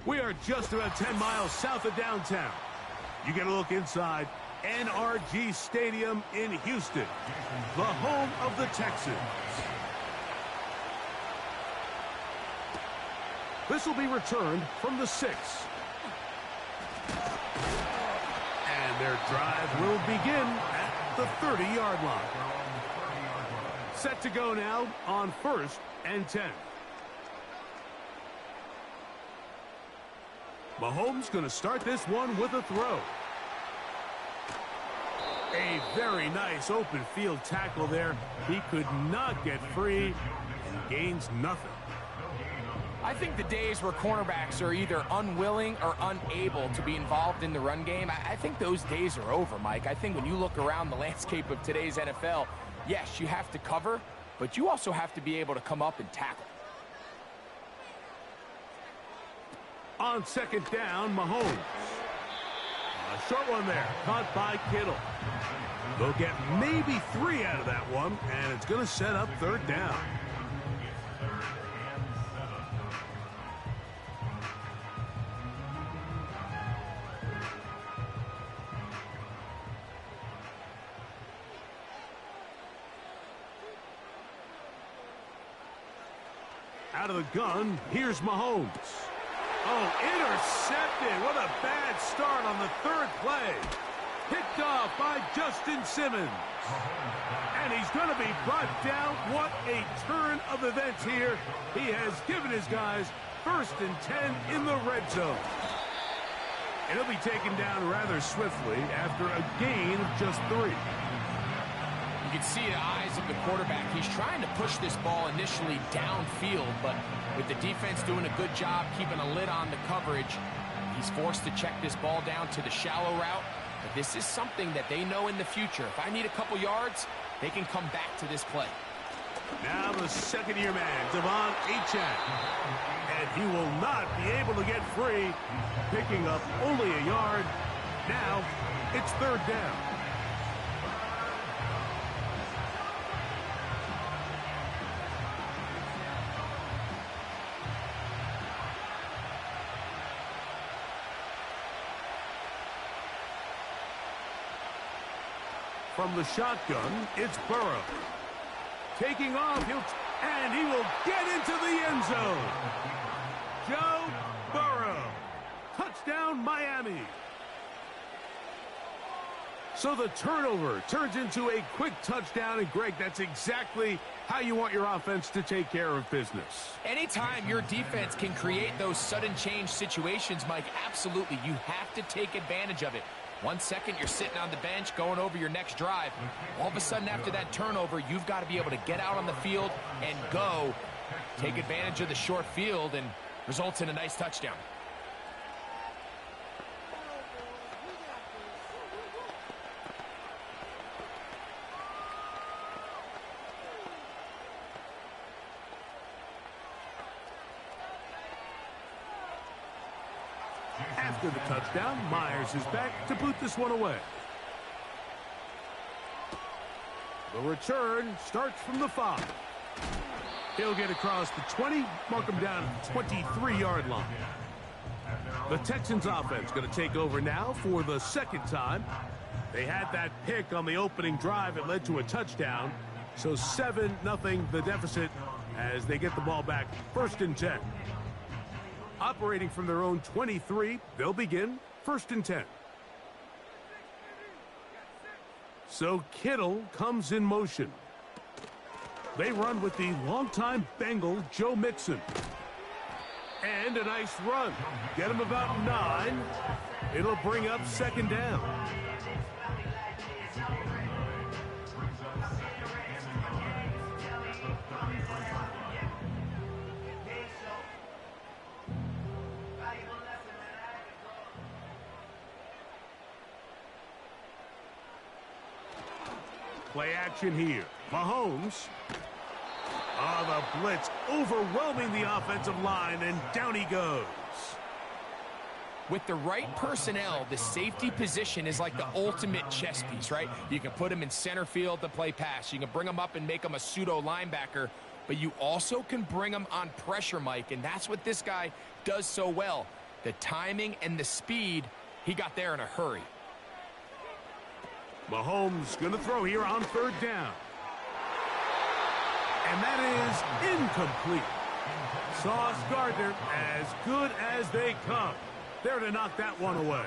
We are just about 10 miles south of downtown. You get a look inside NRG Stadium in Houston, the home of the Texans. This will be returned from the 6. And their drive will begin at the 30-yard line. Set to go now on 1st and 10. Mahomes going to start this one with a throw. A very nice open field tackle there. He could not get free and gains nothing. I think the days where cornerbacks are either unwilling or unable to be involved in the run game, I think those days are over, Mike. I think when you look around the landscape of today's NFL, yes, you have to cover, but you also have to be able to come up and tackle. On 2nd down, Mahomes. A short one there, caught by Kittle. They'll get maybe 3 out of that one, and it's going to set up 3rd down. Out of the gun, here's Mahomes. Oh, intercepted. What a bad start on the 3rd play. Picked off by Justin Simmons. And he's going to be brought down. What a turn of events here. He has given his guys 1st and 10 in the red zone. And he'll be taken down rather swiftly after a gain of just 3. You can see the eyes of the quarterback. He's trying to push this ball initially downfield, but with the defense doing a good job keeping a lid on the coverage, he's forced to check this ball down to the shallow route. But this is something that they know in the future. If I need a couple yards, they can come back to this play. Now the 2nd-year man, Devon Achane. And he will not be able to get free, picking up only a yard. Now it's 3rd down. From the shotgun, it's Burrow. Taking off, and he will get into the end zone. Joe Burrow. Touchdown, Miami. So the turnover turns into a quick touchdown, and Greg, that's exactly how you want your offense to take care of business. Anytime your defense can create those sudden change situations, Mike, absolutely, you have to take advantage of it. 1 second, you're sitting on the bench going over your next drive. All of a sudden, after that turnover, you've got to be able to get out on the field and go. Take advantage of the short field and results in a nice touchdown. After the touchdown, Myers is back to boot this one away. The return starts from the 5. He'll get across the 20, mark him down at the 23-yard line. The Texans offense going to take over now for the 2nd time. They had that pick on the opening drive. It led to a touchdown. So 7-0 the deficit as they get the ball back 1st and 10. Operating from their own 23, they'll begin 1st and 10. So Kittle comes in motion. They run with the longtime Bengal Joe Mixon. And a nice run. Get him about 9. It'll bring up 2nd down. Play action here. Mahomes. The blitz overwhelming the offensive line, and down he goes. With the right personnel, the safety position is like the ultimate chess piece, right? You can put him in center field to play pass. You can bring him up and make him a pseudo linebacker, but you also can bring him on pressure, Mike, and that's what this guy does so well. The timing and the speed, he got there in a hurry. Mahomes going to throw here on third down. And that is incomplete. Sauce Gardner, as good as they come. There to knock that one away.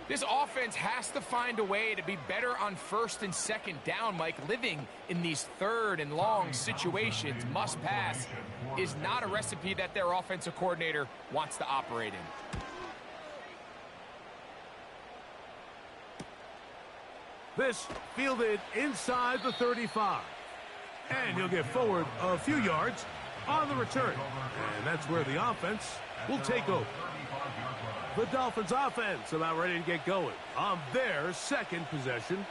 This offense has to find a way to be better on first and second down, Mike. Living in these third and long situations, must pass, is not a recipe that their offensive coordinator wants to operate in. This fielded inside the 35. And he'll get forward a few yards on the return. And that's where the offense will take over. The Dolphins offense about ready to get going on their second possession.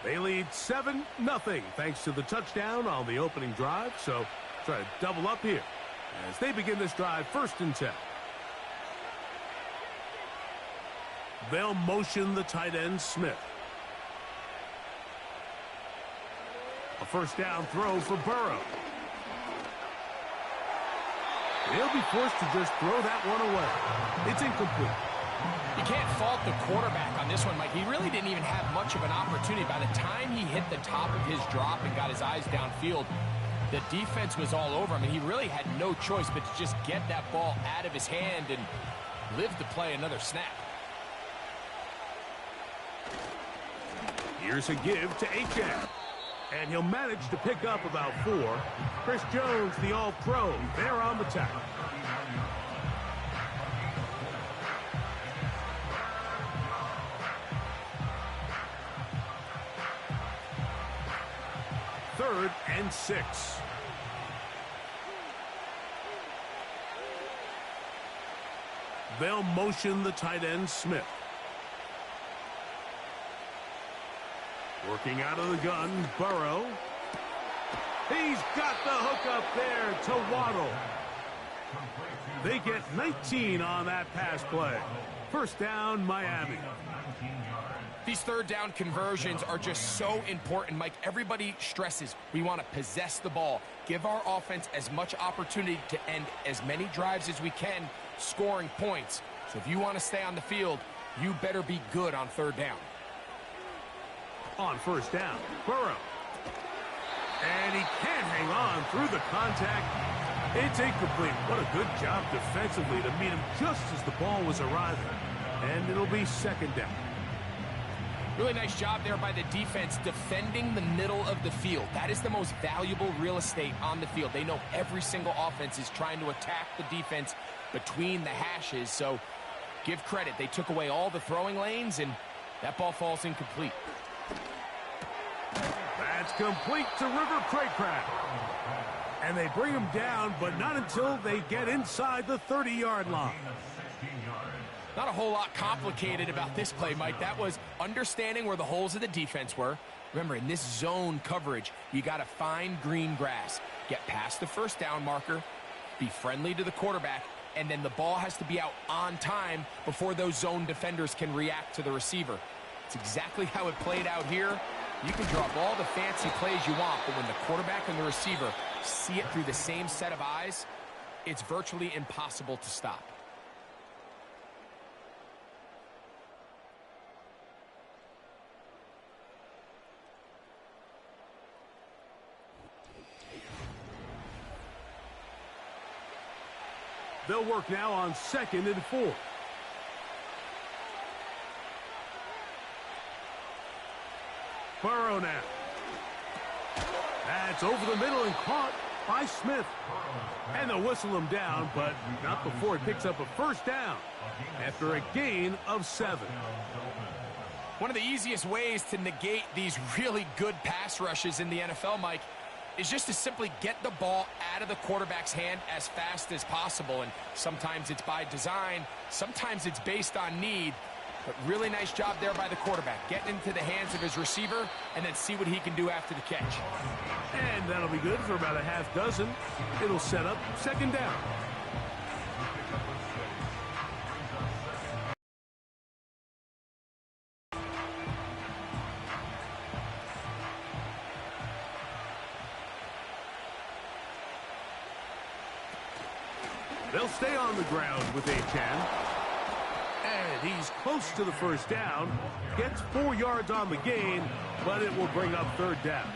They lead 7-0 thanks to the touchdown on the opening drive. So try to double up here as they begin this drive 1st and 10. They'll motion the tight end Smith. A first down throw for Burrow. He'll be forced to just throw that one away. It's incomplete. You can't fault the quarterback on this one, Mike. He really didn't even have much of an opportunity. By the time he hit the top of his drop and got his eyes downfield, the defense was all over him, and he really had no choice but to just get that ball out of his hand and live to play another snap. Here's a give to Achane. And he'll manage to pick up about 4. Chris Jones, the All-Pro, there on the tackle. Third and 6. They'll motion the tight end Smith. Working out of the gun, Burrow. He's got the hook up there to Waddle. They get 19 on that pass play. First down, Miami. These third down conversions are just so important, Mike. Everybody stresses we want to possess the ball, give our offense as much opportunity to end as many drives as we can, scoring points. So if you want to stay on the field, you better be good on third down. On first down, Burrow. And he can't hang on through the contact. It's incomplete. What a good job defensively to meet him just as the ball was arriving. And it'll be second down. Really nice job there by the defense defending the middle of the field. That is the most valuable real estate on the field. They know every single offense is trying to attack the defense between the hashes. So give credit. They took away all the throwing lanes, and that ball falls incomplete. That's complete to River Cracraft. And they bring him down, but not until they get inside the 30-yard line. Not a whole lot complicated about this play, Mike. That was understanding where the holes of the defense were. Remember, in this zone coverage, you got to find green grass. Get past the first down marker, be friendly to the quarterback, and then the ball has to be out on time before those zone defenders can react to the receiver. It's exactly how it played out here. You can draw up all the fancy plays you want, but when the quarterback and the receiver see it through the same set of eyes, it's virtually impossible to stop. They'll work now on 2nd and 4. Burrow now. That's over the middle and caught by Smith. And they'll whistle him down, but not before he picks up a first down after a gain of 7. One of the easiest ways to negate these really good pass rushes in the NFL, Mike, is just to simply get the ball out of the quarterback's hand as fast as possible. And sometimes it's by design, sometimes it's based on need. But really nice job there by the quarterback, getting into the hands of his receiver and then see what he can do after the catch. And that'll be good for about a half dozen. It'll set up second down. They'll stay on the ground with Achane. And he's close to the first down. Gets 4 yards on the gain, but it will bring up third down.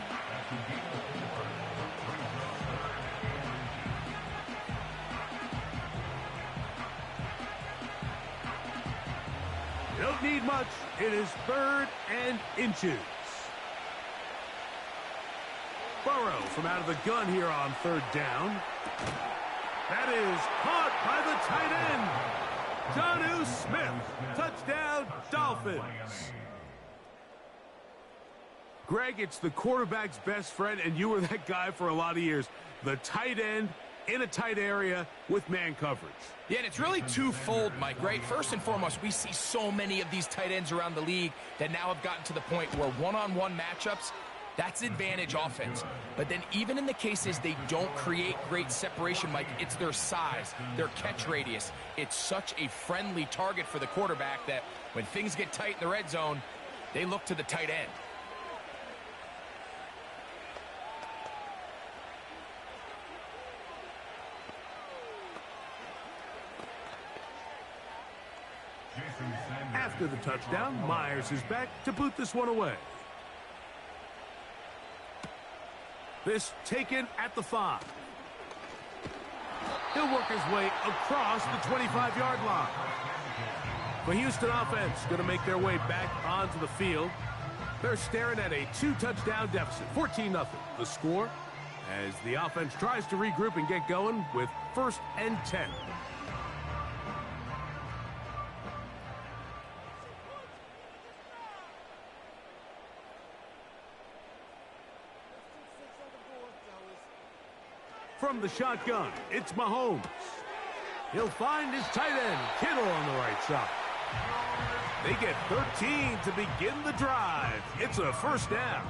Don't need much. It is 3rd and inches. Burrow from out of the gun here on 3rd down. That is caught by the tight end, Jonnu Smith. Touchdown, Dolphins. Greg, it's the quarterback's best friend, and you were that guy for a lot of years. The tight end in a tight area with man coverage. Yeah, and it's really twofold, Mike, right? First and foremost, we see so many of these tight ends around the league that now have gotten to the point where one-on-one matchups, that's advantage offense. But then even in the cases they don't create great separation, Mike, it's their size, their catch radius. It's such a friendly target for the quarterback that when things get tight in the red zone, they look to the tight end. After the touchdown, Myers is back to boot this one away. This taken at the 5. He'll work his way across the 25-yard line. The Houston offense going to make their way back onto the field. They're staring at a 2-touchdown deficit, 14-0. The score as the offense tries to regroup and get going with 1st and 10. From the shotgun, it's Mahomes. He'll find his tight end, Kittle, on the right side. They get 13 to begin the drive. It's a 1st down.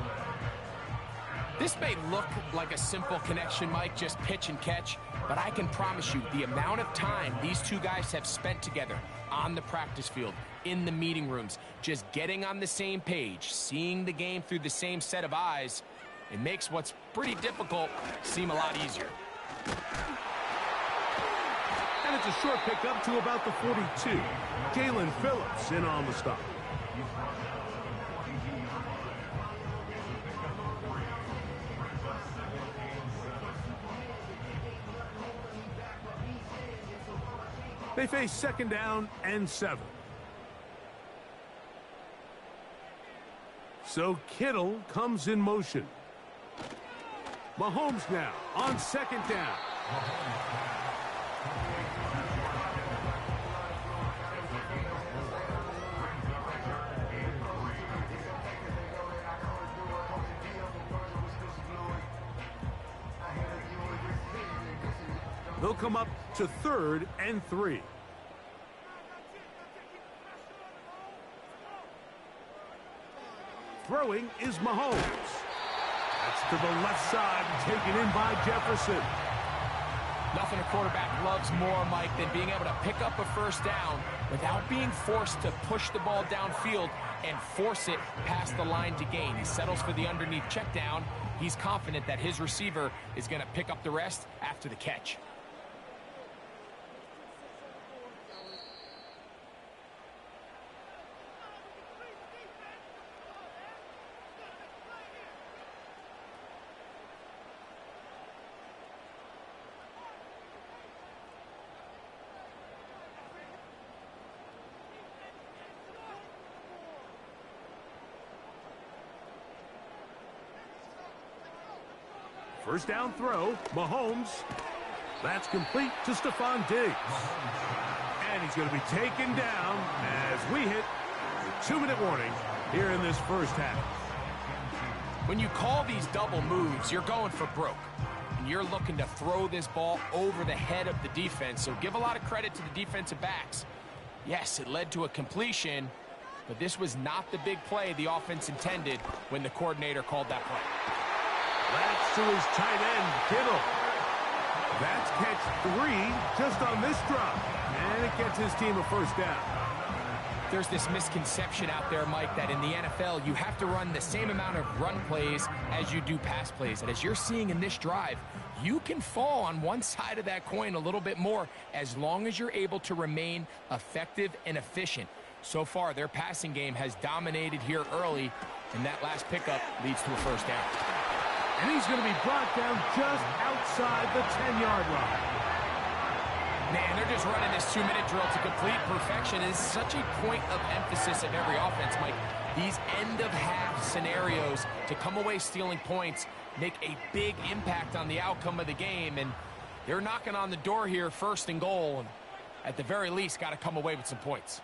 This may look like a simple connection, Mike, just pitch and catch, but I can promise you the amount of time these two guys have spent together on the practice field, in the meeting rooms, just getting on the same page, seeing the game through the same set of eyes, it makes what's pretty difficult seem a lot easier. And it's a short pickup to about the 42. Jalen Phillips in on the stop. They face 2nd down and 7. So Kittle comes in motion. Mahomes now on 2nd down. They'll come up to 3rd and 3. Throwing is Mahomes. That's to the left side, taken in by Jefferson. Nothing a quarterback loves more, Mike, than being able to pick up a 1st down without being forced to push the ball downfield and force it past the line to gain. He settles for the underneath check down. He's confident that his receiver is going to pick up the rest after the catch. First down throw, Mahomes. That's complete to Stephon Diggs. And he's going to be taken down as we hit the 2-minute warning here in this first half. When you call these double moves, you're going for broke. And you're looking to throw this ball over the head of the defense. So give a lot of credit to the defensive backs. Yes, it led to a completion, but this was not the big play the offense intended when the coordinator called that play. That's to his tight end, Kittle. That's catch 3 just on this drop. And it gets his team a 1st down. there's this misconception out there, Mike, that in the NFL, you have to run the same amount of run plays as you do pass plays. And as you're seeing in this drive, you can fall on one side of that coin a little bit more as long as you're able to remain effective and efficient. So far, their passing game has dominated here early, and that last pickup leads to a first down. And he's going to be brought down just outside the 10-yard line. Man, they're just running this 2-minute drill to complete perfection. It's such a point of emphasis of every offense, Mike. These end-of-half scenarios to come away stealing points make a big impact on the outcome of the game, and they're knocking on the door here, first and goal, and at the very least, got to come away with some points.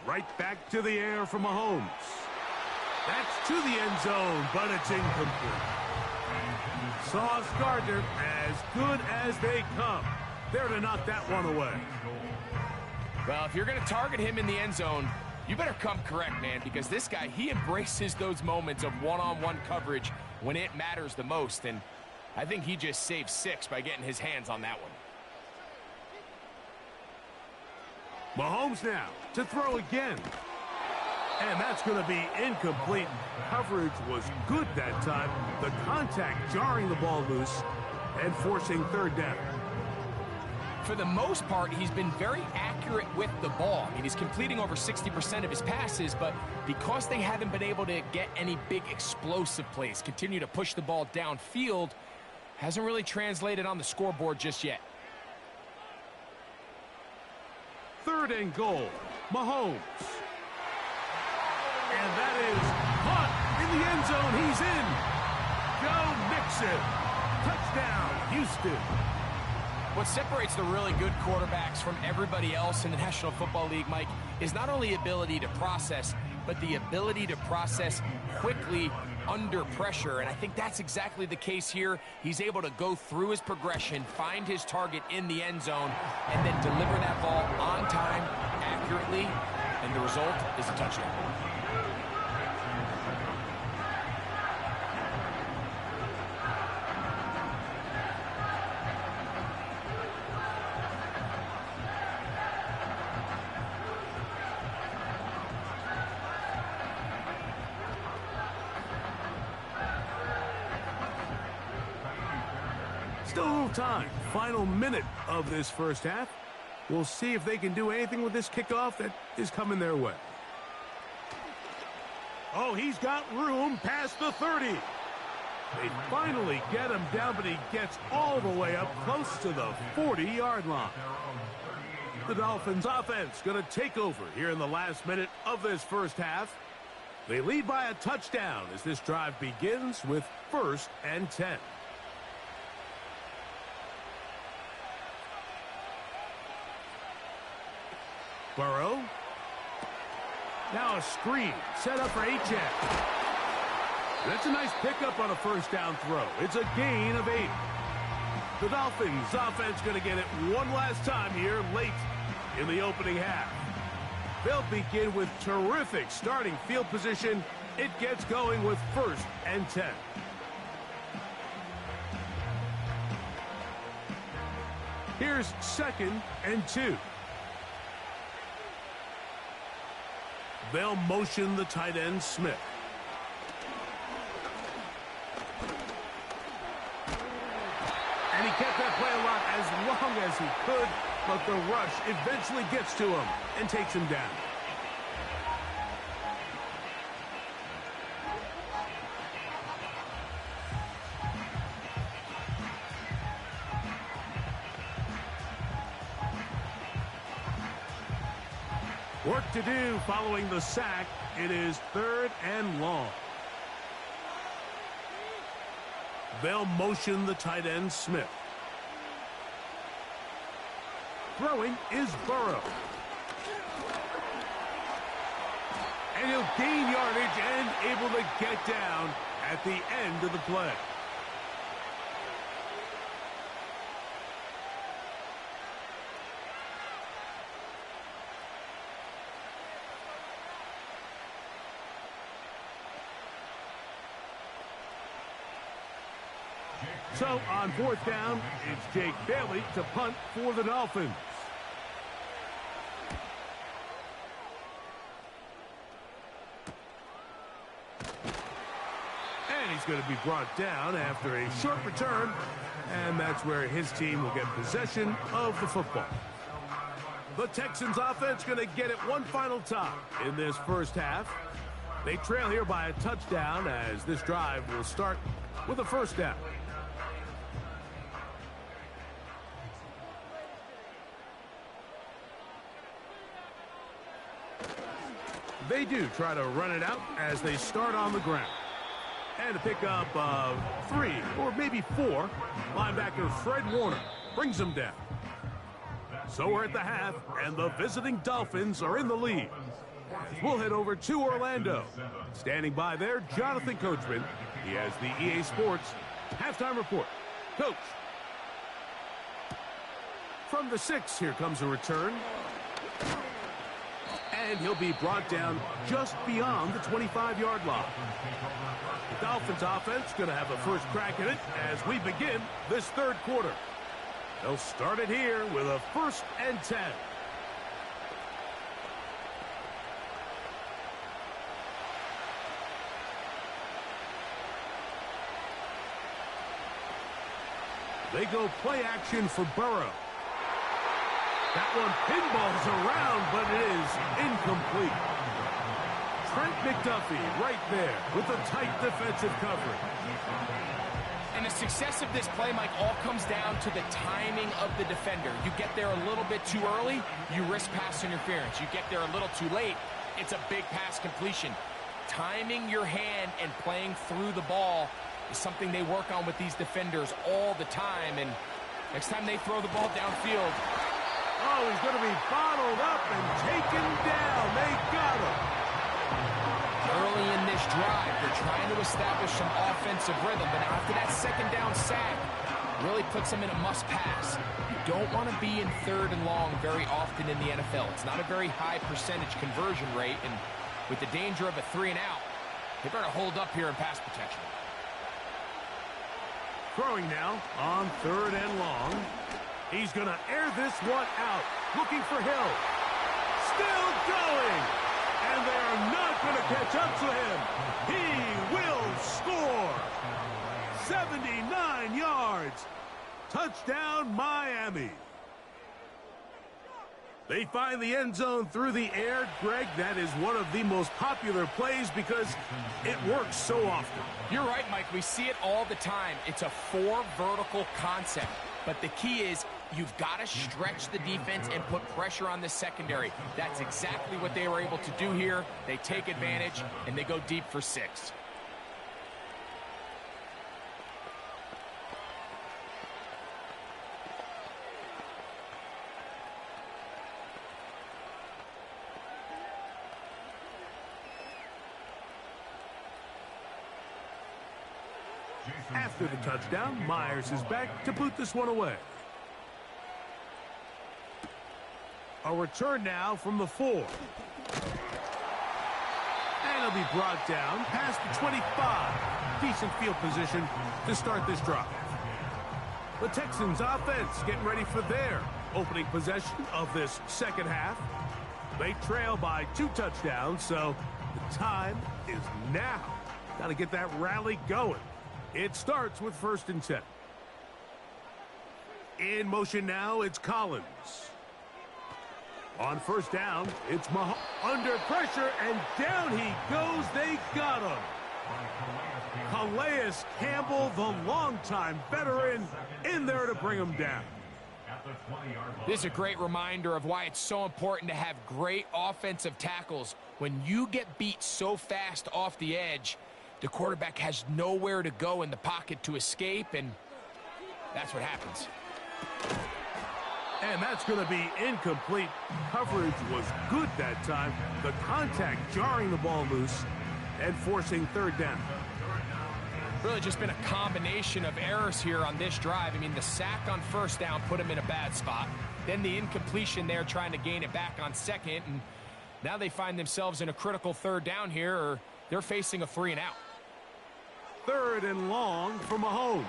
Right back to the air from Mahomes. That's to the end zone, but it's incomplete. Sauce Gardner, as good as they come. There to knock that one away. Well, if you're going to target him in the end zone, you better come correct, man, because this guy, he embraces those moments of one-on-one coverage when it matters the most, and I think he just saved 6 by getting his hands on that one. Mahomes now to throw again. And that's going to be incomplete. Coverage was good that time. The contact jarring the ball loose and forcing third down. For the most part, he's been very accurate with the ball. I mean, he's completing over 60% of his passes, but because they haven't been able to get any big explosive plays, continue to push the ball downfield, hasn't really translated on the scoreboard just yet. Third and goal, Mahomes. And that is caught in the end zone. He's in. Joe Mixon. Touchdown, Houston. What separates the really good quarterbacks from everybody else in the National Football League, Mike, is not only ability to process, but the ability to process quickly under pressure. And I think that's exactly the case here. He's able to go through his progression, find his target in the end zone, and then deliver that ball on time, accurately, and the result is a touchdown. Still a little time. Final minute of this first half. We'll see if they can do anything with this kickoff that is coming their way. Oh, he's got room past the 30. They finally get him down, but he gets all the way up close to the 40-yard line. The Dolphins offense going to take over here in the last minute of this first half. They lead by a touchdown as this drive begins with 1st and 10. Burrow. Now a screen set up for Achane. That's a nice pickup on a first down throw. It's a gain of 8. The Dolphins offense going to get it one last time here late in the opening half. They'll begin with terrific starting field position. It gets going with 1st and 10. Here's 2nd and 2. They'll motion the tight end, Smith. And he kept that play alive as long as he could, but the rush eventually gets to him and takes him down. Work to do following the sack. It is 3rd and long. They'll motion the tight end, Smith. Throwing is Burrow. And he'll gain yardage and able to get down at the end of the play. So on 4th down, it's Jake Bailey to punt for the Dolphins. He's going to be brought down after a short return, and that's where his team will get possession of the football. The Texans offense going to get it one final time in this first half. They trail here by a touchdown as this drive will start with a first down. They do try to run it out as they start on the ground. And a pickup of 3 or maybe 4. Linebacker Fred Warner brings them down. So we're at the half, and the visiting Dolphins are in the lead. We'll head over to Orlando. Standing by there, Jonathan Coachman. He has the EA Sports halftime report. Coach. From the 6, here comes a return. And he'll be brought down just beyond the 25-yard line. The Dolphins offense going to have a first crack at it as we begin this third quarter. They'll start it here with a 1st and 10. They go play action for Burrow. That one pinballs around, but it is incomplete. Trent McDuffie right there with a tight defensive coverage. And the success of this play, Mike, all comes down to the timing of the defender. You get there a little bit too early, you risk pass interference. You get there a little too late, it's a big pass completion. Timing your hand and playing through the ball is something they work on with these defenders all the time. And next time they throw the ball downfield, oh, he's going to be bottled up and taken down. They got him. Early in this drive, they're trying to establish some offensive rhythm, but after that second down sack, really puts them in a must-pass. You don't want to be in 3rd and long very often in the NFL. It's not a very high percentage conversion rate, and with the danger of a 3-and-out, they better hold up here in pass protection. Throwing now on 3rd and long. He's going to air this one out, looking for Hill. Still going, and they are not going to catch up to him. He will score. 79 yards. Touchdown, Miami. They find the end zone through the air. Greg, that is one of the most popular plays because it works so often. You're right, Mike. We see it all the time. It's a 4 vertical concept. But the key is you've got to stretch the defense and put pressure on the secondary. That's exactly what they were able to do here. They take advantage, and they go deep for 6. After the touchdown, Myers is back to boot this one away. A return now from the 4. And he'll be brought down past the 25. Decent field position to start this drive. The Texans offense getting ready for their opening possession of this second half. They trail by 2 touchdowns, so the time is now. Got to get that rally going. It starts with 1st and 10. In motion now, it's Collins. On 1st down, it's Mahomes. Under pressure, and down he goes. They got him. Calais Campbell, the longtime veteran, in there to bring him down. This is a great reminder of why it's so important to have great offensive tackles. When you get beat so fast off the edge, the quarterback has nowhere to go in the pocket to escape, and that's what happens. And that's going to be incomplete. Coverage was good that time. The contact jarring the ball loose and forcing 3rd down. Really just been a combination of errors here on this drive. I mean, the sack on 1st down put him in a bad spot. Then the incompletion there trying to gain it back on 2nd, and now they find themselves in a critical 3rd down here, or they're facing a 3-and-out. 3rd and long for Mahomes.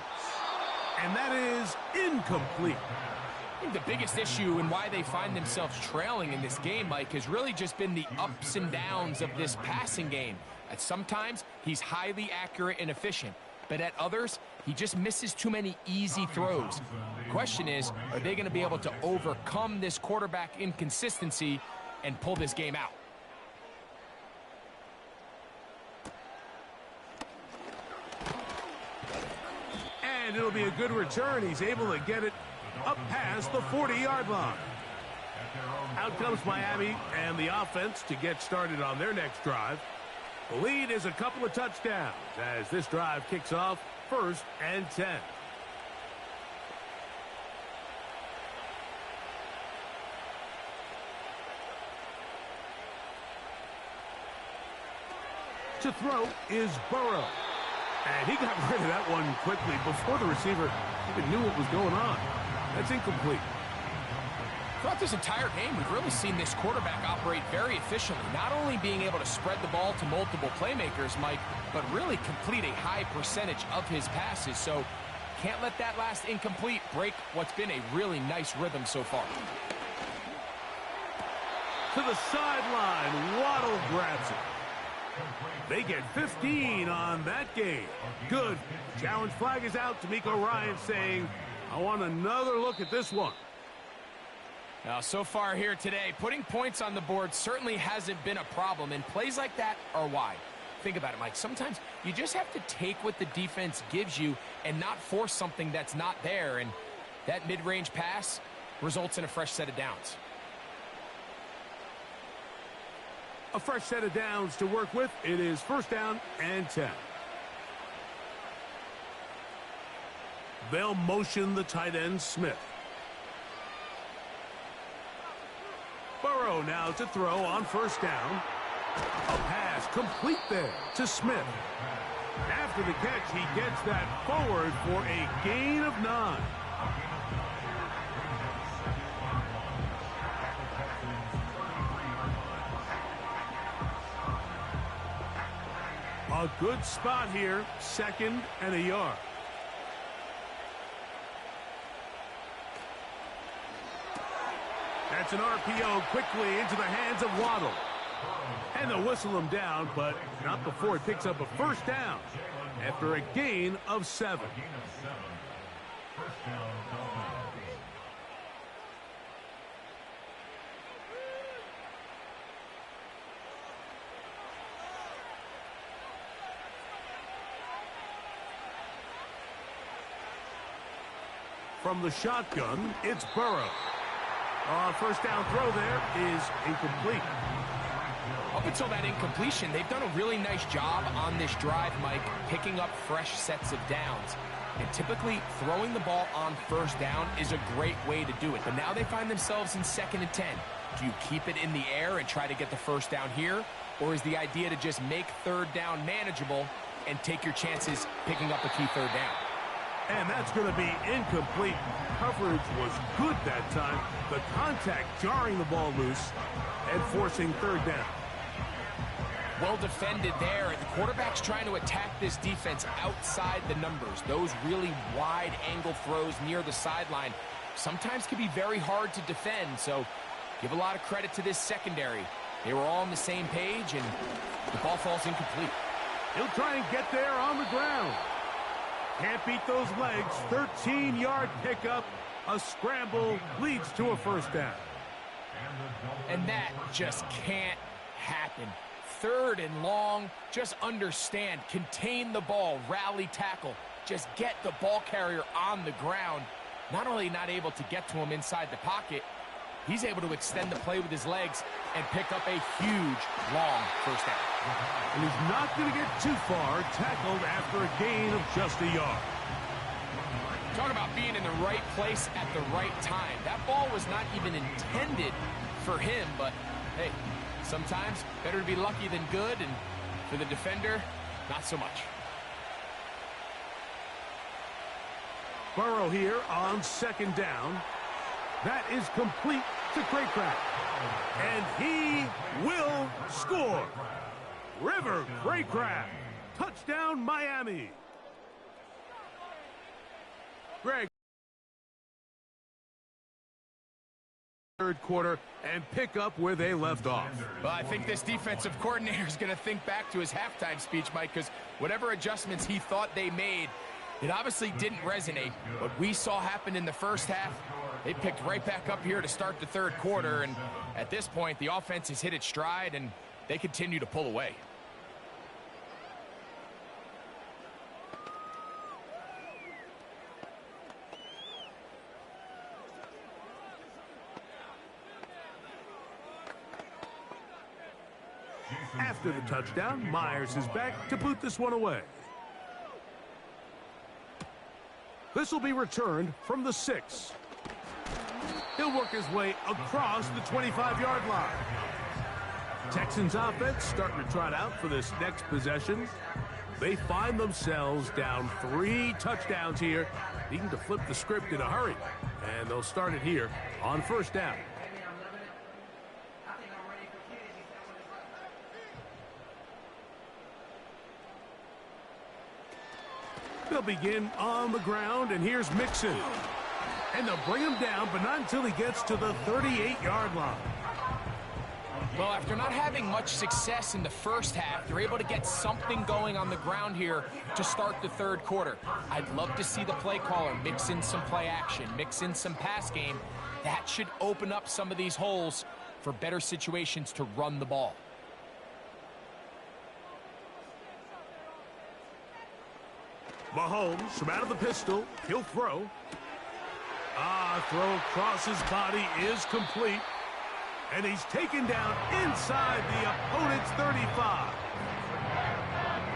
And that is incomplete. I think the biggest issue and why they find themselves trailing in this game, Mike, has really just been the ups and downs of this passing game. At sometimes, he's highly accurate and efficient, but at others, he just misses too many easy throws. The question is, are they going to be able to overcome this quarterback inconsistency and pull this game out? And it'll be a good return. He's able to get it up past the 40-yard line. Out comes Miami and the offense to get started on their next drive. The lead is a couple of touchdowns as this drive kicks off 1st and 10. To throw is Burrow. And he got rid of that one quickly before the receiver even knew what was going on. That's incomplete. Throughout this entire game, we've really seen this quarterback operate very efficiently, not only being able to spread the ball to multiple playmakers, Mike, but really complete a high percentage of his passes. So can't let that last incomplete break what's been a really nice rhythm so far. To the sideline, Waddle grabs it. They get 15 on that game. Good. Challenge flag is out. D'Amico Ryan saying, I want another look at this one. Now, so far here today, putting points on the board certainly hasn't been a problem, and plays like that are why. Think about it, Mike. Sometimes you just have to take what the defense gives you and not force something that's not there, and that mid-range pass results in a fresh set of downs. A fresh set of downs to work with. It is 1st down and 10. They'll motion the tight end, Smith. Burrow now to throw on 1st down. A pass complete there to Smith. After the catch, he gets that forward for a gain of 9. A good spot here, 2nd and a yard. That's an RPO quickly into the hands of Waddle. And they'll whistle him down, but not before it picks up a 1st down after a gain of 7. From the shotgun, it's Burrow. 1st down throw there is incomplete. Up until that incompletion, they've done a really nice job on this drive, Mike, picking up fresh sets of downs. And typically, throwing the ball on 1st down is a great way to do it. But now they find themselves in 2nd and 10. Do you keep it in the air and try to get the 1st down here? Or is the idea to just make 3rd down manageable and take your chances picking up a key 3rd down? And that's going to be incomplete. Coverage was good that time. The contact jarring the ball loose and forcing 3rd down. Well defended there. The quarterback's trying to attack this defense outside the numbers. Those really wide angle throws near the sideline sometimes can be very hard to defend. So give a lot of credit to this secondary. They were all on the same page, and the ball falls incomplete. He'll try and get there on the ground. Can't beat those legs. 13-yard pickup. A scramble leads to a 1st down. And that just can't happen. 3rd and long. Just understand. Contain the ball. Rally tackle. Just get the ball carrier on the ground. Not only not able to get to him inside the pocket, he's able to extend the play with his legs and pick up a huge, long 1st down. And he's not going to get too far, tackled after a gain of just a yard. Talk about being in the right place at the right time. That ball was not even intended for him, but hey, sometimes better to be lucky than good, and for the defender, not so much. Burrow here on 2nd down. That is complete to Craycraft. And he will score. River Craycraft. Touchdown, Miami. Greg. third quarter and pick up where they left off. Well, I think this defensive coordinator is going to think back to his halftime speech, Mike, because whatever adjustments he thought they made, it obviously didn't resonate. What we saw happen in the first half, they picked right back up here to start the third quarter, and at this point, the offense has hit its stride, and they continue to pull away. After the touchdown, Myers is back to boot this one away. This will be returned from the 6. He'll work his way across the 25-yard line. Texans offense starting to trot out for this next possession. They find themselves down 3 touchdowns here, needing to flip the script in a hurry. And they'll start it here on first down. They'll begin on the ground, and here's Mixon. And they'll bring him down, but not until he gets to the 38-yard line. Well, after not having much success in the first half, they're able to get something going on the ground here to start the third quarter. I'd love to see the play caller mix in some play action, mix in some pass game. That should open up some of these holes for better situations to run the ball. Mahomes from out of the pistol. He'll throw. Throw across his body is complete. And he's taken down inside the opponent's 35.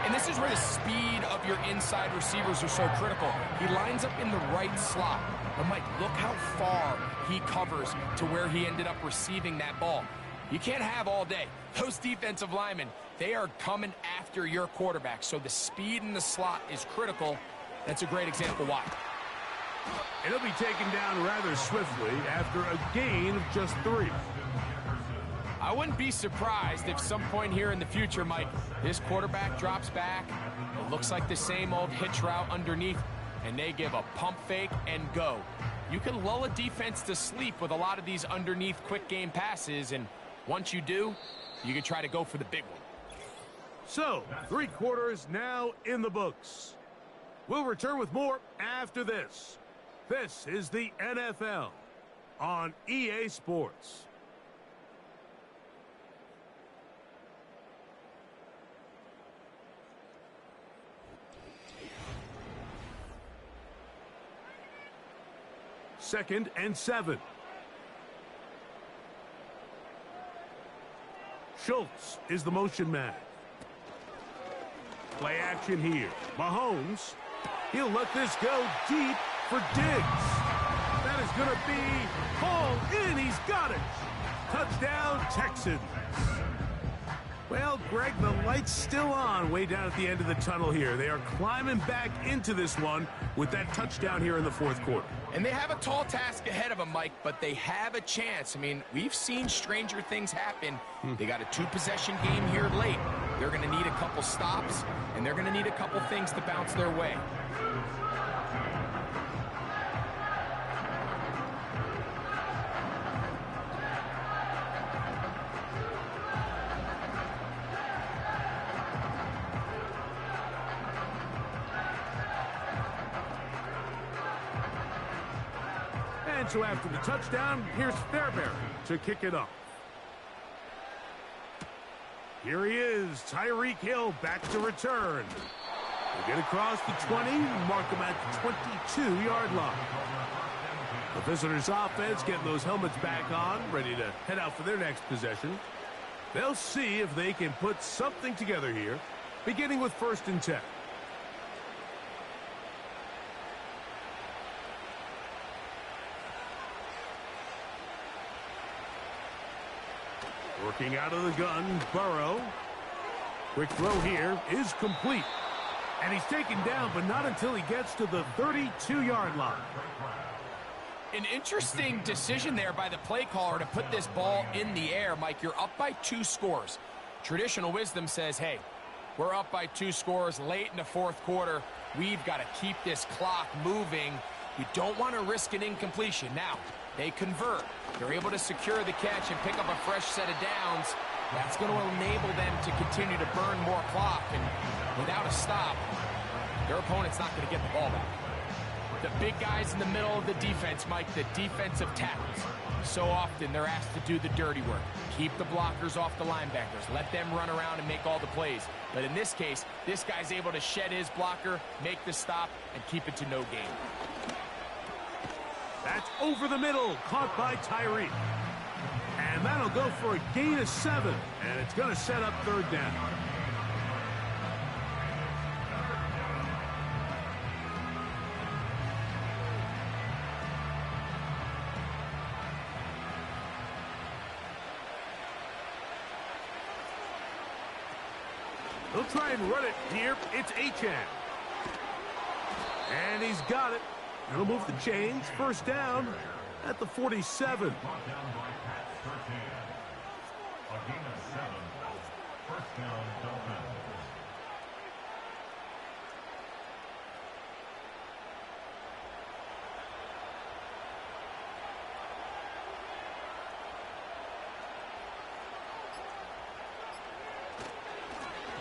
And this is where the speed of your inside receivers are so critical. He lines up in the right slot. But, Mike, look how far he covers to where he ended up receiving that ball. You can't have all day. Those defensive linemen, they are coming after your quarterback. So the speed in the slot is critical. That's a great example why. And he'll be taken down rather swiftly after a gain of just 3. I wouldn't be surprised if some point here in the future, Mike, this quarterback drops back. It looks like the same old hitch route underneath, and they give a pump fake and go. You can lull a defense to sleep with a lot of these underneath quick game passes, and once you do, you can try to go for the big one. So, 3 quarters now in the books. We'll return with more after this. This is the NFL on EA Sports. Second and 7. Schultz is the motion man. Play action here. Mahomes, he'll let this go deep for Diggs. That is going to be hauled in. He's got it. Touchdown, Texans. Well, Greg, the light's still on way down at the end of the tunnel here. They are climbing back into this one with that touchdown here in the fourth quarter. And they have a tall task ahead of them, Mike, but they have a chance. I mean, we've seen stranger things happen. They got a 2-possession game here late. They're going to need a couple stops, and they're going to need a couple things to bounce their way. And so after the touchdown, here's Fairbairn to kick it off. Here he is, Tyreek Hill back to return. He'll get across the 20, mark him at the 22-yard line. The visitors' offense getting those helmets back on, ready to head out for their next possession. They'll see if they can put something together here, beginning with 1st and 10. Working out of the gun, Burrow. Quick throw here is complete. And he's taken down, but not until he gets to the 32-yard line. An interesting decision there by the play caller to put this ball in the air. Mike, you're up by 2 scores. Traditional wisdom says, hey, we're up by 2 scores late in the fourth quarter. We've got to keep this clock moving. You don't want to risk an incompletion. Now, They convert. They're able to secure the catch and pick up a fresh set of downs. That's going to enable them to continue to burn more clock. And without a stop, their opponent's not going to get the ball back. The big guys in the middle of the defense, Mike, the defensive tackles. So often they're asked to do the dirty work. Keep the blockers off the linebackers. Let them run around and make all the plays. But in this case, this guy's able to shed his blocker, make the stop, and keep it to no gain. That's over the middle, caught by Tyree. And that'll go for a gain of 7, and it's going to set up third down. He'll try and run it here. It's Achane. And he's got it. He'll move the chains. First down at the 47.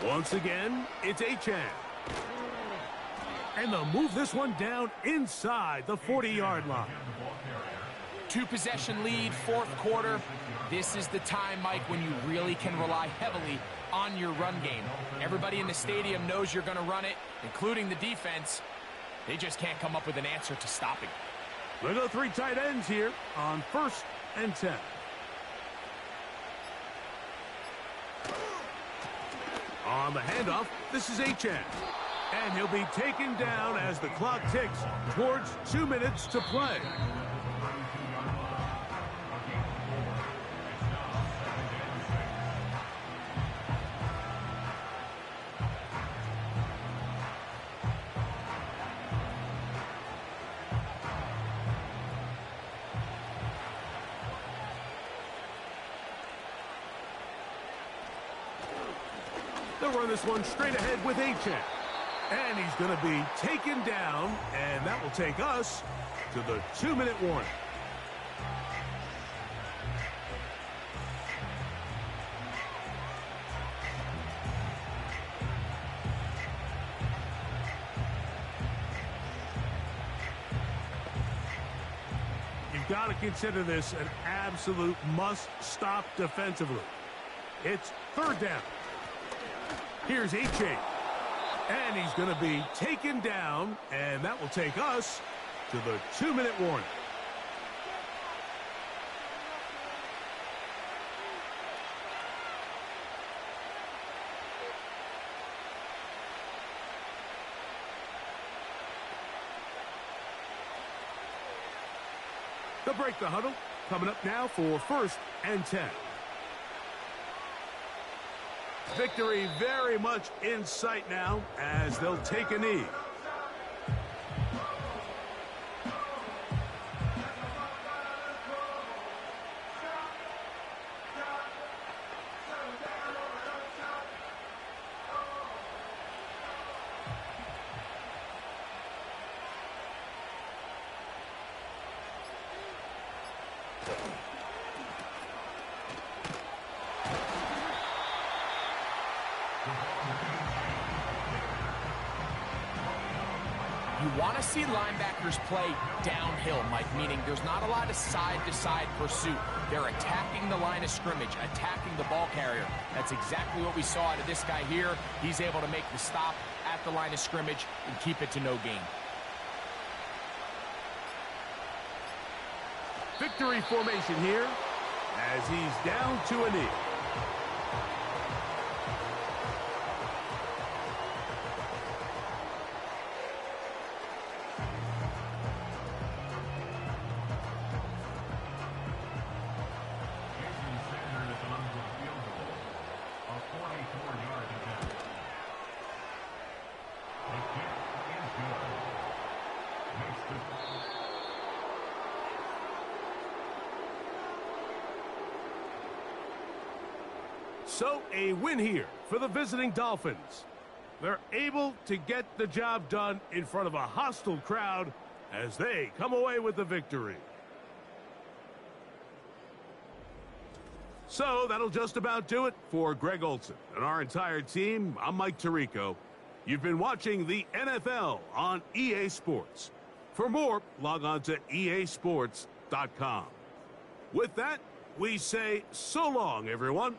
Once again, it's Achane. And they'll move this one down inside the 40-yard line. 2-possession lead, fourth quarter. This is the time, Mike, when you really can rely heavily on your run game. Everybody in the stadium knows you're going to run it, including the defense. They just can't come up with an answer to stopping. They'll go 3 tight ends here on 1st and 10. On the handoff, this is Achane. And he'll be taken down as the clock ticks towards 2 minutes to play. They'll run this one straight ahead with Achane. And he's going to be taken down, and that will take us to the 2-minute warning. You've got to consider this an absolute must-stop defensively. It's third down. Here's Achane. And he's going to be taken down, and that will take us to the 2-minute warning. They'll break the huddle. Coming up now for 1st and 10. Victory very much in sight now as they'll take a knee. You want to see linebackers play downhill, Mike, meaning there's not a lot of side-to-side pursuit. They're attacking the line of scrimmage, attacking the ball carrier. That's exactly what we saw out of this guy here. He's able to make the stop at the line of scrimmage and keep it to no gain. Victory formation here as he's down to a knee. So, a win here for the visiting Dolphins. They're able to get the job done in front of a hostile crowd as they come away with the victory. So that'll just about do it for Greg Olsen and our entire team. I'm Mike Tirico. You've been watching the NFL on EA Sports. For more, log on to easports.com. With that, we say so long, everyone.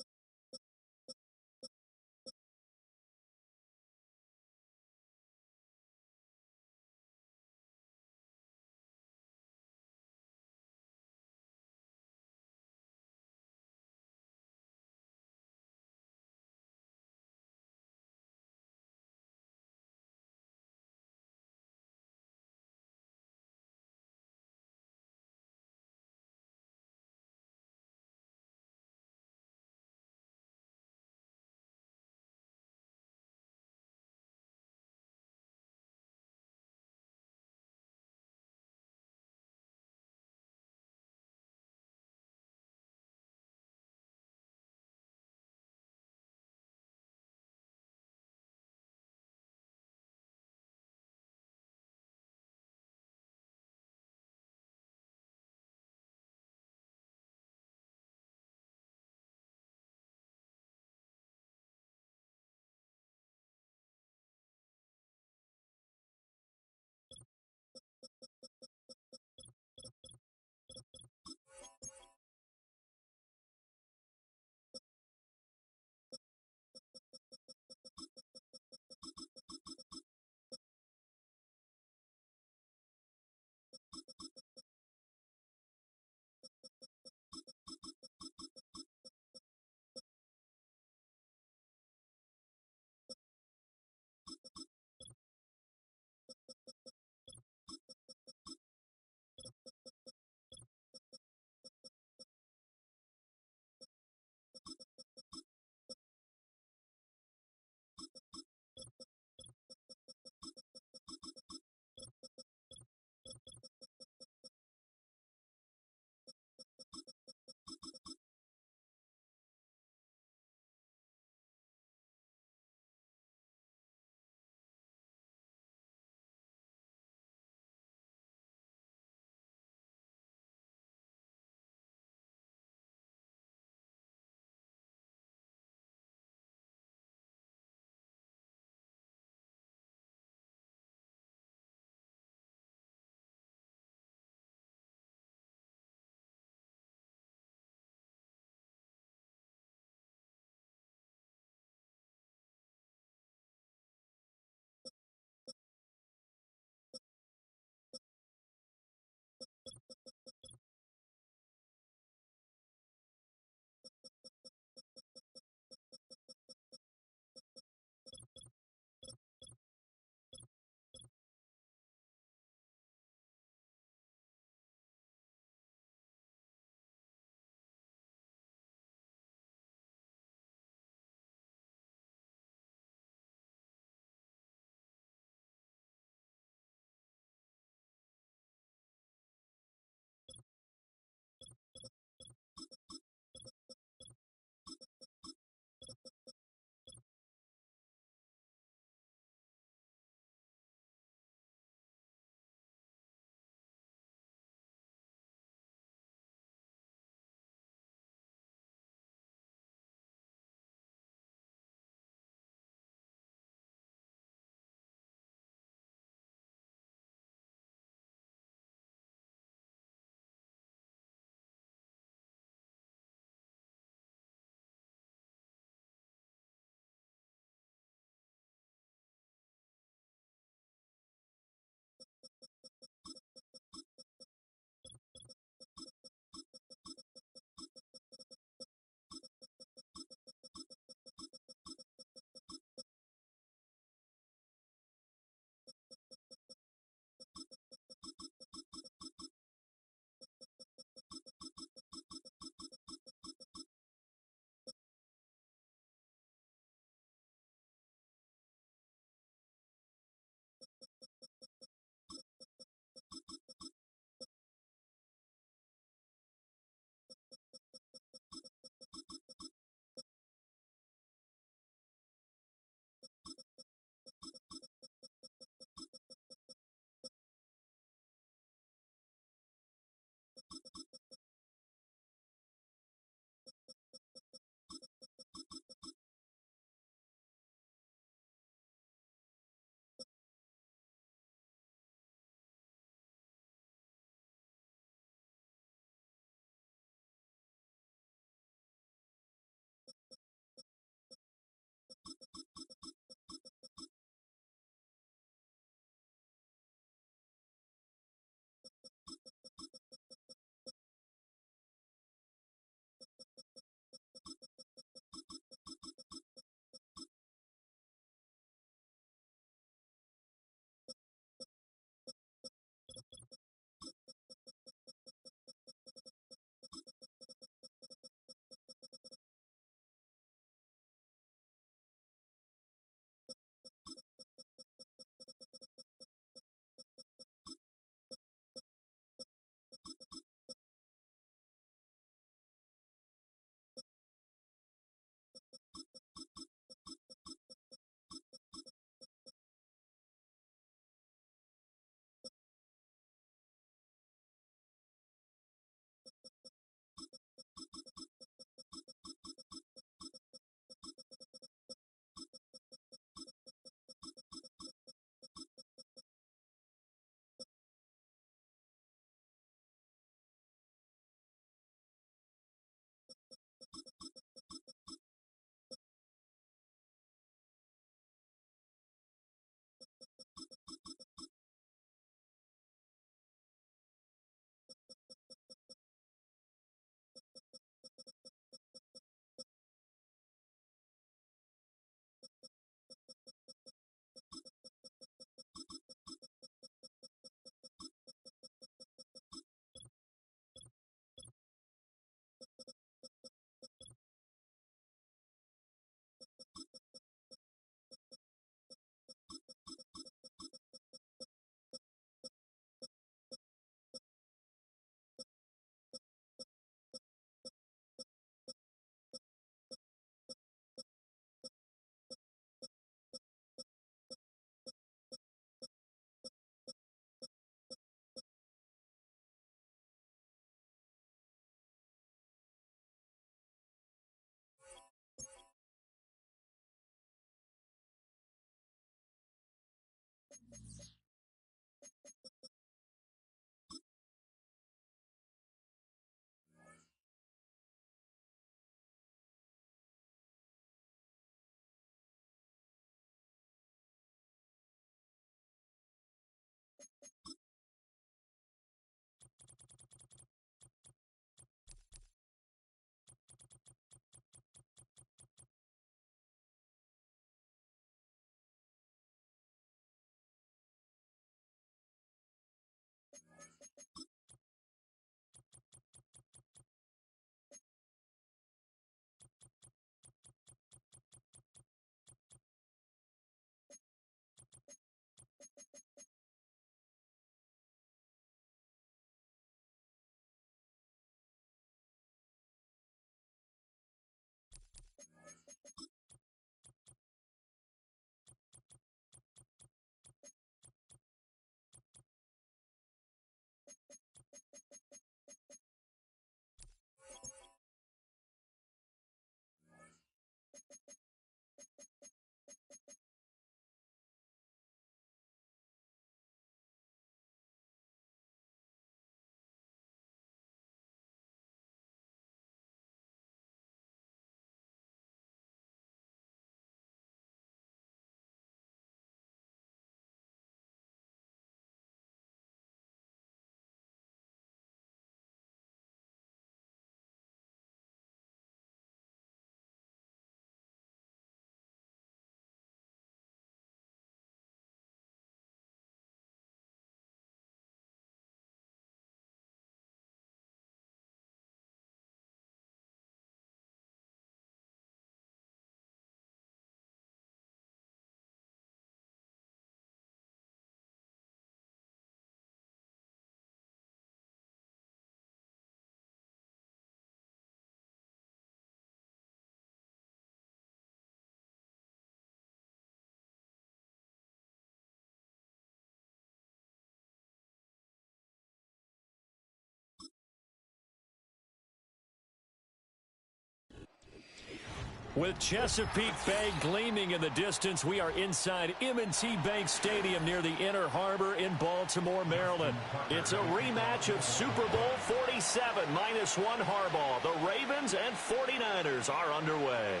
With Chesapeake Bay gleaming in the distance, we are inside M&T Bank Stadium near the Inner Harbor in Baltimore, Maryland. It's a rematch of Super Bowl 47 -1 Harbaugh. The Ravens and 49ers are underway.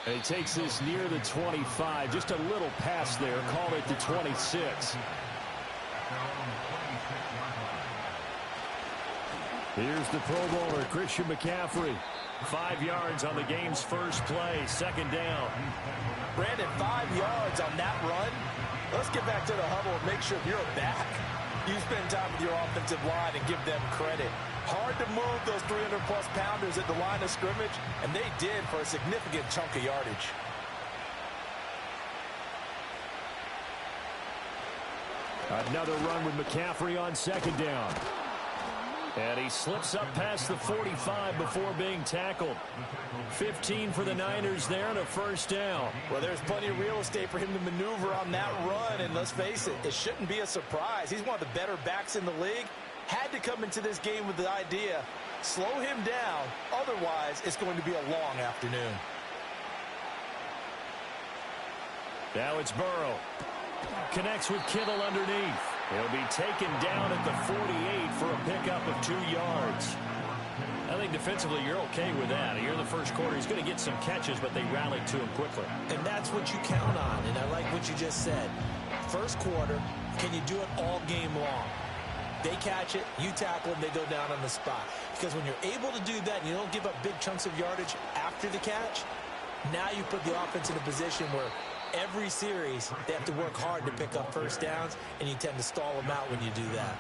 And he takes this near the 25, just a little past there, call it the 26. Here's the Pro Bowler, Christian McCaffrey. 5 yards on the game's first play, second down. Brandon, 5 yards on that run. Let's get back to the huddle and make sure if you're a back, you spend time with your offensive line and give them credit. Hard to move those 300-plus pounders at the line of scrimmage, and they did for a significant chunk of yardage. Another run with McCaffrey on second down. And he slips up past the 45 before being tackled. 15 for the Niners there and a first down. Well, there's plenty of real estate for him to maneuver on that run, and let's face it, it shouldn't be a surprise. He's one of the better backs in the league. Had to come into this game with the idea, slow him down, otherwise it's going to be a long afternoon. Now it's Burrow. Connects with Kittle underneath. He'll be taken down at the 48 for a pickup of 2 yards. I think defensively you're okay with that. Here in the first quarter, he's going to get some catches, but they rallied to him quickly. And that's what you count on, and I like what you just said. First quarter, can you do it all game long? They catch it, you tackle them, they go down on the spot. Because when you're able to do that and you don't give up big chunks of yardage after the catch, now you put the offense in a position where every series, they have to work hard to pick up first downs, and you tend to stall them out when you do that.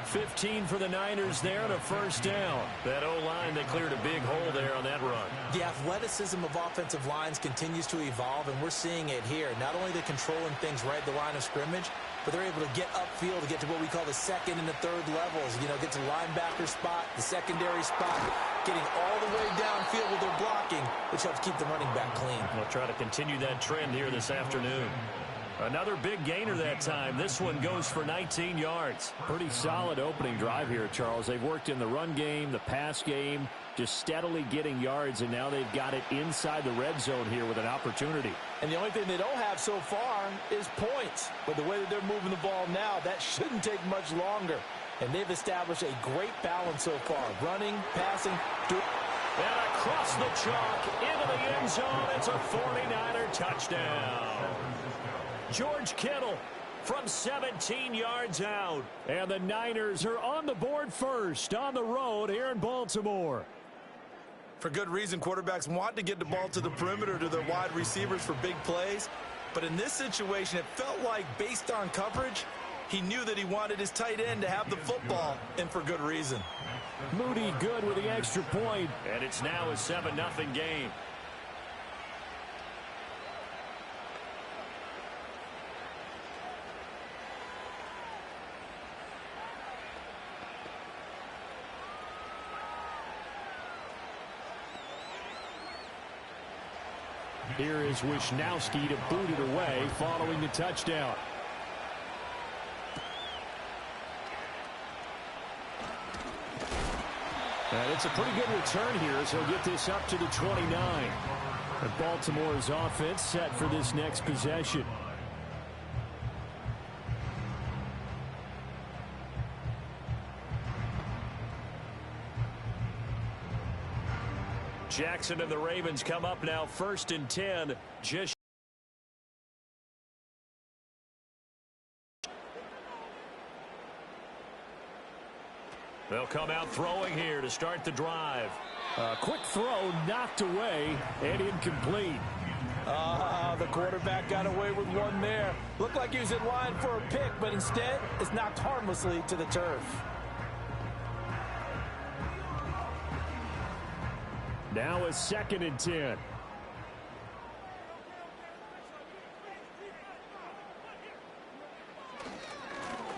15 for the Niners there and a first down. That O-line, they cleared a big hole there on that run. The athleticism of offensive lines continues to evolve, and we're seeing it here. Not only are they controlling things right at the line of scrimmage, but they're able to get upfield to get to what we call the second and the third levels. You know, get to the linebacker spot, the secondary spot, getting all the way downfield with their blocking, which helps keep the running back clean. We'll try to continue that trend here this afternoon. Another big gainer that time. This one goes for 19 yards. Pretty solid opening drive here, Charles. They've worked in the run game, the pass game, just steadily getting yards, and now they've got it inside the red zone here with an opportunity. And the only thing they don't have so far is points. But the way that they're moving the ball now, that shouldn't take much longer. And they've established a great balance so far. Running, passing. And across the chalk, into the end zone. It's a 49er touchdown. George Kittle from 17 yards out. And the Niners are on the board first on the road here in Baltimore. For good reason, quarterbacks want to get the ball to the perimeter to their wide receivers for big plays. But in this situation, it felt like based on coverage, he knew that he wanted his tight end to have the football, and for good reason. Moody good with the extra point, and it's now a 7-0 game. Here is Wisnowski to boot it away following the touchdown. And it's a pretty good return here, so he'll get this up to the 29. And Baltimore's offense set for this next possession. Jackson and the Ravens come up now 1st and 10. Just they'll come out throwing here to start the drive. A quick throw knocked away and incomplete. The quarterback got away with one there. Looked like he was in line for a pick, but instead it's knocked harmlessly to the turf. Now a 2nd and 10.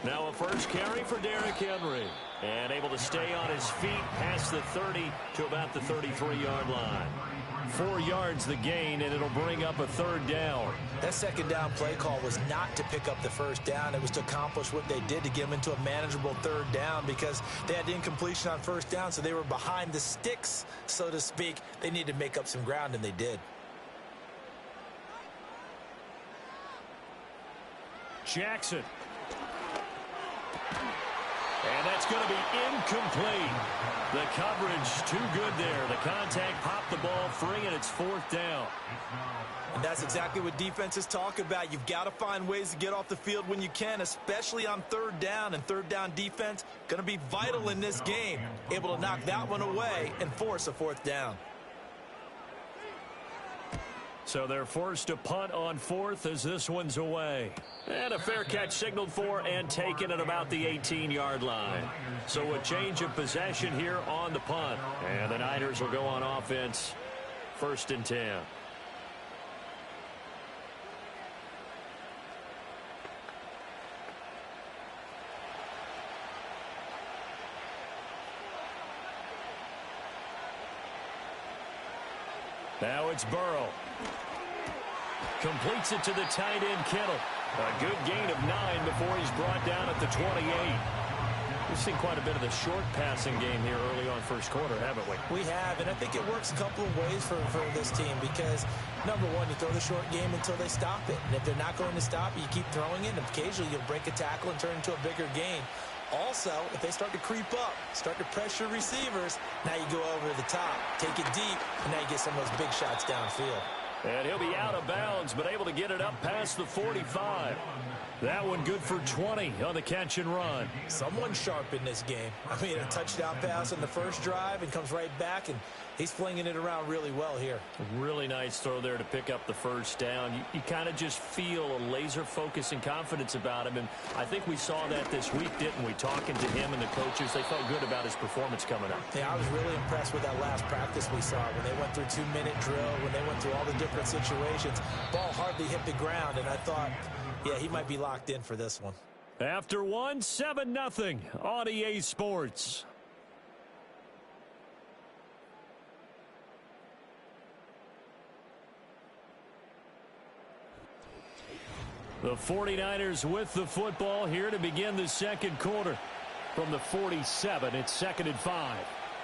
Now a first carry for Derrick Henry. And able to stay on his feet past the 30 to about the 33-yard line. 4 yards the gain, and it'll bring up a 3rd down. That 2nd down play call was not to pick up the 1st down. It was to accomplish what they did to get them into a manageable 3rd down because they had incompletion on 1st down, so they were behind the sticks, so to speak. They needed to make up some ground, and they did. Jackson. And that's going to be incomplete. The coverage too good there. The contact popped the ball free, and it's 4th down. And that's exactly what defenses talk about. You've got to find ways to get off the field when you can, especially on 3rd down. And 3rd down defense going to be vital in this game. Able to knock that one away and force a 4th down. So they're forced to punt on 4th as this one's away. And a fair catch signaled for and taken at about the 18-yard line. So a change of possession here on the punt. And the Niners will go on offense, 1st and 10. Now it's Burrow. Completes it to the tight end, Kittle. A good gain of 9 before he's brought down at the 28. We've seen quite a bit of the short passing game here early on 1st quarter, haven't we? We have, and I think it works a couple of ways for this team because, number one, you throw the short game until they stop it. And if they're not going to stop it, you keep throwing it, and occasionally you'll break a tackle and turn into a bigger gain. Also, if they start to creep up, start to pressure receivers, now you go over the top, take it deep, and now you get some of those big shots downfield. And he'll be out of bounds, but able to get it up past the 45. That one good for 20 on the catch and run. Someone sharp in this game. I mean, a touchdown pass on the first drive and comes right back, and he's flinging it around really well here. Really nice throw there to pick up the 1st down. You kind of just feel a laser focus and confidence about him, and I think we saw that this week, didn't we? Talking to him and the coaches, they felt good about his performance coming up. Yeah, I was really impressed with that last practice we saw when they went through 2-minute drill, when they went through all the different situations. Ball hardly hit the ground, and I thought, yeah, he might be locked in for this one. After one, 7-0 on EA Sports. The 49ers with the football here to begin the 2nd quarter. From the 47, it's 2nd and 5.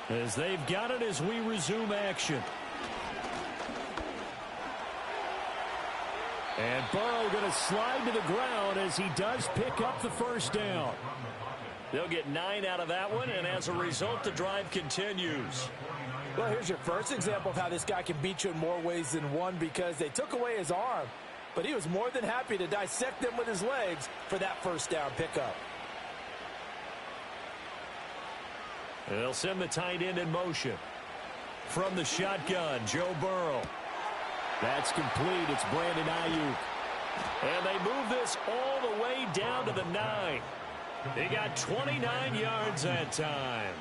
As they've got it as we resume action. And Burrow going to slide to the ground as he does pick up the 1st down. They'll get 9 out of that one, and as a result, the drive continues. Well, here's your first example of how this guy can beat you in more ways than one because they took away his arm, but he was more than happy to dissect them with his legs for that 1st down pickup. They'll send the tight end in motion. From the shotgun, Joe Burrow. That's complete. It's Brandon Ayuk. And they move this all the way down to the 9. They got 29 yards that time.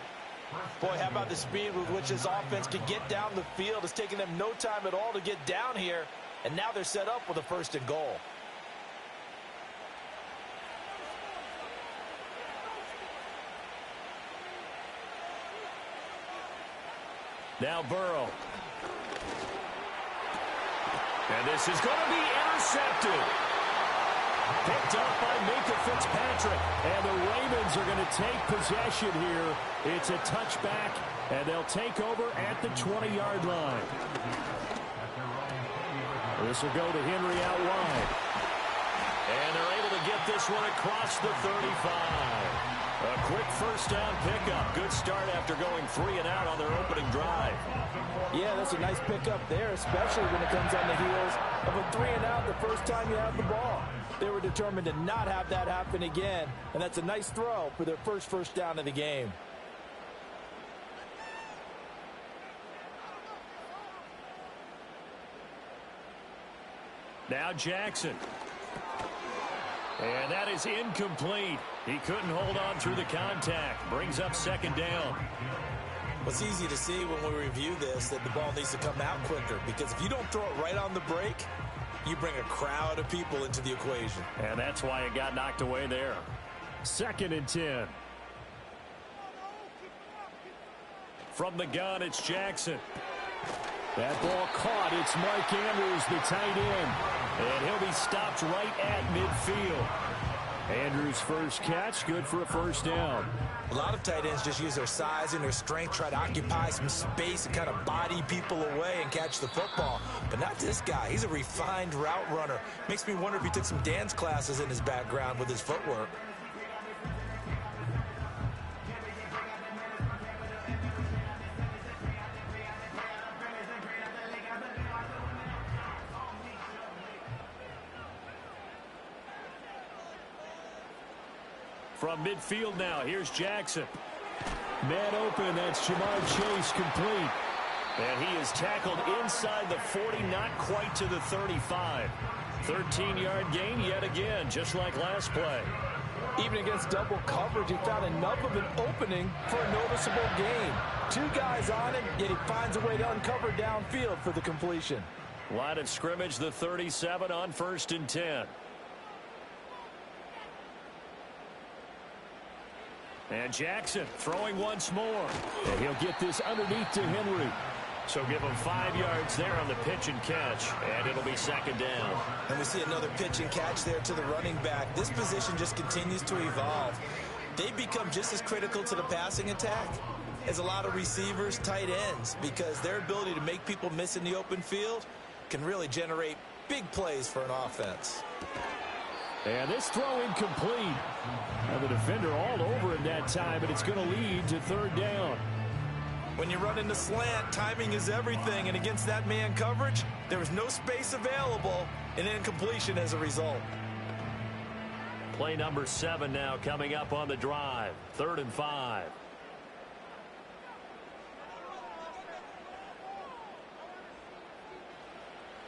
Boy, how about the speed with which this offense can get down the field? It's taking them no time at all to get down here, and now they're set up with a 1st and goal. Now Burrow. And this is going to be intercepted. Picked up by Minkah Fitzpatrick. And the Ravens are going to take possession here. It's a touchback, and they'll take over at the 20-yard line. This will go to Henry out wide. And they're able to get this one across the 35. A quick 1st down pickup. Good start after going 3 and out on their opening drive. Yeah, that's a nice pickup there, especially when it comes on the heels of a 3 and out the first time you have the ball. They were determined to not have that happen again, and that's a nice throw for their first down of the game. Now Jackson. And that is incomplete. He couldn't hold on through the contact. Brings up 2nd down. Well, it's easy to see when we review this that the ball needs to come out quicker because if you don't throw it right on the break, you bring a crowd of people into the equation. And that's why it got knocked away there. 2nd and 10. From the gun, it's Jackson. That ball caught. It's Mark Andrews, the tight end. And he'll be stopped right at midfield. Andrews' first catch, good for a first down. A lot of tight ends just use their size and their strength, try to occupy some space and kind of body people away and catch the football. But not this guy. He's a refined route runner. Makes me wonder if he took some dance classes in his background with his footwork. From midfield now, here's Jackson. Man open, that's Jamar Chase complete. And he is tackled inside the 40, not quite to the 35. 13-yard gain yet again, just like last play. Even against double coverage, he found enough of an opening for a noticeable gain. Two guys on him, yet he finds a way to uncover downfield for the completion. Line of scrimmage, the 37 on 1st and 10. And Jackson throwing once more. And he'll get this underneath to Henry. So give him 5 yards there on the pitch and catch. And it'll be 2nd down. And we see another pitch and catch there to the running back. This position just continues to evolve. They become just as critical to the passing attack as a lot of receivers, tight ends, because their ability to make people miss in the open field can really generate big plays for an offense. And this throw incomplete. And the defender all over him that time, but it's going to lead to 3rd down. When you run in the slant, timing is everything, and against that man coverage, there was no space available, and incompletion as a result. Play number 7 now coming up on the drive. 3rd and 5.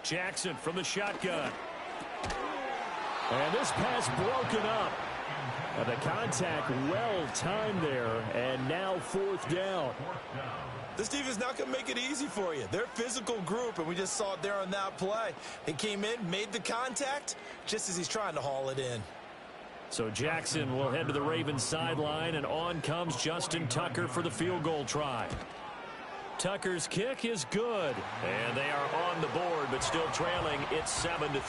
Jackson from the shotgun. And this pass broken up. And the contact well timed there, and now 4th down. This defense not going to make it easy for you. They're a physical group, and we just saw it there on that play. They came in, made the contact, just as he's trying to haul it in. So Jackson will head to the Ravens sideline, and on comes Justin Tucker for the field goal try. Tucker's kick is good, and they are on the board, but still trailing. It's 7-3.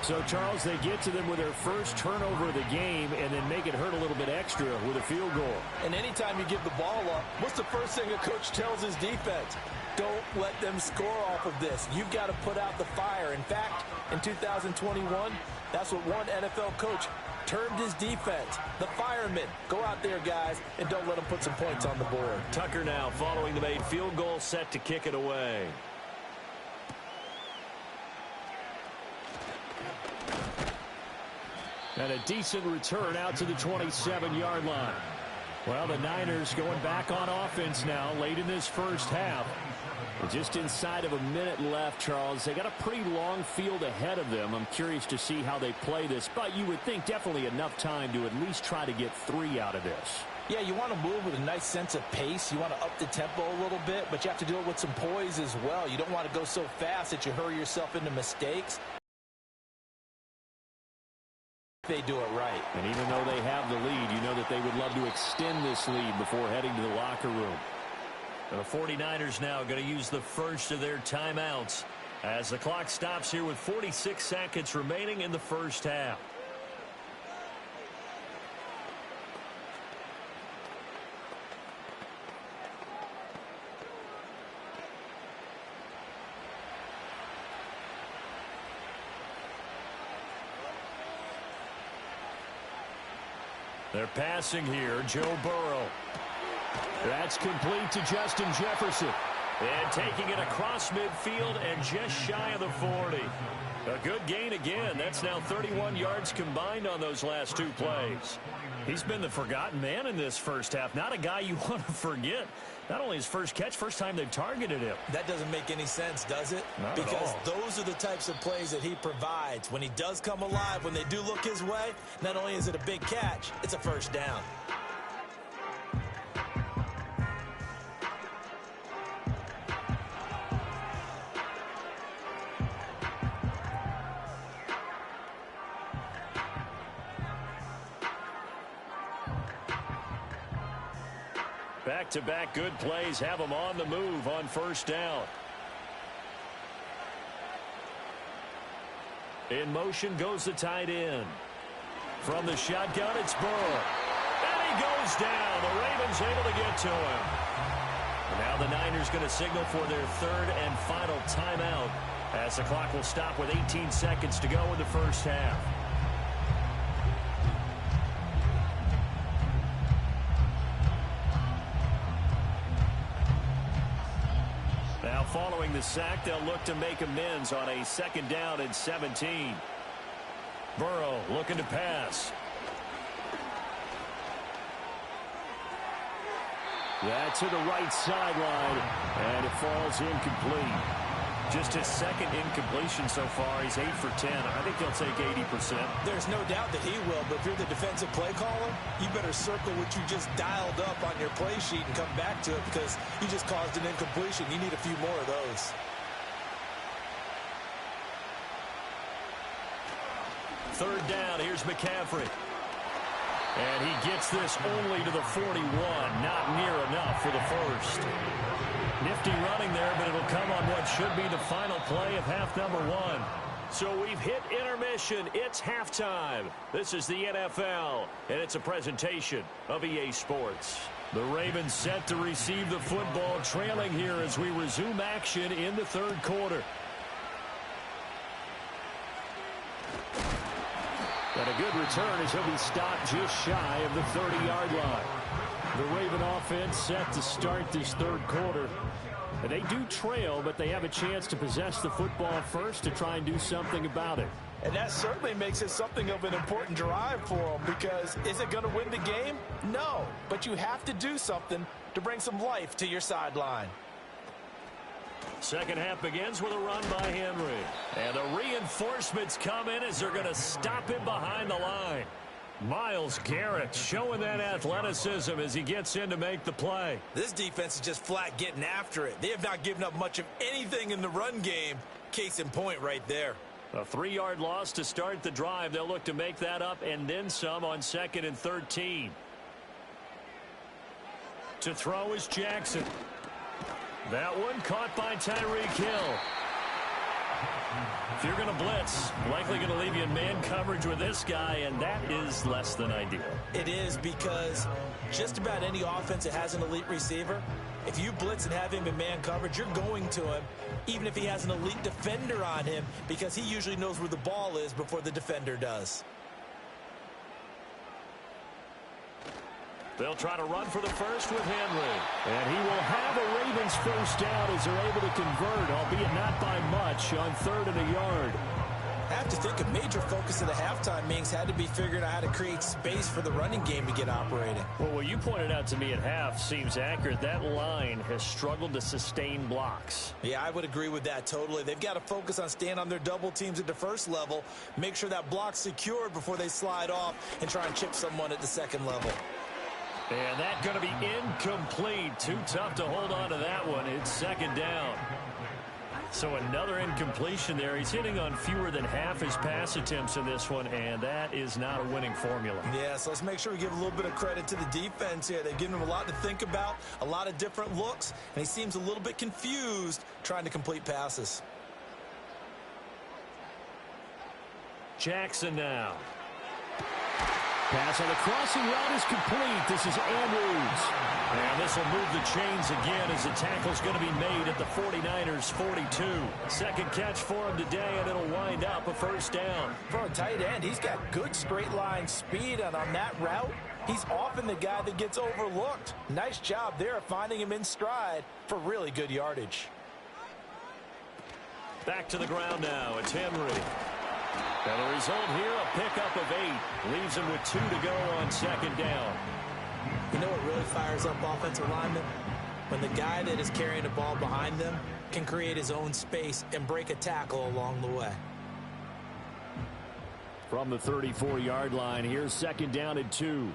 So, Charles, they get to them with their first turnover of the game and then make it hurt a little bit extra with a field goal. And anytime you give the ball up, what's the first thing a coach tells his defense? Don't let them score off of this. You've got to put out the fire. In fact, in 2021, that's what one NFL coach termed his defense, the firemen. Go out there, guys, and don't let them put some points on the board. Tucker now following the made field goal, set to kick it away. And a decent return out to the 27-yard line. Well, the Niners going back on offense now late in this first half. Just inside of a minute left, Charles. They got a pretty long field ahead of them. I'm curious to see how they play this, but you would think definitely enough time to at least try to get 3 out of this. Yeah, you want to move with a nice sense of pace. You want to up the tempo a little bit, but you have to do it with some poise as well. You don't want to go so fast that you hurry yourself into mistakes. They do it right. And even though they have the lead, you know that they would love to extend this lead before heading to the locker room. The 49ers now going to use the first of their timeouts as the clock stops here with 46 seconds remaining in the first half. They're passing here, Joe Burrow. That's complete to Justin Jefferson. And taking it across midfield and just shy of the 40. A good gain again. That's now 31 yards combined on those last 2 plays. He's been the forgotten man in this first half. Not a guy you want to forget. Not only his first catch, first time they've targeted him. That doesn't make any sense, does it? Not because at all. Those are the types of plays that he provides. When he does come alive, when they do look his way, not only is it a big catch, it's a first down. Back-to-back good plays have them on the move on first down. In motion goes the tight end. From the shotgun, it's Burrow. And he goes down. The Ravens able to get to him. And now the Niners going to signal for their third and final timeout as the clock will stop with 18 seconds to go in the first half. Now following the sack, they'll look to make amends on a second down and 17. Burrow looking to pass. That's to the right sideline, and it falls incomplete. Just his second incompletion so far. He's 8 for 10. I think they'll take 80%. There's no doubt that he will, but if you're the defensive play caller, you better circle what you just dialed up on your play sheet and come back to it because you just caused an incompletion. You need a few more of those. Third down, here's McCaffrey. And he gets this only to the 41. Not near enough for the first. Nifty running there, but it'll come on what should be the final play of half number 1. So we've hit intermission. It's halftime. This is the NFL, and it's a presentation of EA Sports. The Ravens set to receive the football, trailing here as we resume action in the third quarter. And a good return as he'll be stopped just shy of the 30-yard line. The Raven offense set to start this third quarter. And they do trail, but they have a chance to possess the football first to try and do something about it. And that certainly makes it something of an important drive for them because is it going to win the game? No, but you have to do something to bring some life to your sideline. Second half begins with a run by Henry. And the reinforcements come in as they're going to stop him behind the line. Myles Garrett showing that athleticism as he gets in to make the play. This defense is just flat getting after it. They have not given up much of anything in the run game. Case in point right there. A 3-yard loss to start the drive. They'll look to make that up and then some on 2nd and 13. To throw is Jackson. That one caught by Tyreek Hill. If you're going to blitz, likely going to leave you in man coverage with this guy, and that is less than ideal. It is because just about any offense that has an elite receiver, if you blitz and have him in man coverage, you're going to him, even if he has an elite defender on him, because he usually knows where the ball is before the defender does. They'll try to run for the first with Henry. And he will have a Ravens first down as they're able to convert, albeit not by much, on 3rd and a yard. I have to think a major focus of the halftime meetings had to be figuring out how to create space for the running game to get operating. Well, what you pointed out to me at half seems accurate. That line has struggled to sustain blocks. Yeah, I would agree with that totally. They've got to focus on staying on their double teams at the first level, make sure that block's secured before they slide off and try and chip someone at the second level. And that's going to be incomplete. Too tough to hold on to that one. It's 2nd down. So another incompletion there. He's hitting on fewer than half his pass attempts in this one, and that is not a winning formula. Yeah, so let's make sure we give a little bit of credit to the defense here. They've given him a lot to think about, a lot of different looks, and he seems a little bit confused trying to complete passes. Jackson now. Pass on the crossing route is complete. This is Andrews. And this will move the chains again as the tackle's going to be made at the 49ers 42. Second catch for him today, and it'll wind up a first down. For a tight end, he's got good straight line speed, and on that route, he's often the guy that gets overlooked. Nice job there of finding him in stride for really good yardage. Back to the ground now. It's Henry. And the result here, a pickup of 8. Leaves him with 2 to go on 2nd down. You know what really fires up offensive linemen? When the guy that is carrying the ball behind them can create his own space and break a tackle along the way. From the 34-yard line, here's 2nd down and 2.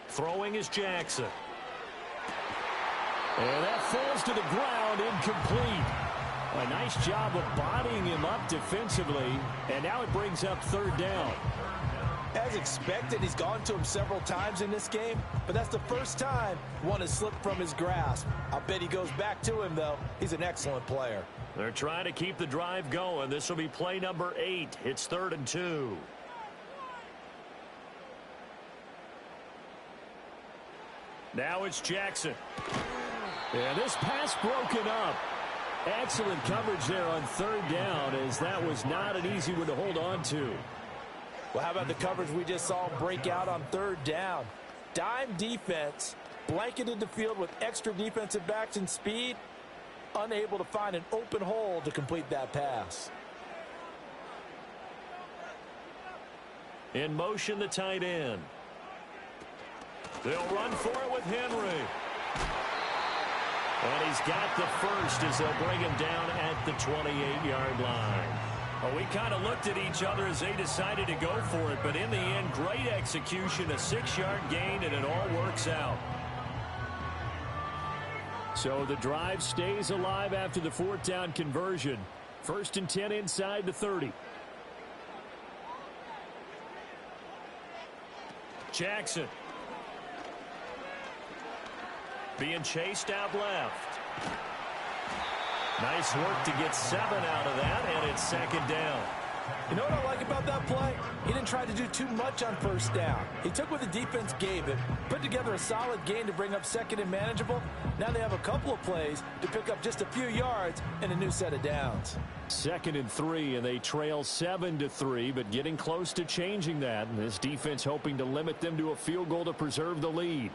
Throwing is Jackson. And that falls to the ground, incomplete. A nice job of bodying him up defensively, and now it brings up 3rd down. As expected, he's gone to him several times in this game, but that's the first time one has slipped from his grasp. I'll bet he goes back to him, though. He's an excellent player. They're trying to keep the drive going. This will be play number 8. It's 3rd and 2. Now it's Jackson. And this pass broken up. Excellent coverage there on 3rd down, as that was not an easy one to hold on to. Well, how about the coverage we just saw break out on 3rd down? Dime defense, blanketed the field with extra defensive backs and speed, unable to find an open hole to complete that pass. In motion, the tight end. They'll run for it with Henry. And he's got the first as they'll bring him down at the 28-yard line. Well, we kind of looked at each other as they decided to go for it, but in the end, great execution, a 6-yard gain, and it all works out. So the drive stays alive after the 4th down conversion. 1st and 10 inside the 30. Jackson. Being chased out left. Nice work to get 7 out of that, and it's 2nd down. You know what I like about that play? He didn't try to do too much on 1st down. He took what the defense gave him, put together a solid gain to bring up 2nd and manageable. Now they have a couple of plays to pick up just a few yards and a new set of downs. 2nd and 3, and they trail 7-3, but getting close to changing that. And this defense hoping to limit them to a field goal to preserve the lead.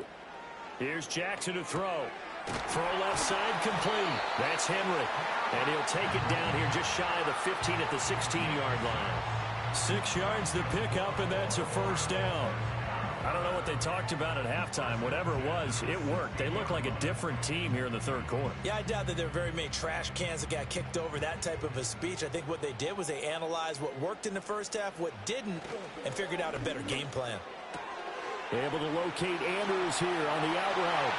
Here's Jackson to throw. Throw left side complete. That's Henry. And he'll take it down here just shy of the 15 at the 16-yard line. 6 yards to pick up, and that's a 1st down. I don't know what they talked about at halftime. Whatever it was, it worked. They look like a different team here in the 3rd quarter. Yeah, I doubt that there were very many trash cans that got kicked over, that type of a speech. I think what they did was they analyzed what worked in the 1st half, what didn't, and figured out a better game plan. Able to locate Andrews here on the out route.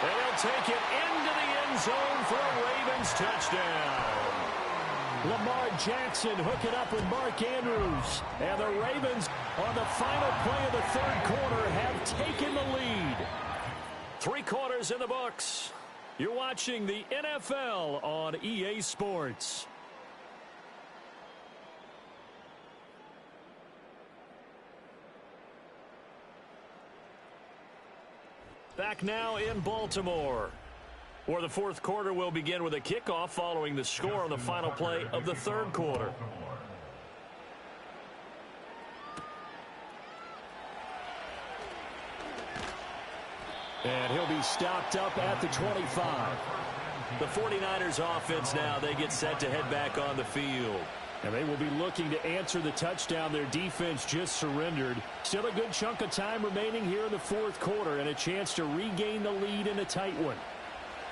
They'll take it into the end zone for a Ravens touchdown. Lamar Jackson hooking up with Mark Andrews. And the Ravens, on the final play of the 3rd quarter, have taken the lead. 3 quarters in the books. You're watching the NFL on EA Sports. Back now in Baltimore, where the 4th quarter will begin with a kickoff following the score on the final play of the 3rd quarter. And he'll be stopped up at the 25. The 49ers offense now, they get set to head back on the field. And they will be looking to answer the touchdown their defense just surrendered. Still a good chunk of time remaining here in the 4th quarter and a chance to regain the lead in a tight one.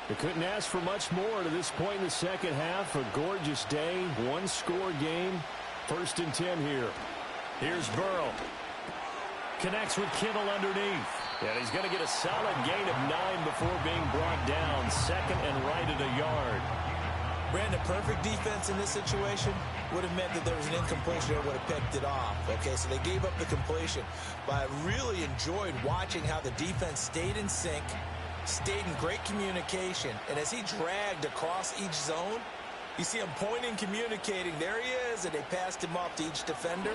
They couldn't ask for much more to this point in the 2nd half. A gorgeous day, 1-score game. 1st and 10 here. Here's Burrow. Connects with Kittle underneath. And he's going to get a solid gain of 9 before being brought down. 2nd and right at a yard. Brandon, perfect defense in this situation would have meant that there was an incompletion that would have picked it off. Okay, so they gave up the completion. But I really enjoyed watching how the defense stayed in sync, stayed in great communication. And as he dragged across each zone, you see him pointing, communicating. There he is, and they passed him off to each defender.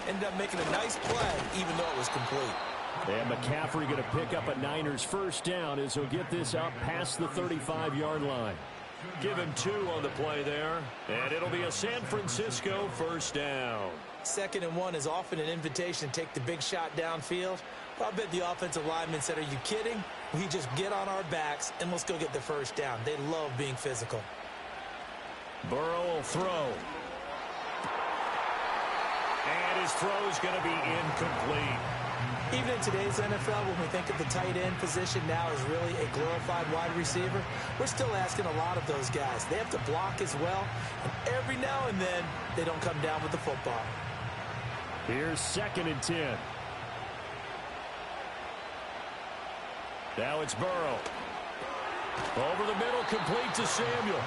Ended up making a nice play, even though it was complete. And McCaffrey going to pick up a Niners 1st down as he'll get this up past the 35-yard line. Give him 2 on the play there, and it'll be a San Francisco 1st down. 2nd and 1 is often an invitation to take the big shot downfield. I bet the offensive lineman said, are you kidding? We just get on our backs and let's go get the 1st down. They love being physical. Burrow will throw. And his throw is going to be incomplete. Even in today's NFL, when we think of the tight end position now as really a glorified wide receiver, we're still asking a lot of those guys. They have to block as well, and every now and then, they don't come down with the football. Here's 2nd and 10. Now it's Burrow. Over the middle, complete to Samuel.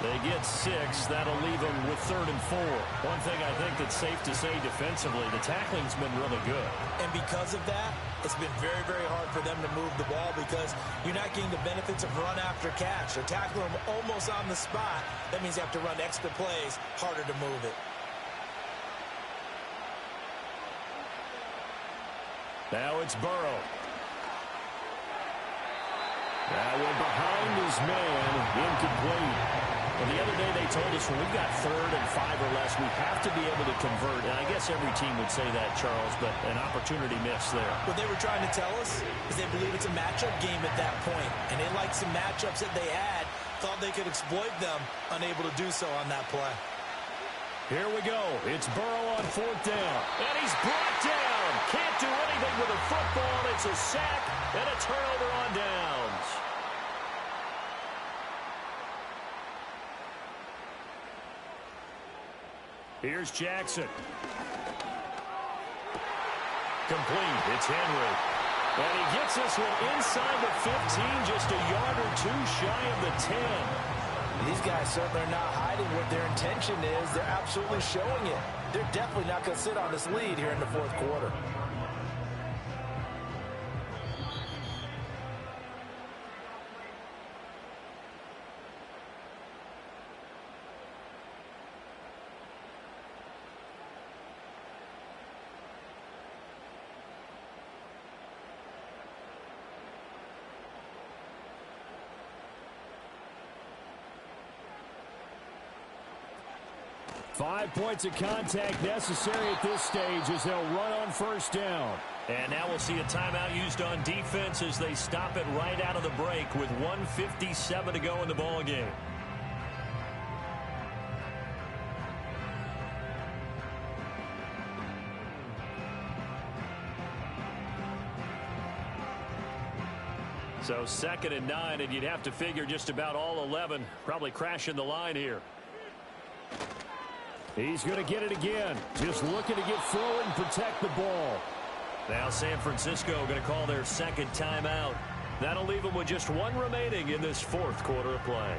They get 6. That'll leave them with 3rd and 4. One thing I think that's safe to say defensively, the tackling's been really good. And because of that, it's been very, very hard for them to move the ball because you're not getting the benefits of run after catch. They're tackling them almost on the spot. That means you have to run extra plays, harder to move it. Now it's Burrow. That one behind his man, incomplete. Well, the other day they told us when we've got 3rd and 5 or less, we have to be able to convert. And I guess every team would say that, Charles, but an opportunity missed there. What they were trying to tell us is they believe it's a matchup game at that point. And they liked some matchups that they had, thought they could exploit them, unable to do so on that play. Here we go. It's Burrow on 4th down. And he's brought down. Can't do anything with a football. It's a sack and a turnover on downs. Here's Jackson. Complete. It's Henry. And he gets this one inside the 15, just a yard or 2 shy of the 10. These guys certainly are not hiding what their intention is. They're absolutely showing it. They're definitely not going to sit on this lead here in the 4th quarter. Five points of contact necessary at this stage as they'll run on 1st down. And now we'll see a timeout used on defense as they stop it right out of the break with 1:57 to go in the ball game. So 2nd and 9, and you'd have to figure just about all 11 probably crashing the line here. He's going to get it again. Just looking to get forward and protect the ball. Now San Francisco going to call their 2nd timeout. That'll leave them with just 1 remaining in this 4th quarter of play.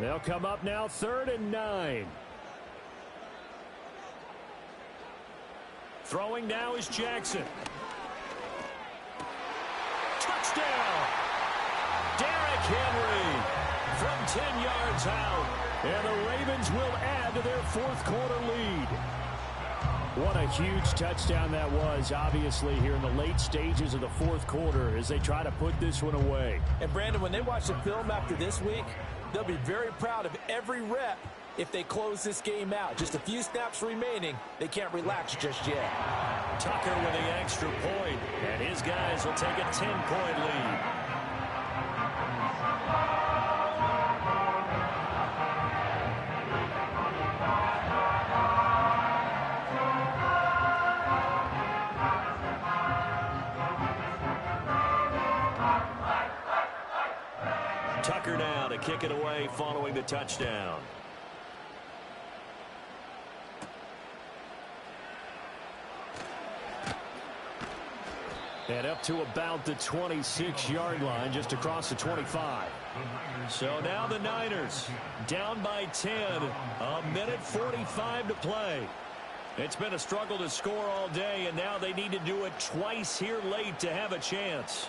They'll come up now 3rd and 9. Throwing now is Jackson. Touchdown! Derrick Henry from 10 yards out. And the Ravens will add to their 4th quarter lead. What a huge touchdown that was, obviously, here in the late stages of the 4th quarter as they try to put this one away. And, Brandon, when they watch the film after this week, they'll be very proud of every rep if they close this game out. Just a few snaps remaining. They can't relax just yet. Tucker with the extra point, and his guys will take a 10-point lead. Tucker now to kick it away following the touchdown. And up to about the 26-yard line, just across the 25. So now the Niners down by 10, a minute 45 to play. It's been a struggle to score all day, and now they need to do it twice here late to have a chance.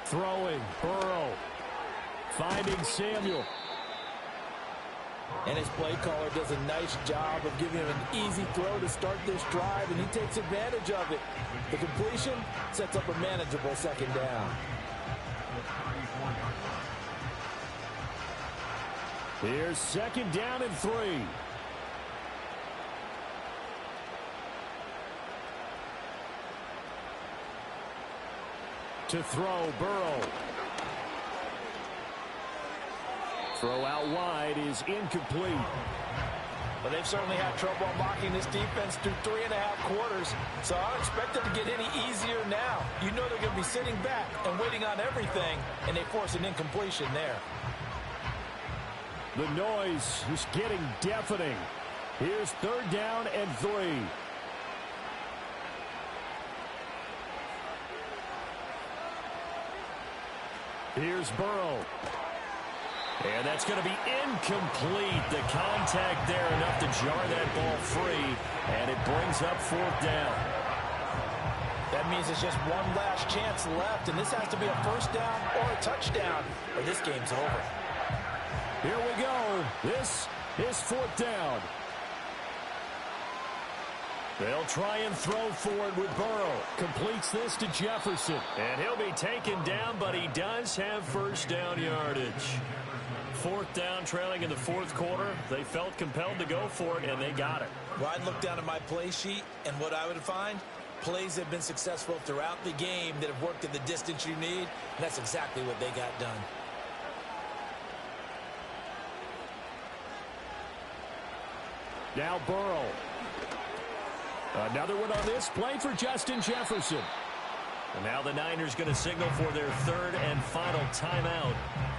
Throwing, Burrow, finding Samuel. And his play caller does a nice job of giving him an easy throw to start this drive, and he takes advantage of it. The completion sets up a manageable 2nd down. Here's 2nd down and 3. To throw, Burrow. Throw out wide is incomplete. Well, they've certainly had trouble unlocking this defense through 3.5 quarters, so I don't expect it to get any easier now. You know they're going to be sitting back and waiting on everything, and they force an incompletion there. The noise is getting deafening. Here's 3rd down and 3. Here's Burrow. And that's going to be incomplete. The contact there enough to jar that ball free, and it brings up 4th down. That means it's just one last chance left, and this has to be a 1st down or a touchdown, or this game's over. Here we go. This is 4th down. They'll try and throw for it with Burrow. Completes this to Jefferson. And he'll be taken down, but he does have 1st down yardage. 4th down, trailing in the 4th quarter. They felt compelled to go for it, and they got it. Well, I'd look down at my play sheet, and what I would find, plays have been successful throughout the game that have worked at the distance you need, and that's exactly what they got done. Now Burrow. Another one on this play for Justin Jefferson. And now the Niners going to signal for their 3rd and final timeout,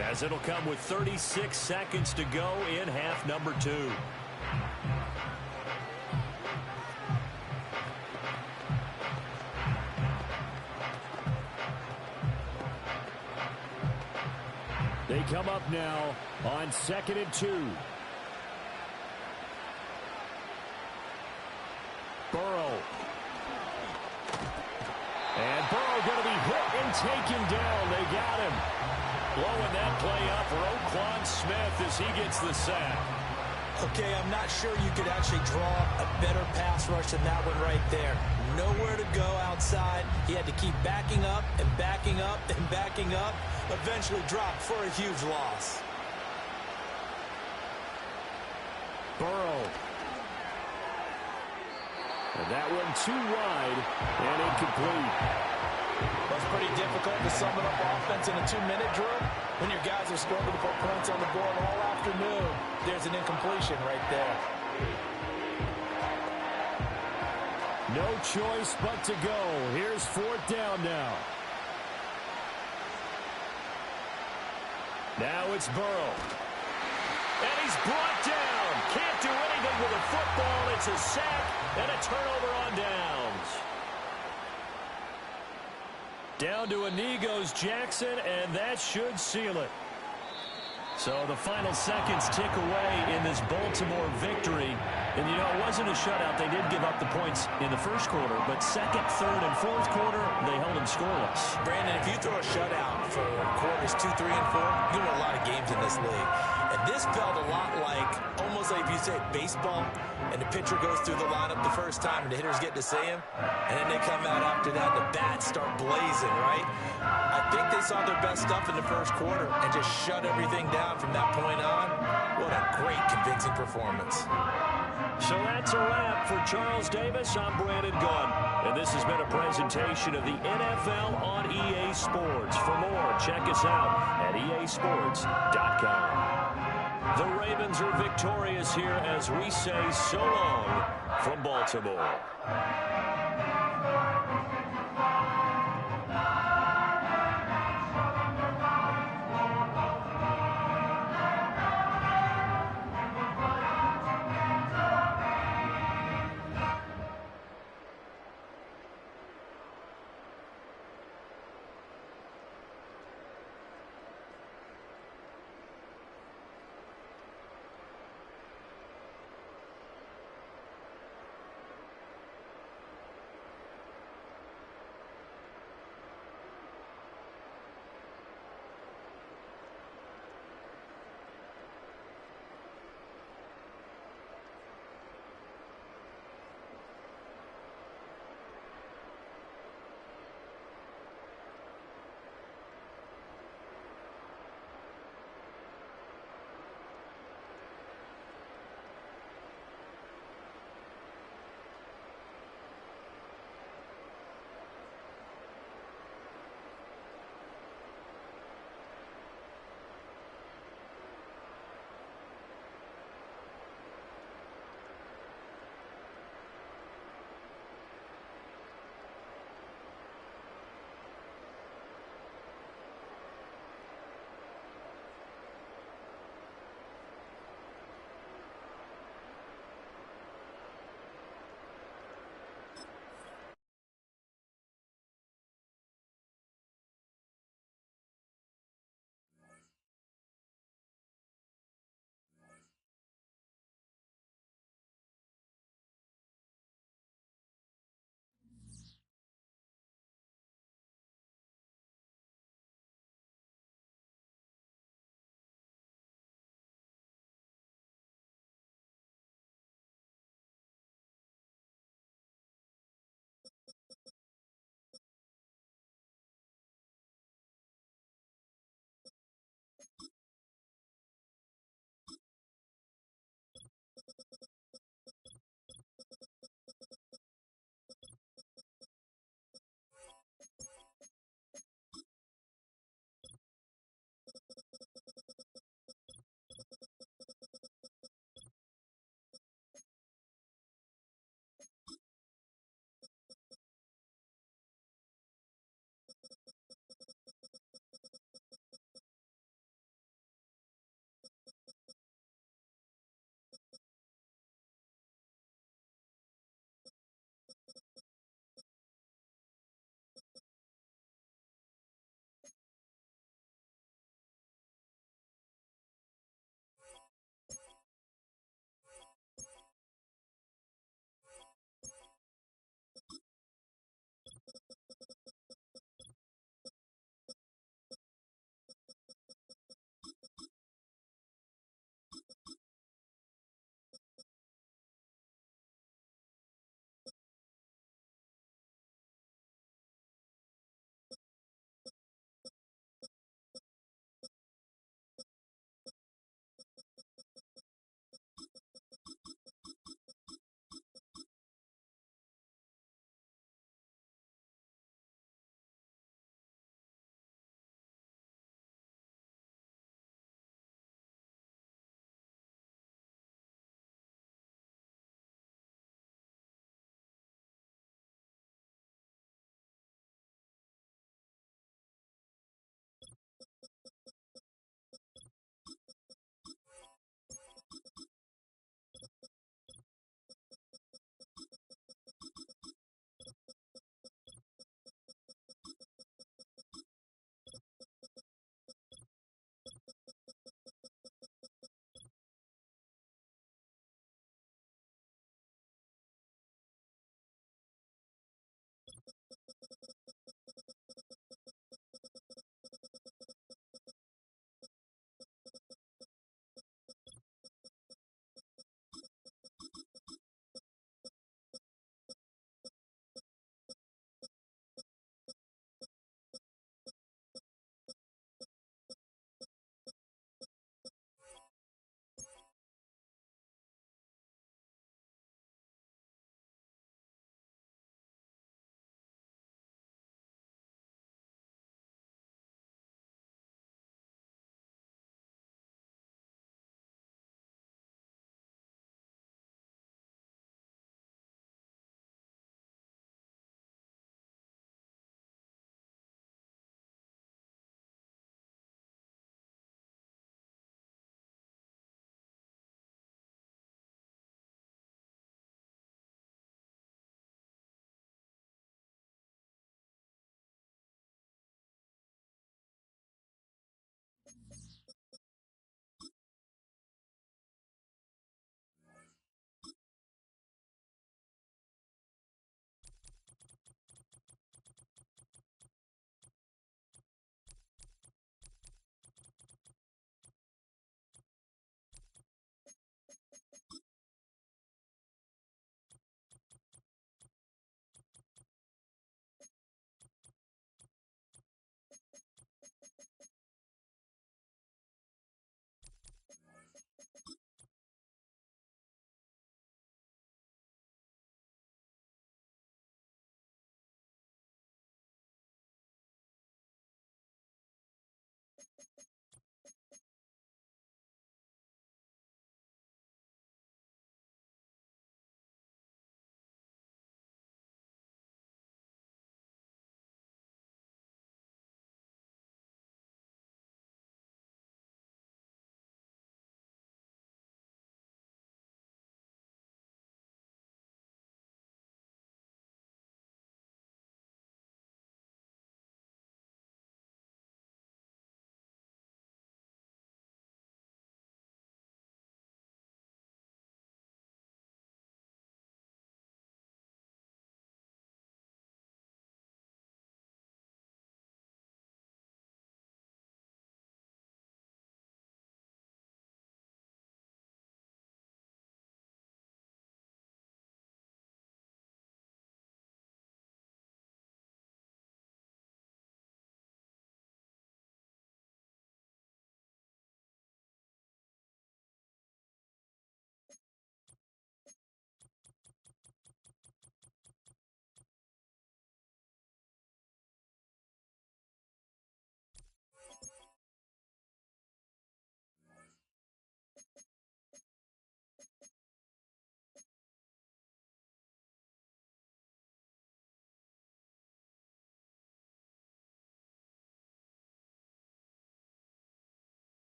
as it'll come with 36 seconds to go in half number 2. They come up now on 2nd and 2. Burrow. And Burrow going to be hit and taken down. They got him. Blowing that play up for Roquan Smith as he gets the sack. Okay, I'm not sure you could actually draw a better pass rush than that one right there. Nowhere to go outside. He had to keep backing up and backing up and backing up. Eventually dropped for a huge loss. Burrow. And that one too wide and incomplete. Well, it's pretty difficult to sum it up offense in a 2-minute drill when your guys are struggling to put points on the board all afternoon. There's an incompletion right there. No choice but to go. Here's 4th down now. Now it's Burrow. And he's brought down. Can't do anything with a football. It's a sack and a turnover on downs. Down to Anigos Jackson, and that should seal it. So the final seconds tick away in this Baltimore victory. And, you know, it wasn't a shutout. They did give up the points in the 1st quarter, but 2nd, 3rd, and 4th quarter, they held them scoreless. Brandon, if you throw a shutout for quarters 2, 3, and 4, you win a lot of games in this league. And this felt a lot like, almost like if you say baseball, and the pitcher goes through the lineup the first time, and the hitters get to see him, and then they come out after that, and the bats start blazing, right? I think they saw their best stuff in the 1st quarter and just shut everything down from that point on. What a great, convincing performance. So that's a wrap for Charles Davis. I'm Brandon Gunn, and this has been a presentation of the NFL on EA Sports. For more, check us out at easports.com. The Ravens are victorious here as we say so long from Baltimore.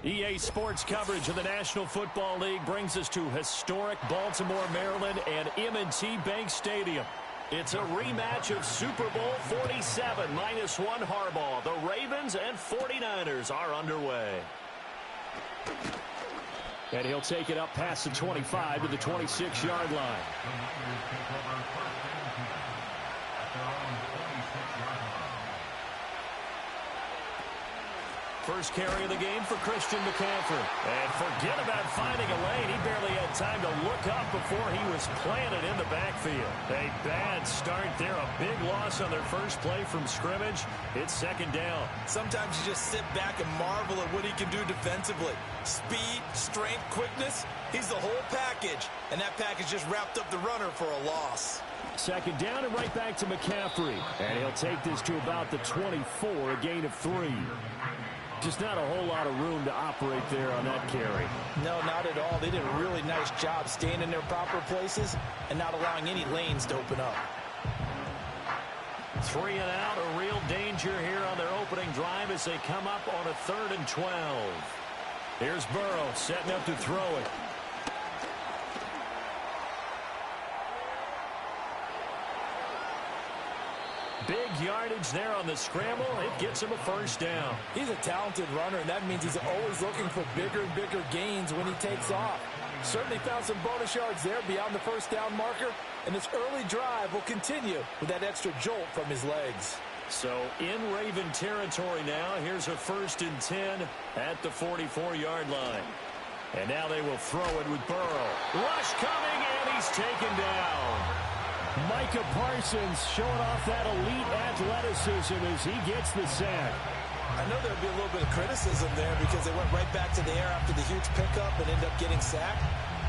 EA Sports coverage of the National Football League brings us to historic Baltimore, Maryland, and M&T Bank Stadium. It's a rematch of Super Bowl 47 -1 Harbaugh. The Ravens and 49ers are underway. And he'll take it up past the 25 to the 26-yard line. First carry of the game for Christian McCaffrey. And forget about finding a lane. He barely had time to look up before he was planted in the backfield. A bad start there. A big loss on their first play from scrimmage. It's second down. Sometimes you just sit back and marvel at what he can do defensively. Speed, strength, quickness. He's the whole package. And that package just wrapped up the runner for a loss. Second down and right back to McCaffrey. And he'll take this to about the 24, a gain of 3. Just not a whole lot of room to operate there on that carry. No, not at all. They did a really nice job staying in their proper places and not allowing any lanes to open up. 3 and out, a real danger here on their opening drive as they come up on a 3rd and 12. Here's Burrow setting up to throw it. Big yardage there on the scramble. It gets him a first down. He's a talented runner, and that means he's always looking for bigger and bigger gains when he takes off. Certainly found some bonus yards there beyond the first down marker, and this early drive will continue with that extra jolt from his legs. So in Raven territory now, here's a 1st and 10 at the 44-yard line. And now they will throw it with Burrow. Rush coming, and he's taken down. Micah Parsons showing off that elite athleticism as he gets the sack. I know there'll be a little bit of criticism there because they went right back to the air after the huge pickup and ended up getting sacked.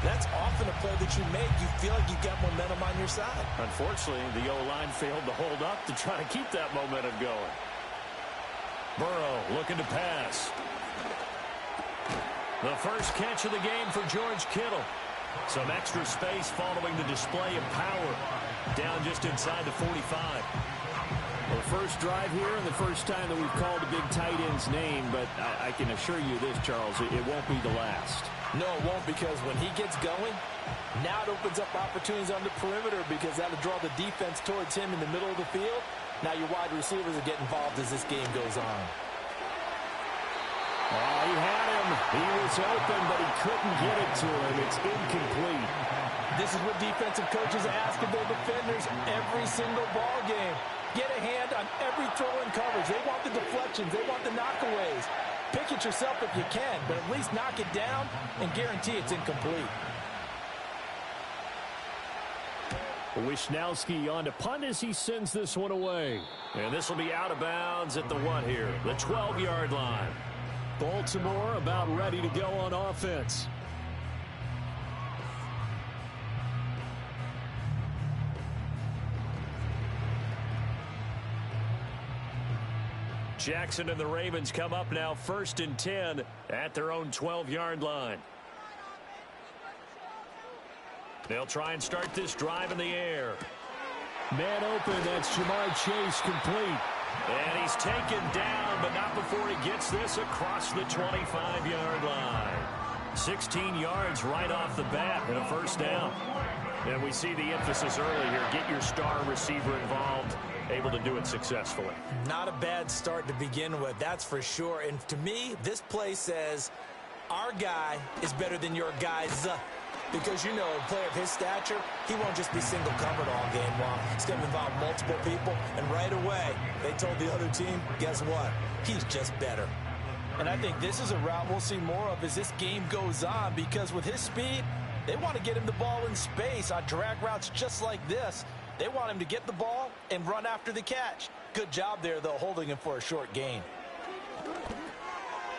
That's often a play that you make. You feel like you've got momentum on your side. Unfortunately, the O-line failed to hold up to try to keep that momentum going. Burrow looking to pass. The first catch of the game for George Kittle. Some extra space following the display of power. Down just inside the 45. Well, the first drive here and the first time that we've called a big tight end's name, but I can assure you this, Charles, it won't be the last. No, it won't, because when he gets going, now it opens up opportunities on the perimeter because that'll draw the defense towards him in the middle of the field. Now your wide receivers will get involved as this game goes on. Oh, he had him. He was open, but he couldn't get it to him. It's incomplete. This is what defensive coaches ask of their defenders every single ball game. Get a hand on every throw in coverage. They want the deflections. They want the knockaways. Pick it yourself if you can, but at least knock it down and guarantee it's incomplete. Wisnowski on to punt as he sends this one away. And this will be out of bounds at the what here? The 12-yard line. Baltimore about ready to go on offense. Jackson and the Ravens come up now 1st and 10 at their own 12-yard line. They'll try and start this drive in the air. Man open, that's Jamar Chase complete. And he's taken down, but not before he gets this across the 25-yard line. 16 yards right off the bat and a first down. And we see the emphasis early here. Get your star receiver involved. Able to do it successfully. Not a bad start to begin with, that's for sure. And to me, this play says our guy is better than your guys. Because, you know, a player of his stature, he won't just be single covered all game long. He's going to involve multiple people. And right away, they told the other team, guess what? He's just better. And I think this is a route we'll see more of as this game goes on, because with his speed, they want to get him the ball in space on drag routes just like this. They want him to get the ball and run after the catch. Good job there, though, holding him for a short gain.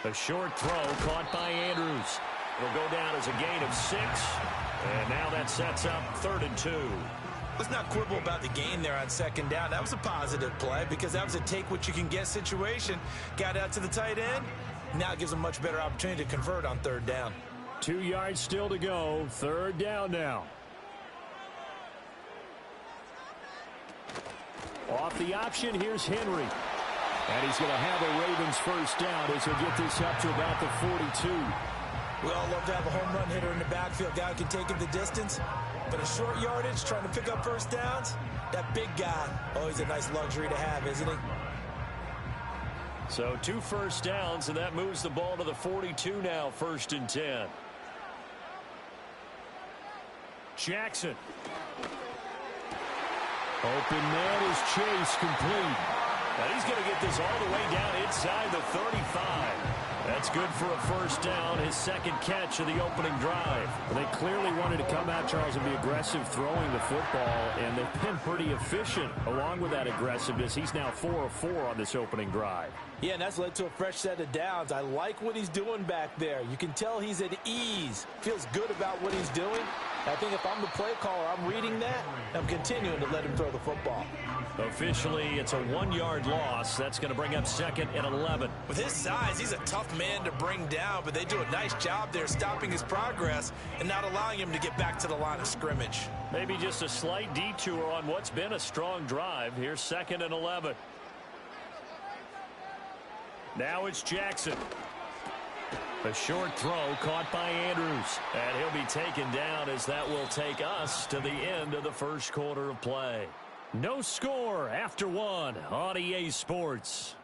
A short throw caught by Andrews. It'll go down as a gain of 6. And now that sets up 3rd and 2. Let's not quibble about the gain there on 2nd down. That was a positive play because that was a take-what-you-can-get situation. Got out to the tight end. Now it gives them a much better opportunity to convert on 3rd down. 2 yards still to go. 3rd down now. Off the option, here's Henry. And he's going to have a Ravens first down as he'll get this up to about the 42. We all love to have a home run hitter in the backfield. Guy who can take it the distance. But a short yardage, trying to pick up first downs, that big guy, oh, he's a nice luxury to have, isn't he? So 2 first downs, and that moves the ball to the 42 now, 1st and 10. Jackson. Open man is Chase, complete. And he's going to get this all the way down inside the 35. That's good for a first down, his 2nd catch of the opening drive. They clearly wanted to come out, Charles, and be aggressive throwing the football, and they've been pretty efficient along with that aggressiveness. He's now 4 of 4 on this opening drive. Yeah, and that's led to a fresh set of downs. I like what he's doing back there. You can tell he's at ease, feels good about what he's doing. I think if I'm the play caller, I'm reading that, and I'm continuing to let him throw the football. Officially, it's a 1-yard loss. That's going to bring up 2nd and 11. With his size, he's a tough man to bring down, but they do a nice job there stopping his progress and not allowing him to get back to the line of scrimmage. Maybe just a slight detour on what's been a strong drive. Here's 2nd and 11. Now it's Jackson. A short throw caught by Andrews. And he'll be taken down as that will take us to the end of the first quarter of play. No score after 1 on EA Sports.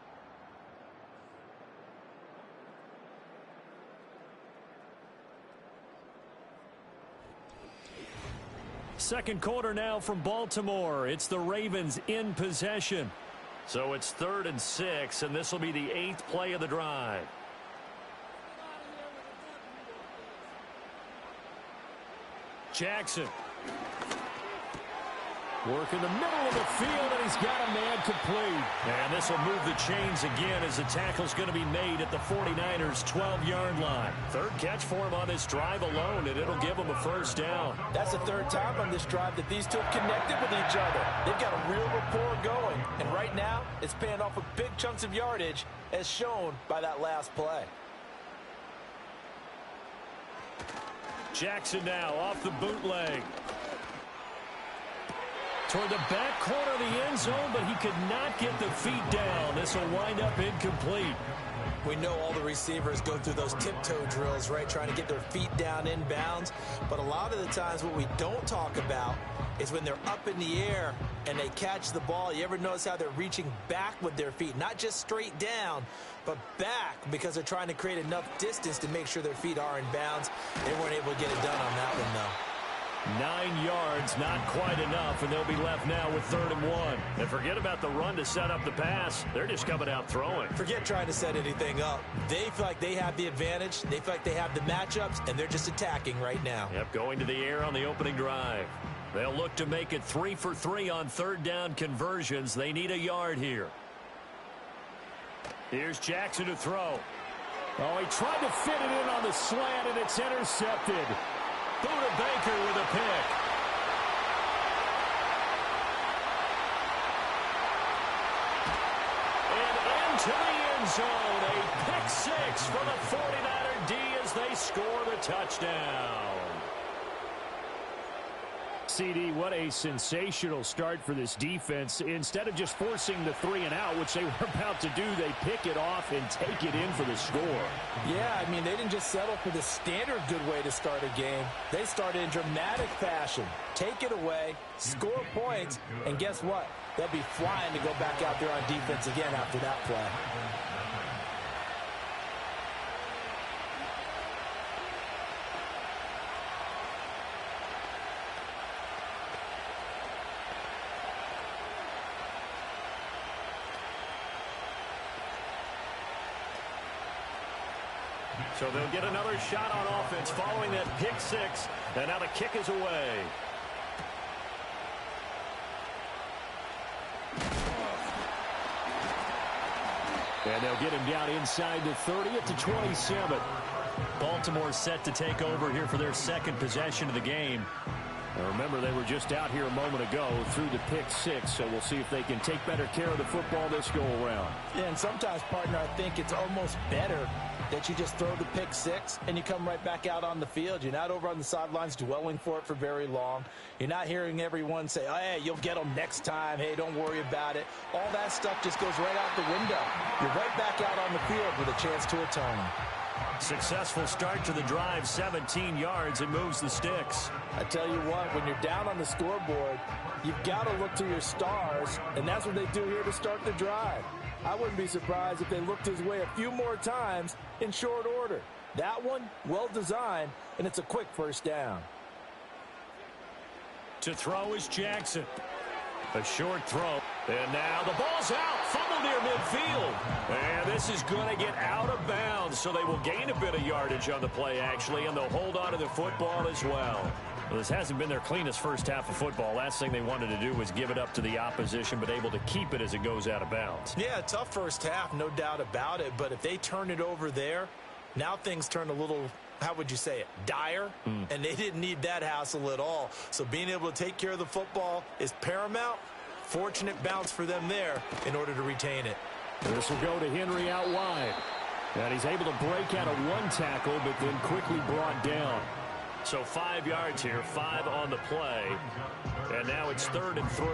Second quarter now from Baltimore. It's the Ravens in possession. So it's 3rd and 6, and this will be the 8th play of the drive. Jackson. Work in the middle of the field, and he's got a man complete. And this will move the chains again as the tackle's going to be made at the 49ers' 12-yard line. 3rd catch for him on this drive alone, and it'll give him a first down. That's the 3rd time on this drive that these two have connected with each other. They've got a real rapport going, and right now it's paying off with big chunks of yardage as shown by that last play. Jackson now off the bootleg. Toward the back corner of the end zone, but he could not get the feet down. This will wind up incomplete. We know all the receivers go through those tiptoe drills, right, trying to get their feet down inbounds. But a lot of the times what we don't talk about is when they're up in the air and they catch the ball. You ever notice how they're reaching back with their feet? Not just straight down, but back, because they're trying to create enough distance to make sure their feet are in bounds. They weren't able to get it done on that one, though. 9 yards, not quite enough, and they'll be left now with 3rd and 1. And forget about the run to set up the pass. They're just coming out throwing. Forget trying to set anything up. They feel like they have the advantage. They feel like they have the matchups, and they're just attacking right now. Yep, going to the air on the opening drive. They'll look to make it 3 for 3 on 3rd down conversions. They need a yard here. Here's Jackson to throw. Oh, he tried to fit it in on the slant, and it's intercepted. Buda Baker with a pick. And into the end zone. A pick 6 for the 49er D as they score the touchdown. CD, what a sensational start for this defense. Instead of just forcing the 3 and out, which they were about to do, they pick it off and take it in for the score. Yeah, I mean, they didn't just settle for the standard good way to start a game. They started in dramatic fashion. Take it away, score points, and guess what? They'll be flying to go back out there on defense again after that play. So they'll get another shot on offense following that pick 6. And now the kick is away. And they'll get him down inside the 30 at the 27. Baltimore set to take over here for their 2nd possession of the game. Now remember, they were just out here a moment ago through the pick six, so we'll see if they can take better care of the football this go-around. Yeah, and sometimes, partner, I think it's almost better that you just throw the pick six and you come right back out on the field. You're not over on the sidelines dwelling for it for very long. You're not hearing everyone say, oh, hey, you'll get them next time. Hey, don't worry about it. All that stuff just goes right out the window. You're right back out on the field with a chance to atone. Successful start to the drive, 17 yards, and moves the sticks. I tell you what, when you're down on the scoreboard, you've got to look to your stars, and that's what they do here to start the drive. I wouldn't be surprised if they looked his way a few more times in short order. That one, well designed, and it's a quick first down. To throw is Jackson. A short throw. And now the ball's out. Fumble near midfield. And this is going to get out of bounds, so they will gain a bit of yardage on the play, actually, and they'll hold on to the football as well. Well, this hasn't been their cleanest first half of football. Last thing they wanted to do was give it up to the opposition, but able to keep it as it goes out of bounds. Yeah, tough first half, no doubt about it. But if they turn it over there, now things turn a little, how would you say it, dire? And they didn't need that hassle at all. So being able to take care of the football is paramount. Fortunate bounce for them there in order to retain it. This will go to Henry out wide. And he's able to break out of one tackle, but then quickly brought down. So 5 yards here, 5 on the play. And now it's 3rd and 3.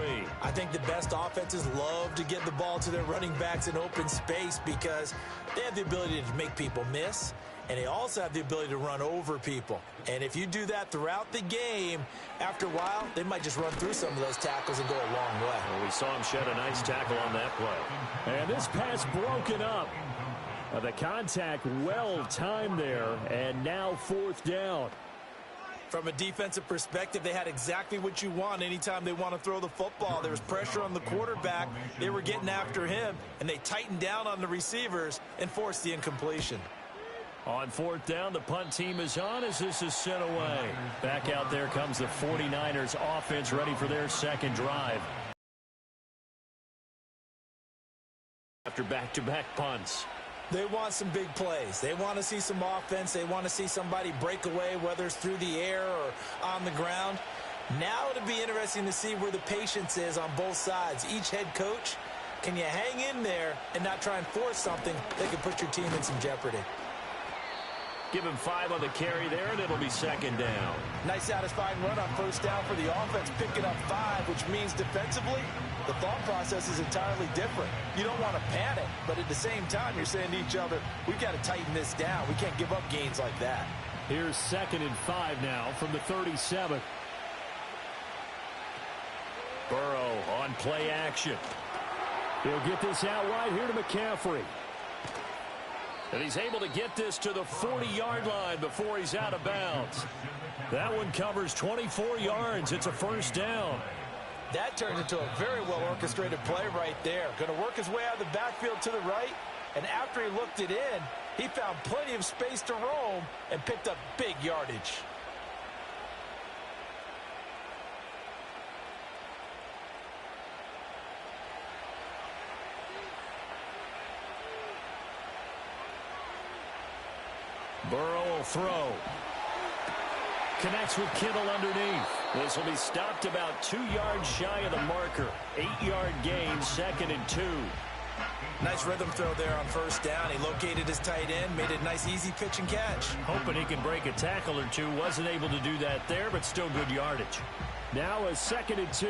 I think the best offenses love to get the ball to their running backs in open space because they have the ability to make people miss, and they also have the ability to run over people. And if you do that throughout the game, after a while, they might just run through some of those tackles and go a long way. Well, we saw him shed a nice tackle on that play. And this pass broken up. The contact well timed there, and now 4th down. From a defensive perspective, they had exactly what you want anytime they want to throw the football. There was pressure on the quarterback. They were getting after him, and they tightened down on the receivers and forced the incompletion. On 4th down, the punt team is on as this is sent away. Back out there comes the 49ers offense ready for their second drive. After back-to-back punts. They want some big plays. They want to see some offense. They want to see somebody break away, whether it's through the air or on the ground. Now it'll be interesting to see where the patience is on both sides. Each head coach, can you hang in there and not try and force something that could put your team in some jeopardy? Give him 5 on the carry there, and it'll be 2nd down. Nice satisfying run on first down for the offense, picking up 5, which means defensively, the thought process is entirely different. You don't want to panic, but at the same time, you're saying to each other, we've got to tighten this down. We can't give up gains like that. Here's 2nd and 5 now from the 37. Burrow on play action. He'll get this out wide here to McCaffrey. And he's able to get this to the 40-yard line before he's out of bounds. That one covers 24 yards. It's a first down. That turned into a very well-orchestrated play right there. Going to work his way out of the backfield to the right, and after he looked it in, he found plenty of space to roam and picked up big yardage. Burrow will throw. Connects with Kittle underneath. This will be stopped about 2 yards shy of the marker. 8-yard gain, 2nd and 2. Nice rhythm throw there on first down. He located his tight end, made a nice easy pitch and catch. Hoping he can break a tackle or two. Wasn't able to do that there, but still good yardage. Now a 2nd and 2.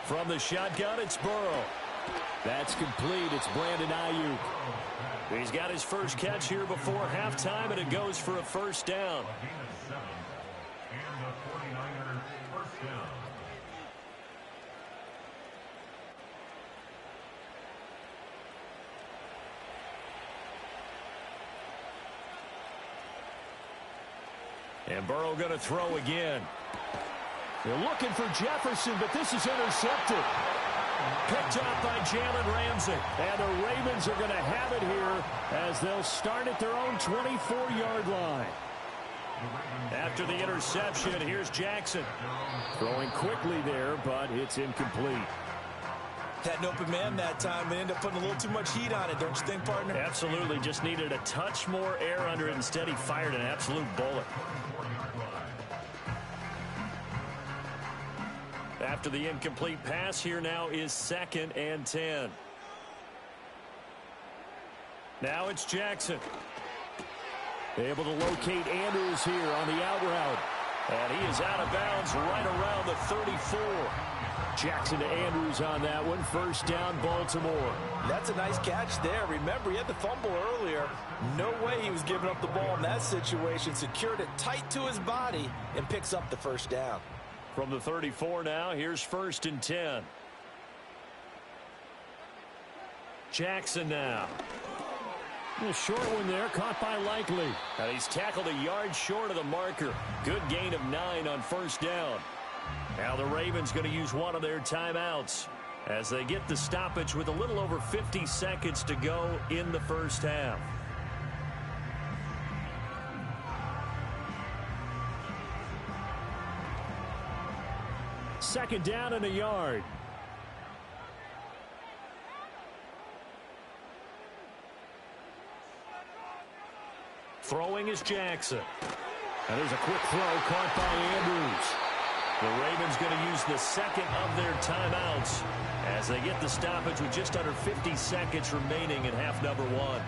From the shotgun, it's Burrow. That's complete. It's Brandon Ayuk. He's got his first catch here before halftime, and it goes for a first down. And Burrow going to throw again. They're looking for Jefferson, but this is intercepted. Picked up by Jalen Ramsey. And the Ravens are going to have it here as they'll start at their own 24-yard line. After the interception, here's Jackson. Throwing quickly there, but it's incomplete. Had an open man that time and ended up putting a little too much heat on it, don't you think, partner? Absolutely. Just needed a touch more air under it. Instead, he fired an absolute bullet. After the incomplete pass, here now is 2nd and 10. Now it's Jackson. Able to locate Andrews here on the out route. And he is out of bounds right around the 34. Jackson to Andrews on that one. First down, Baltimore. That's a nice catch there. Remember, he had the fumble earlier. No way he was giving up the ball in that situation. Secured it tight to his body and picks up the first down. From the 34 now, here's 1st and 10. Jackson now. A short one there, caught by Likely. And he's tackled a yard short of the marker. Good gain of 9 on 1st down. Now the Ravens going to use one of their timeouts as they get the stoppage with a little over 50 seconds to go in the first half. Second down and a yard. Throwing is Jackson. And there's a quick throw caught by Andrews. The Ravens going to use the second of their timeouts as they get the stoppage with just under 50 seconds remaining in half number 1.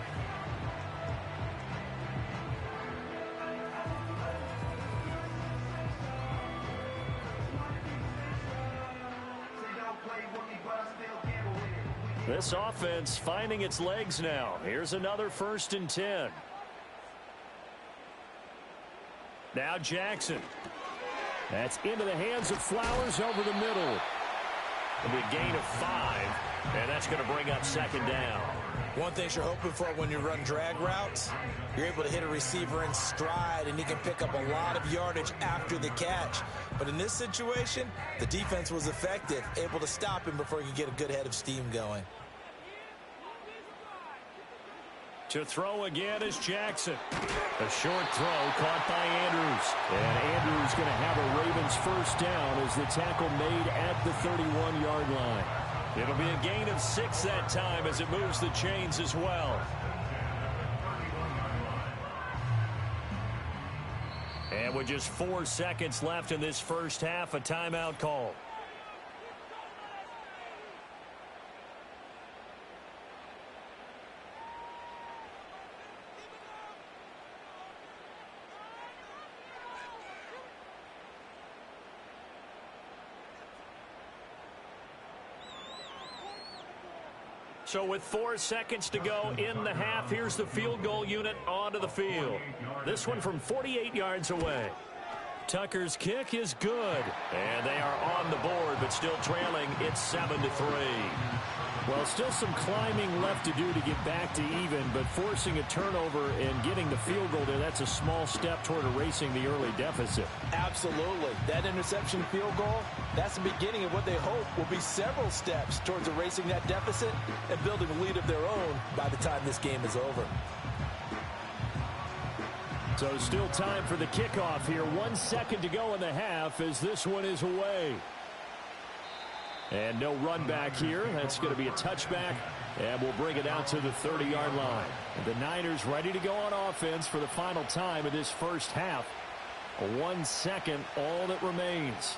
This offense finding its legs now. Here's another 1st and 10. Now Jackson. That's into the hands of Flowers over the middle. It'll be a gain of 5, and that's going to bring up 2nd down. One thing you're hoping for when you run drag routes, you're able to hit a receiver in stride, and he can pick up a lot of yardage after the catch. But in this situation, the defense was effective, able to stop him before he could get a good head of steam going. To throw again is Jackson. A short throw caught by Andrews. And Andrews going to have a Ravens first down as the tackle made at the 31-yard line. It'll be a gain of 6 that time as it moves the chains as well. And with just 4 seconds left in this first half, a timeout call. So with 4 seconds to go in the half, here's the field goal unit onto the field. This one from 48 yards away. Tucker's kick is good. And they are on the board, but still trailing. It's 7-3. Well, still some climbing left to do to get back to even, but forcing a turnover and getting the field goal there, that's a small step toward erasing the early deficit. Absolutely. That interception field goal, that's the beginning of what they hope will be several steps towards erasing that deficit and building a lead of their own by the time this game is over. So still time for the kickoff here. 1 second to go in the half as this one is away. And no run back here. That's going to be a touchback. And we'll bring it out to the 30-yard line. And the Niners ready to go on offense for the final time of this first half. 1 second, all that remains.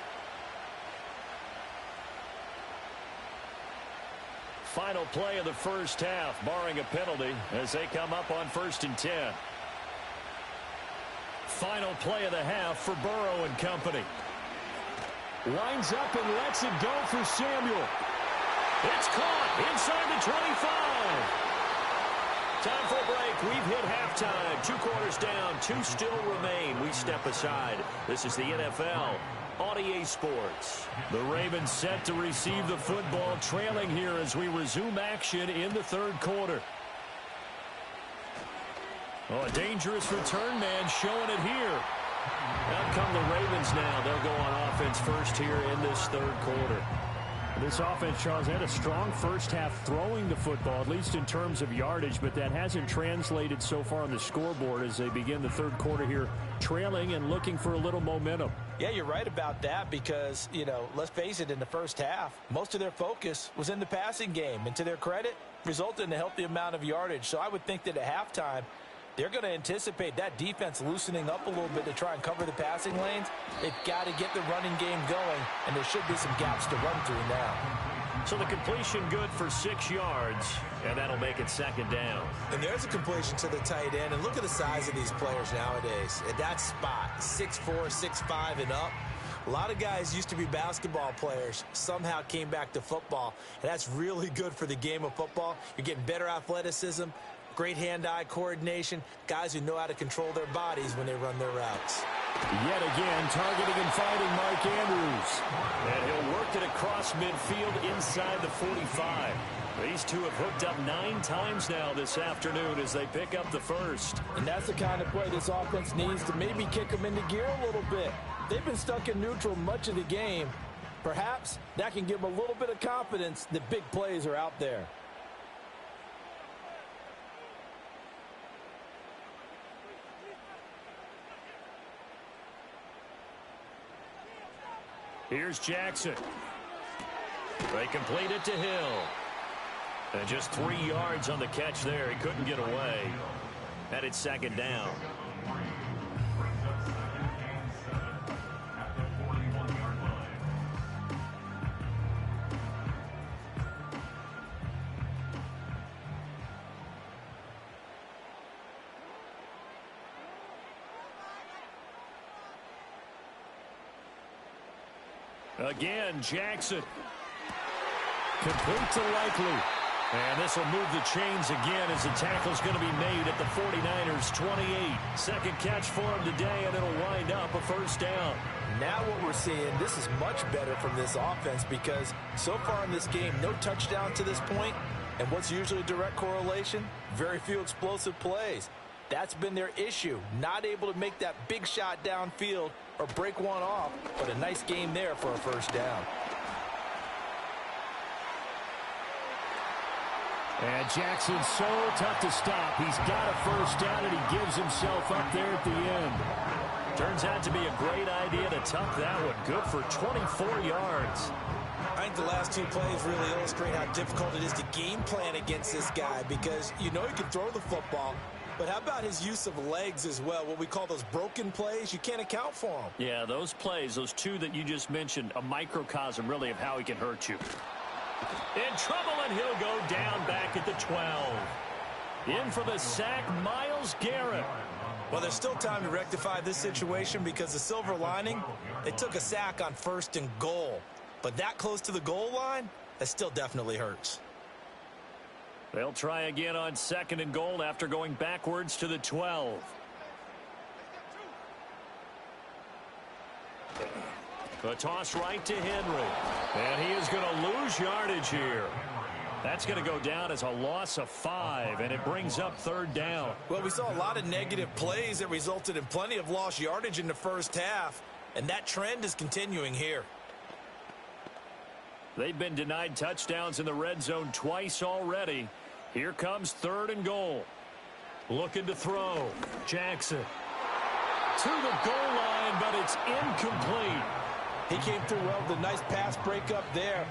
Final play of the first half, barring a penalty, as they come up on 1st and 10. Final play of the half for Burrow and company. Lines up and lets it go for Samuel. It's caught inside the 25. Time for a break. We've hit halftime. 2 quarters down. 2 still remain. We step aside. This is the NFL on EA Sports. The Ravens set to receive the football, trailing here as we resume action in the 3rd quarter. Oh, a dangerous return man showing it here. Out come the Ravens now. They'll go on offense first here in this 3rd quarter. This offense, Charles, had a strong first half throwing the football, at least in terms of yardage, but that hasn't translated so far on the scoreboard as they begin the 3rd quarter here, trailing and looking for a little momentum. Yeah, you're right about that because, let's face it, in the first half, most of their focus was in the passing game. And to their credit, resulted in a healthy amount of yardage. So I would think that at halftime, they're going to anticipate that defense loosening up a little bit to try and cover the passing lanes. They've got to get the running game going, and there should be some gaps to run through now. So the completion good for 6 yards, and that'll make it second down. And there's a completion to the tight end. And look at the size of these players nowadays. At that spot, 6'4", 6'5", and up. A lot of guys used to be basketball players, somehow came back to football. And that's really good for the game of football. You're getting better athleticism, great hand-eye coordination, guys who know how to control their bodies when they run their routes. Yet again, targeting and finding Mark Andrews. And he'll work it across midfield inside the 45. These two have hooked up 9 times now this afternoon as they pick up the first. And that's the kind of play this offense needs to maybe kick them into gear a little bit. They've been stuck in neutral much of the game. Perhaps that can give them a little bit of confidence that big plays are out there. Here's Jackson. They complete it to Hill. And just 3 yards on the catch there. He couldn't get away. Headed second down. Again, Jackson. Complete to Likely. And this will move the chains again as the tackle's going to be made at the 49ers 28. Second catch for him today, and it'll wind up a first down. Now what we're seeing, this is much better from this offense because so far in this game, no touchdown to this point. And what's usually a direct correlation? Very few explosive plays. That's been their issue. Not able to make that big shot downfield or break one off, but a nice game there for a first down. And Jackson's so tough to stop. He's got a first down, and he gives himself up there at the end. Turns out to be a great idea to tuck that one. Good for 24 yards. I think the last 2 plays really illustrate how difficult it is to game plan against this guy because you know he can throw the football, but how about his use of legs as well? What we call those broken plays, you can't account for them. Yeah, those plays, those 2 that you just mentioned, a microcosm really of how he can hurt you. In trouble, and he'll go down back at the 12. In for the sack, Myles Garrett. Well, there's still time to rectify this situation because the silver lining, they took a sack on 1st and goal. But that close to the goal line, that still definitely hurts. They'll try again on 2nd and goal after going backwards to the 12. The toss right to Henry. And he is going to lose yardage here. That's going to go down as a loss of 5, and it brings up 3rd down. Well, we saw a lot of negative plays that resulted in plenty of lost yardage in the first half, and that trend is continuing here. They've been denied touchdowns in the red zone twice already. Here comes 3rd and goal. Looking to throw. Jackson. To the goal line, but it's incomplete. He came through well with a nice pass breakup there.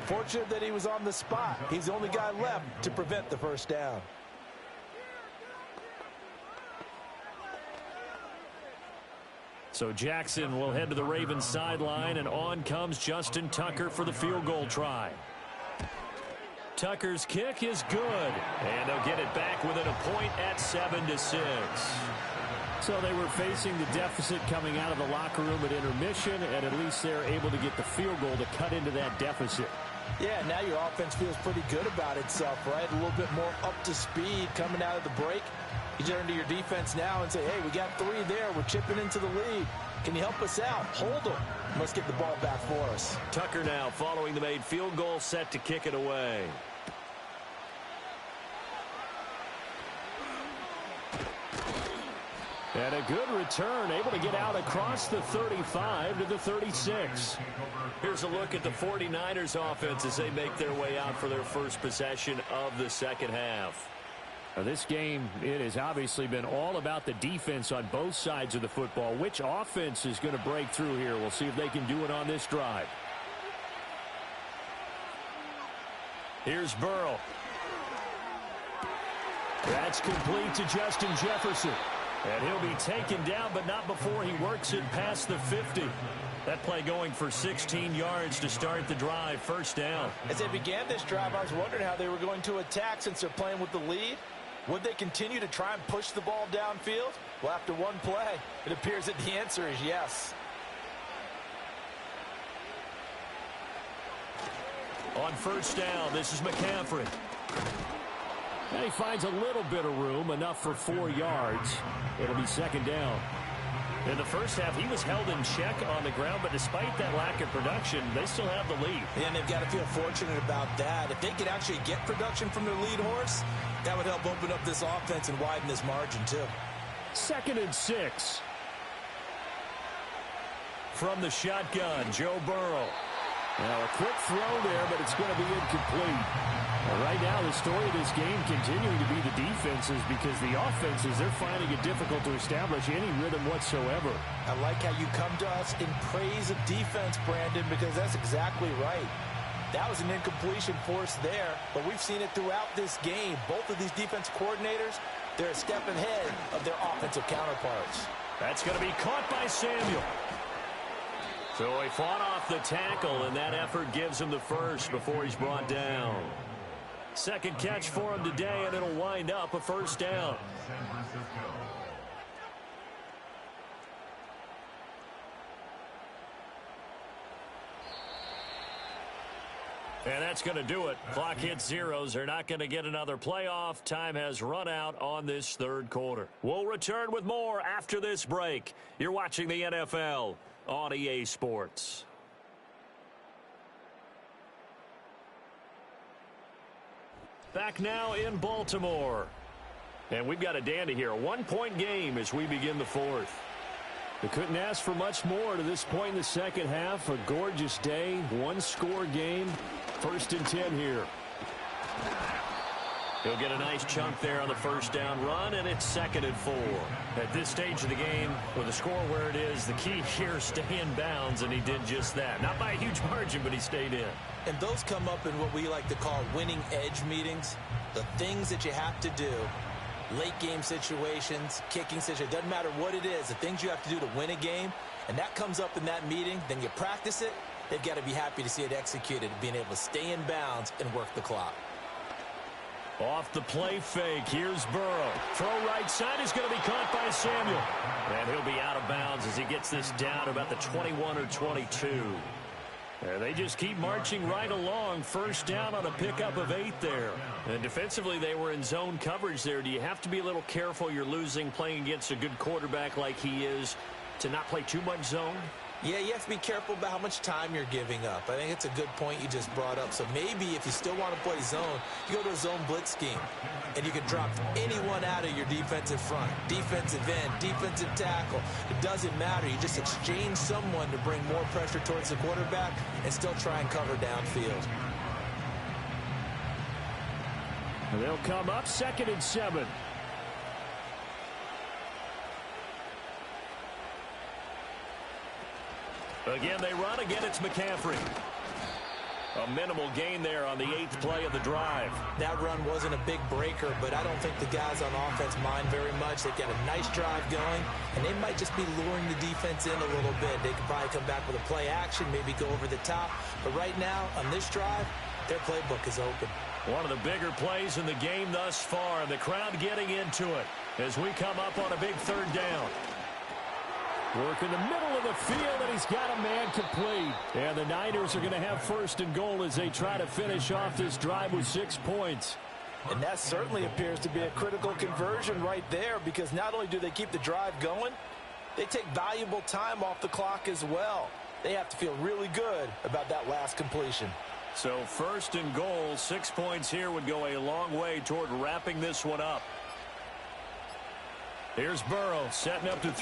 Fortunate that he was on the spot. He's the only guy left to prevent the first down. So Jackson will head to the Ravens sideline, and on comes Justin Tucker for the field goal try. Tucker's kick is good, and they'll get it back within a point at 7-6. So they were facing the deficit coming out of the locker room at intermission, and at least they're able to get the field goal to cut into that deficit. Yeah, now your offense feels pretty good about itself, right? A little bit more up to speed coming out of the break. You turn to your defense now and say, hey, we got 3 there. We're chipping into the lead. Can you help us out? Hold them. Let's get the ball back for us. Tucker now following the made field goal, set to kick it away. And a good return, able to get out across the 35 to the 36. Here's a look at the 49ers offense as they make their way out for their first possession of the second half. Now, this game, it has obviously been all about the defense on both sides of the football. Which offense is going to break through here? We'll see if they can do it on this drive. Here's Burrow. That's complete to Justin Jefferson. And he'll be taken down, but not before he works it past the 50. That play going for 16 yards to start the drive. First down. As they began this drive, I was wondering how they were going to attack since they're playing with the lead. Would they continue to try and push the ball downfield? Well, after one play, it appears that the answer is yes. On first down, this is McCaffrey. And he finds a little bit of room, enough for 4 yards. It'll be second down. In the first half, he was held in check on the ground, but despite that lack of production, they still have the lead. And they've got to feel fortunate about that. If they could actually get production from their lead horse, that would help open up this offense and widen this margin, too. 2nd and 6. From the shotgun, Joe Burrow. Now, a quick throw there, but it's going to be incomplete. Right now, the story of this game continuing to be the defenses, because the offenses, they're finding it difficult to establish any rhythm whatsoever. I like how you come to us in praise of defense, Brandon, because that's exactly right. That was an incompletion forced there, but we've seen it throughout this game. Both of these defense coordinators, they're a step ahead of their offensive counterparts. That's going to be caught by Samuel. So he fought off the tackle, and that effort gives him the first before he's brought down. Second catch for him today, and it'll wind up a first down. And that's going to do it. Clock hits zeros. They're not going to get another playoff. Time has run out on this third quarter. We'll return with more after this break. You're watching the NFL on EA Sports. Back now in Baltimore. And we've got a dandy here. A 1-point game as we begin the fourth. They couldn't ask for much more to this point in the second half. A gorgeous day, one-score game. 1st and 10 here. He'll get a nice chunk there on the first down run, and it's 2nd and 4. At this stage of the game, with the score where it is, the key here is stay in bounds, and he did just that. Not by a huge margin, but he stayed in. And those come up in what we like to call winning edge meetings. The things that you have to do, late game situations, kicking situations, doesn't matter what it is, the things you have to do to win a game, and that comes up in that meeting, then you practice it, they've got to be happy to see it executed, being able to stay in bounds and work the clock. Off the play fake, here's Burrow. Throw right side is going to be caught by Samuel. And he'll be out of bounds as he gets this down about the 21 or 22. And they just keep marching right along. First down on a pickup of 8 there. And defensively, they were in zone coverage there. Do you have to be a little careful? You're losing, playing against a good quarterback like he is, to not play too much zone? Yeah, you have to be careful about how much time you're giving up. I think it's a good point you just brought up. So maybe if you still want to play zone, you go to a zone blitz scheme. And you can drop anyone out of your defensive front. Defensive end, defensive tackle. It doesn't matter. You just exchange someone to bring more pressure towards the quarterback and still try and cover downfield. And they'll come up 2nd and 7. Again, they run. Again, it's McCaffrey. A minimal gain there on the 8th play of the drive. That run wasn't a big breaker, but I don't think the guys on offense mind very much. They've got a nice drive going, and they might just be luring the defense in a little bit. They could probably come back with a play action, maybe go over the top. But right now, on this drive, their playbook is open. One of the bigger plays in the game thus far, and the crowd getting into it as we come up on a big 3rd down. Work in the middle of the field, and he's got a man complete. And the Niners are going to have 1st and goal as they try to finish off this drive with 6 points. And that certainly appears to be a critical conversion right there, because not only do they keep the drive going, they take valuable time off the clock as well. They have to feel really good about that last completion. So 1st and goal, 6 points here would go a long way toward wrapping this one up. Here's Burrow setting up to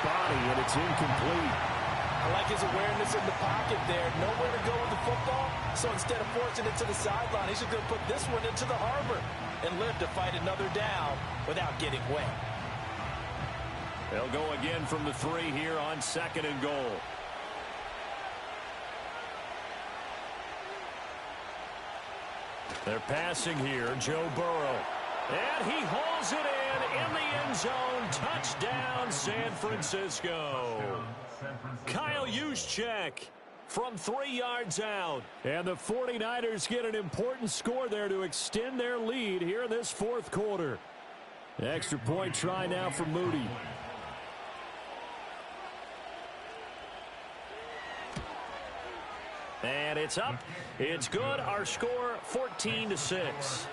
body, and it's incomplete. I like his awareness in the pocket there. Nowhere to go with the football, so instead of forcing it to the sideline, he's just going to put this one into the harbor and live to fight another down without getting wet. They'll go again from the 3 here on 2nd and goal. They're passing here, Joe Burrow. And he hauls it in the end zone. Touchdown, San Francisco. Kyle Juszczyk from 3 yards out. And the 49ers get an important score there to extend their lead here in this 4th quarter. Extra point try now for Moody. And it's up. It's good. Our score 14-6.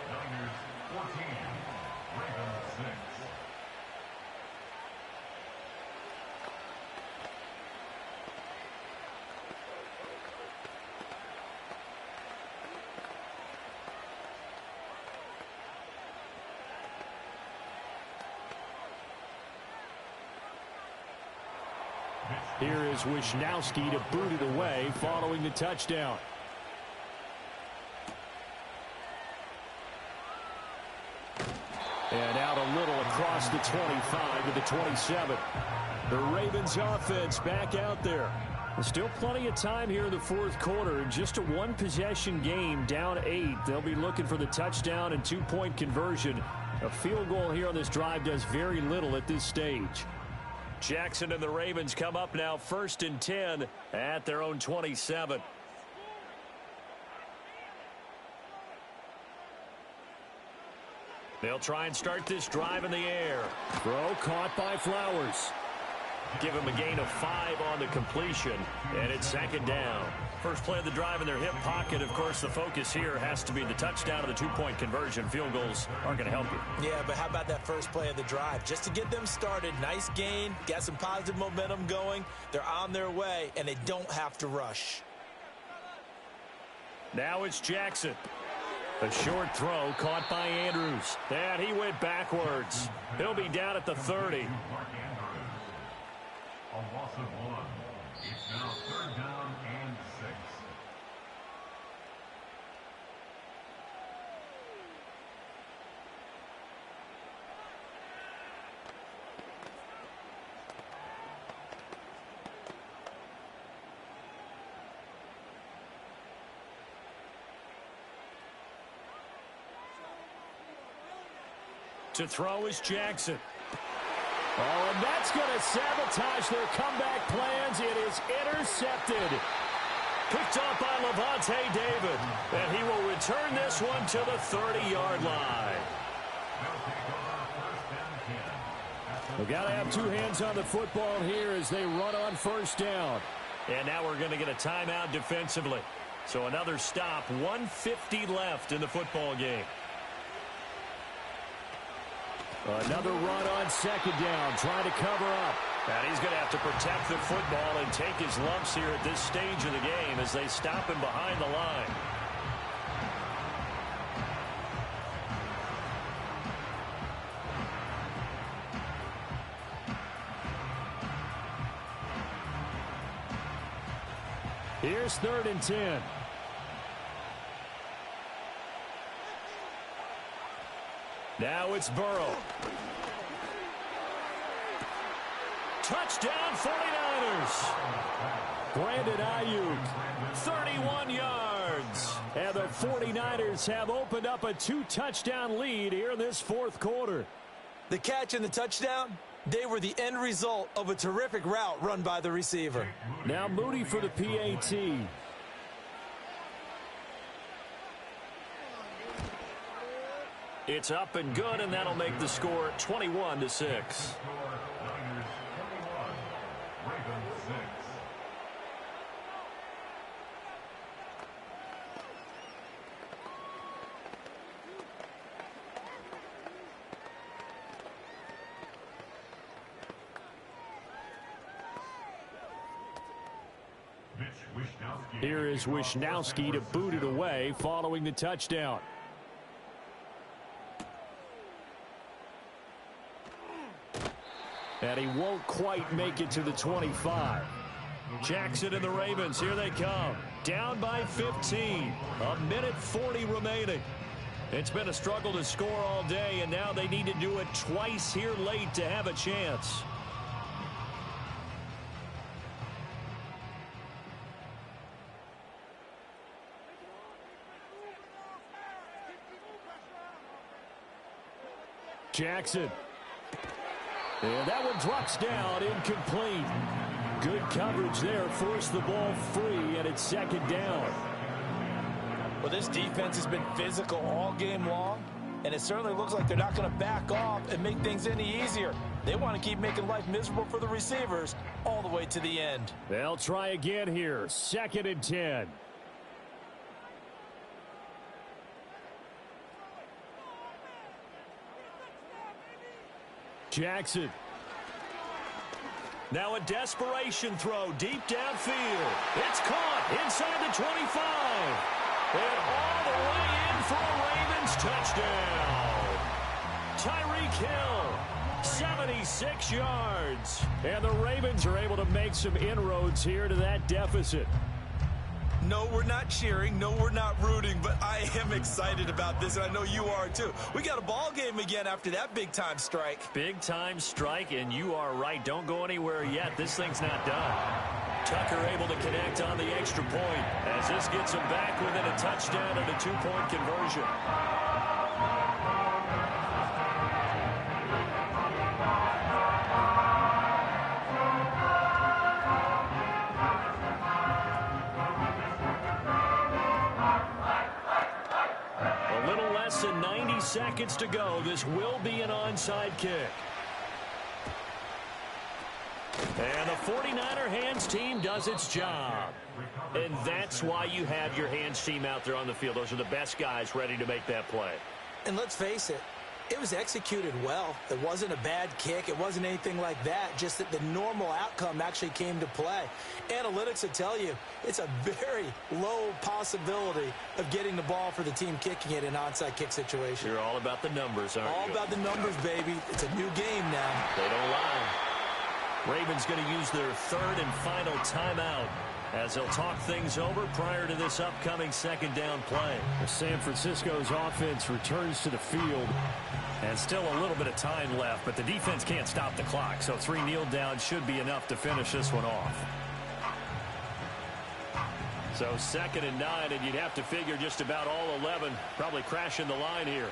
Here is Wisnowski to boot it away following the touchdown. And out a little across the 25 to the 27. The Ravens offense back out there. Still plenty of time here in the 4th quarter. Just a 1-possession game, down 8. They'll be looking for the touchdown and 2-point conversion. A field goal here on this drive does very little at this stage. Jackson and the Ravens come up now 1st and 10 at their own 27. They'll try and start this drive in the air. Throw caught by Flowers. Give him a gain of 5 on the completion, and it's 2nd down. First play of the drive in their hip pocket. Of course, the focus here has to be the touchdown and the 2-point conversion. Field goals aren't going to help you. Yeah, but how about that first play of the drive? Just to get them started, nice gain, got some positive momentum going. They're on their way, and they don't have to rush. Now it's Jackson. A short throw caught by Andrews. And he went backwards. He'll be down at the 30. A loss of 1. It's now 3rd down and 6. To throw is Jackson. Oh, and that's going to sabotage their comeback plans. It is intercepted. Picked off by Lavonte David. And he will return this one to the 30-yard line. We've got to have 2 hands on the football here as they run on 1st down. And now we're going to get a timeout defensively. So another stop, 1:50 left in the football game. Another run on 2nd down, trying to cover up. And he's going to have to protect the football and take his lumps here at this stage of the game as they stop him behind the line. Here's 3rd and 10. Now it's Burrow. Touchdown 49ers. Brandon Ayuk, 31 yards. And the 49ers have opened up a 2-touchdown lead here in this 4th quarter. The catch and the touchdown, they were the end result of a terrific route run by the receiver. Now Moody for the PAT. It's up and good, and that'll make the score 21-6. Here is Wisnowski to boot it away following the touchdown. And he won't quite make it to the 25. Jackson and the Ravens, here they come. Down by 15. A minute 40 remaining. It's been a struggle to score all day, and now they need to do it twice here late to have a chance. Jackson. And that one drops down, incomplete. Good coverage there, forced the ball free, and it's second down. Well, this defense has been physical all game long, and it certainly looks like they're not going to back off and make things any easier. They want to keep making life miserable for the receivers all the way to the end. They'll try again here, 2nd and 10. Jackson. Now a desperation throw deep downfield. It's caught inside the 25. And all the way in for a Ravens touchdown. Tyreek Hill, 76 yards. And the Ravens are able to make some inroads here to that deficit. No, we're not cheering. No, we're not rooting, but I am excited about this, and I know you are too. We got a ball game again after that big-time strike. Big-time strike, and you are right. Don't go anywhere yet. This thing's not done. Tucker able to connect on the extra point as this gets him back within a touchdown and a 2-point conversion. Less than 90 seconds to go. This will be an onside kick. And the 49er hands team does its job. And that's why you have your hands team out there on the field. Those are the best guys ready to make that play. And let's face it, it was executed well. It wasn't a bad kick. It wasn't anything like that. Just that the normal outcome actually came to play. Analytics will tell you it's a very low possibility of getting the ball for the team kicking it in an onside kick situation. You're all about the numbers, aren't you? All about the numbers, baby. It's a new game now. They don't lie. Ravens going to use their 3rd and final timeout as they'll talk things over prior to this upcoming 2nd down play. San Francisco's offense returns to the field. And still a little bit of time left, but the defense can't stop the clock, so 3 kneel downs should be enough to finish this one off. So 2nd and 9, and you'd have to figure just about all 11 probably crashing the line here.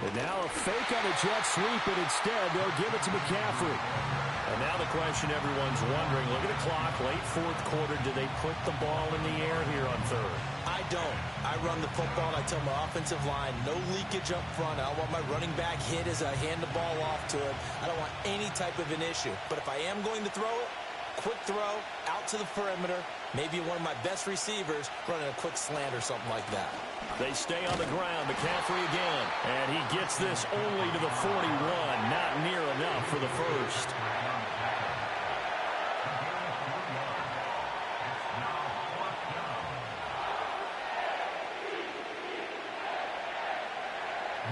And now a fake on a jet sweep, and instead they'll give it to McCaffrey. And now the question everyone's wondering, look at the clock, late 4th quarter, do they put the ball in the air here on 3rd? I don't. I run the football, and I tell my offensive line, no leakage up front. I don't want my running back hit as I hand the ball off to him. I don't want any type of an issue. But if I am going to throw it, quick throw, out to the perimeter, maybe one of my best receivers running a quick slant or something like that. They stay on the ground. McCaffrey again. And he gets this only to the 41. Not near enough for the first.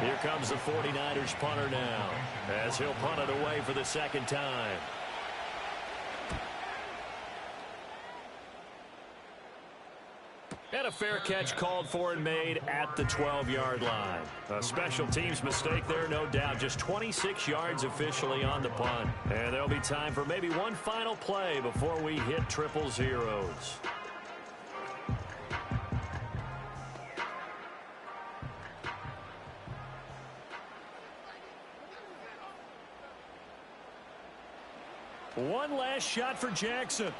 Here comes the 49ers punter now as he'll punt it away for the 2nd time. And a fair catch called for and made at the 12-yard line. A special teams mistake there, no doubt. Just 26 yards officially on the punt. And there'll be time for maybe one final play before we hit triple zeros. One last shot for Jackson.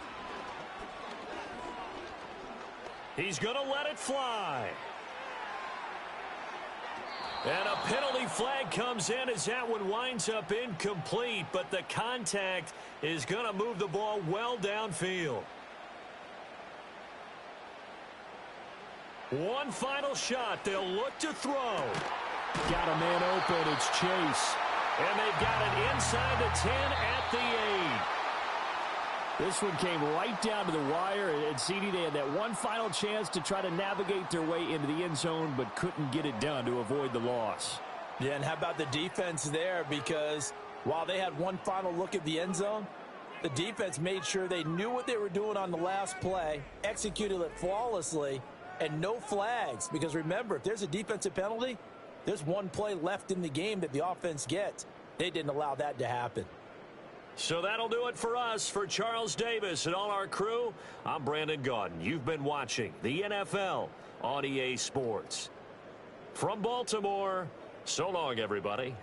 He's going to let it fly. And a penalty flag comes in as that one winds up incomplete, but the contact is going to move the ball well downfield. One final shot. They'll look to throw. Got a man open. It's Chase. And they've got it inside the 10 at the 8. This one came right down to the wire, and CD, they had that one final chance to try to navigate their way into the end zone, but couldn't get it done to avoid the loss. Yeah, and how about the defense there? Because While they had one final look at the end zone, the defense made sure they knew what they were doing on the last play, executed it flawlessly, and no flags. Because remember, if there's a defensive penalty, there's one play left in the game that the offense gets. They didn't allow that to happen. So that'll do it for us. For Charles Davis and all our crew, I'm Brandon Gaudin. You've been watching the NFL on EA Sports. From Baltimore, so long, everybody.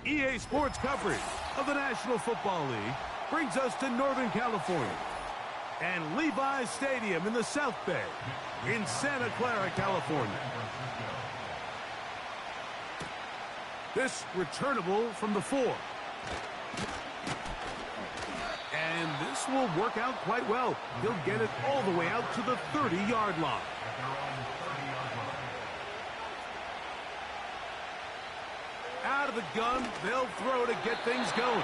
EA Sports coverage of the National Football League brings us to Northern California and Levi's Stadium in the South Bay in Santa Clara, California. This returnable from the 4. And this will work out quite well. He'll get it all the way out to the 30-yard line. Out of the gun, they'll throw to get things going.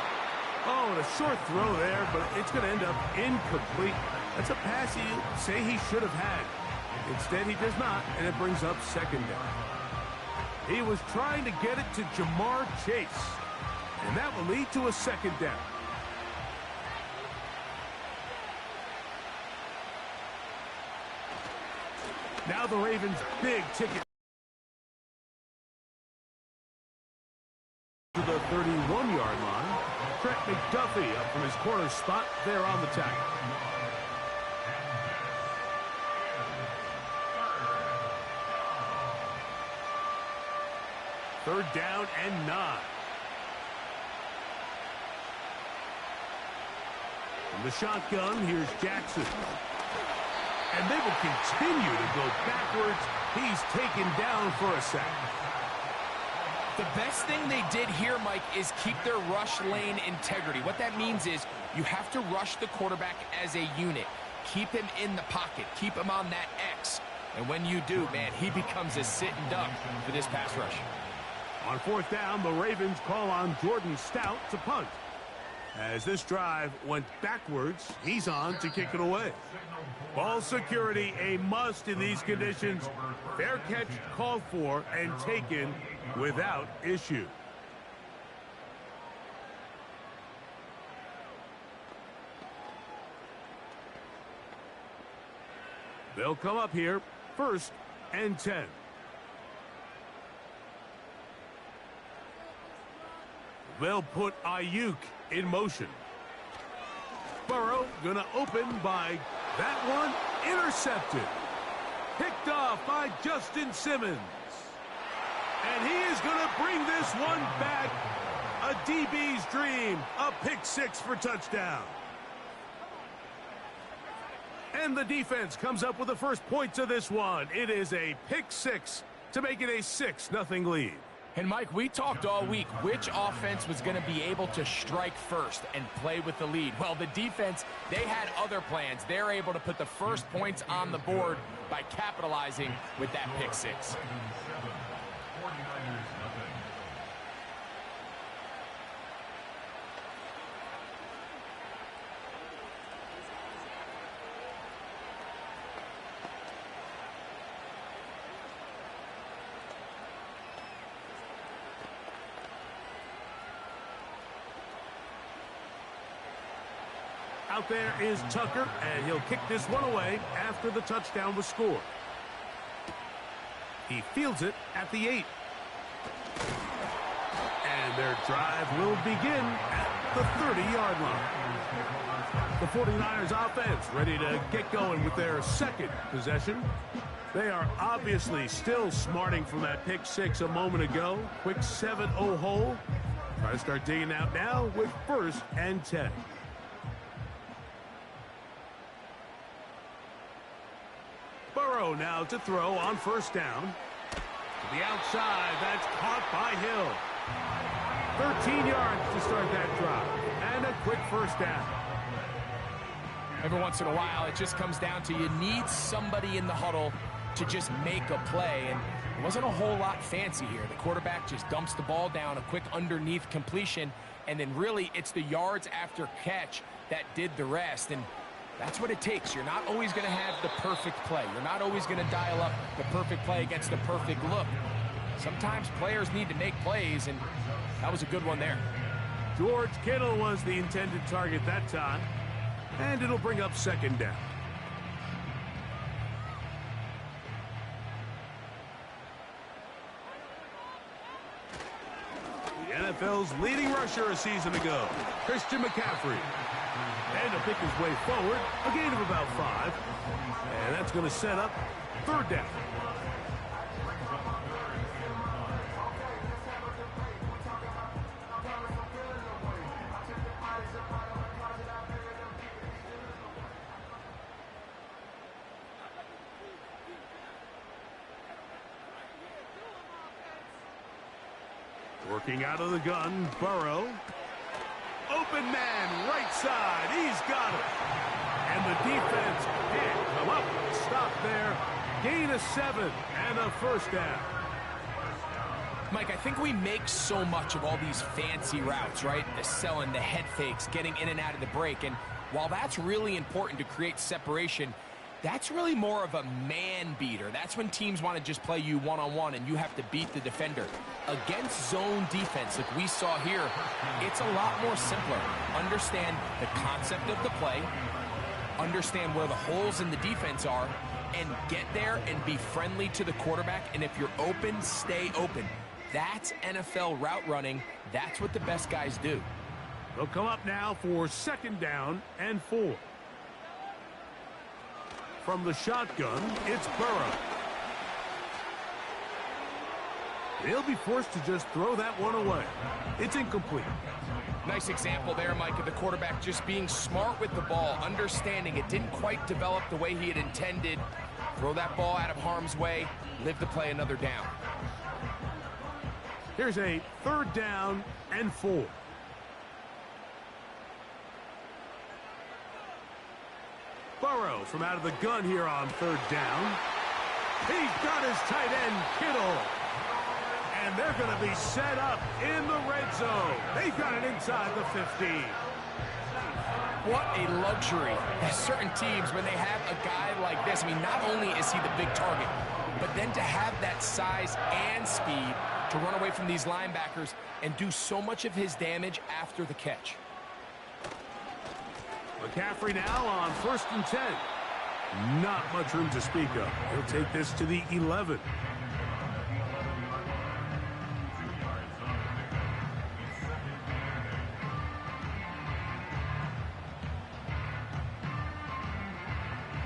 Oh, and a short throw there, but it's going to end up incomplete. That's a pass you say he should have had. Instead, he does not, and it brings up second down. He was trying to get it to Jamar Chase, and that will lead to a second down. Now the Ravens' big ticket to the 31-yard line. Trent McDuffie up from his corner spot there on the tackle. Third down and 9. From the shotgun, here's Jackson. And they will continue to go backwards. He's taken down for a sack. The best thing they did here, Mike, is keep their rush lane integrity. What that means is you have to rush the quarterback as a unit. Keep him in the pocket. Keep him on that X. And when you do, man, he becomes a sitting duck for this pass rush. On fourth down, the Ravens call on Jordan Stout to punt. As this drive went backwards, he's on to kick it away. Ball security a must in these conditions. Fair catch called for and taken without issue. They'll come up here, 1st and 10. They'll put Ayuk in motion. Burrow gonna open by that one intercepted. Picked off by Justin Simmons. And he is gonna bring this one back. A DB's dream. A pick 6 for touchdown. And the defense comes up with the first points of this one. It is a pick 6 to make it a 6-0 lead. And, Mike, we talked all week which offense was going to be able to strike first and play with the lead. Well, the defense, they had other plans. They're able to put the first points on the board by capitalizing with that pick 6. Out there is Tucker, and he'll kick this one away after the touchdown was scored. He fields it at the 8. And their drive will begin at the 30-yard line. The 49ers offense ready to get going with their second possession. They are obviously still smarting from that pick 6 a moment ago. Quick 7-0 hole. Try to start digging out now with 1st and 10. Burrow now to throw on 1st down. To the outside, that's caught by Hill. 13 yards to start that drive. And a quick 1st down. Every once in a while, it just comes down to you need somebody in the huddle to just make a play. And it wasn't a whole lot fancy here. The quarterback just dumps the ball down, a quick underneath completion, and then really it's the yards after catch that did the rest. And that's what it takes. You're not always going to have the perfect play. You're not always going to dial up the perfect play against the perfect look. Sometimes players need to make plays, and that was a good one there. George Kittle was the intended target that time, and it'll bring up 2nd down. The NFL's leading rusher a season ago, Christian McCaffrey. And to pick his way forward, a gain of about 5. And that's going to set up 3rd down. Working out of the gun, Burrow. Open man, right side. He's got it. And the defense can't come up. Stop there. Gain of 7 and a first down. Mike, I think we make so much of all these fancy routes, right? The selling, the head fakes, getting in and out of the break. And while that's really important to create separation, that's really more of a man beater. That's when teams want to just play you one-on-one and you have to beat the defender. Against zone defense, like we saw here, it's a lot more simpler. Understand the concept of the play, understand where the holes in the defense are, and get there and be friendly to the quarterback. And if you're open, stay open. That's NFL route running. That's what the best guys do. They'll come up now for 2nd down and 4. From the shotgun, it's Burrow. He'll be forced to just throw that one away. It's incomplete. Nice example there, Mike, of the quarterback just being smart with the ball, understanding it didn't quite develop the way he had intended. Throw that ball out of harm's way, live to play another down. Here's a 3rd down and 4. Burrow from out of the gun here on 3rd down. He's got his tight end, Kittle. And they're going to be set up in the red zone. They've got it inside the 15. What a luxury. There's certain teams, when they have a guy like this, I mean, not only is he the big target, but then to have that size and speed to run away from these linebackers and do so much of his damage after the catch. McCaffrey now on 1st and 10. Not much room to speak of. He'll take this to the 11.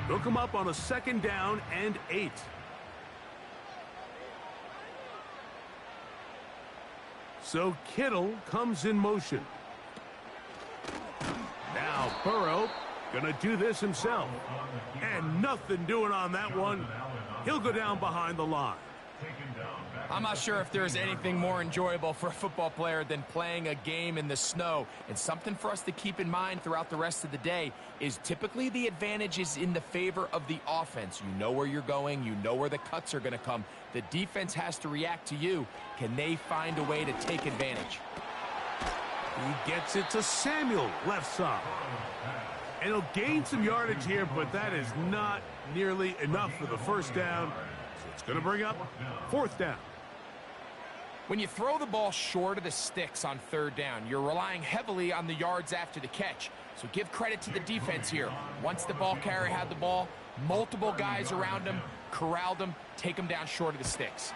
They'll come up on a 2nd down and 8. So Kittle comes in motion. Now Burrow gonna do this himself. And nothing doing on that one. He'll go down behind the line. I'm not sure if there's anything more enjoyable for a football player than playing a game in the snow. And something for us to keep in mind throughout the rest of the day is typically the advantage is in the favor of the offense. You know where you're going. You know where the cuts are going to come. The defense has to react to you. Can they find a way to take advantage? He gets it to Samuel, left side. And he'll gain some yardage here, but that is not nearly enough for the first down. So it's going to bring up 4th down. When you throw the ball short of the sticks on 3rd down, you're relying heavily on the yards after the catch. So give credit to the defense here. Once the ball carrier had the ball, multiple guys around him, corralled him, take him down short of the sticks.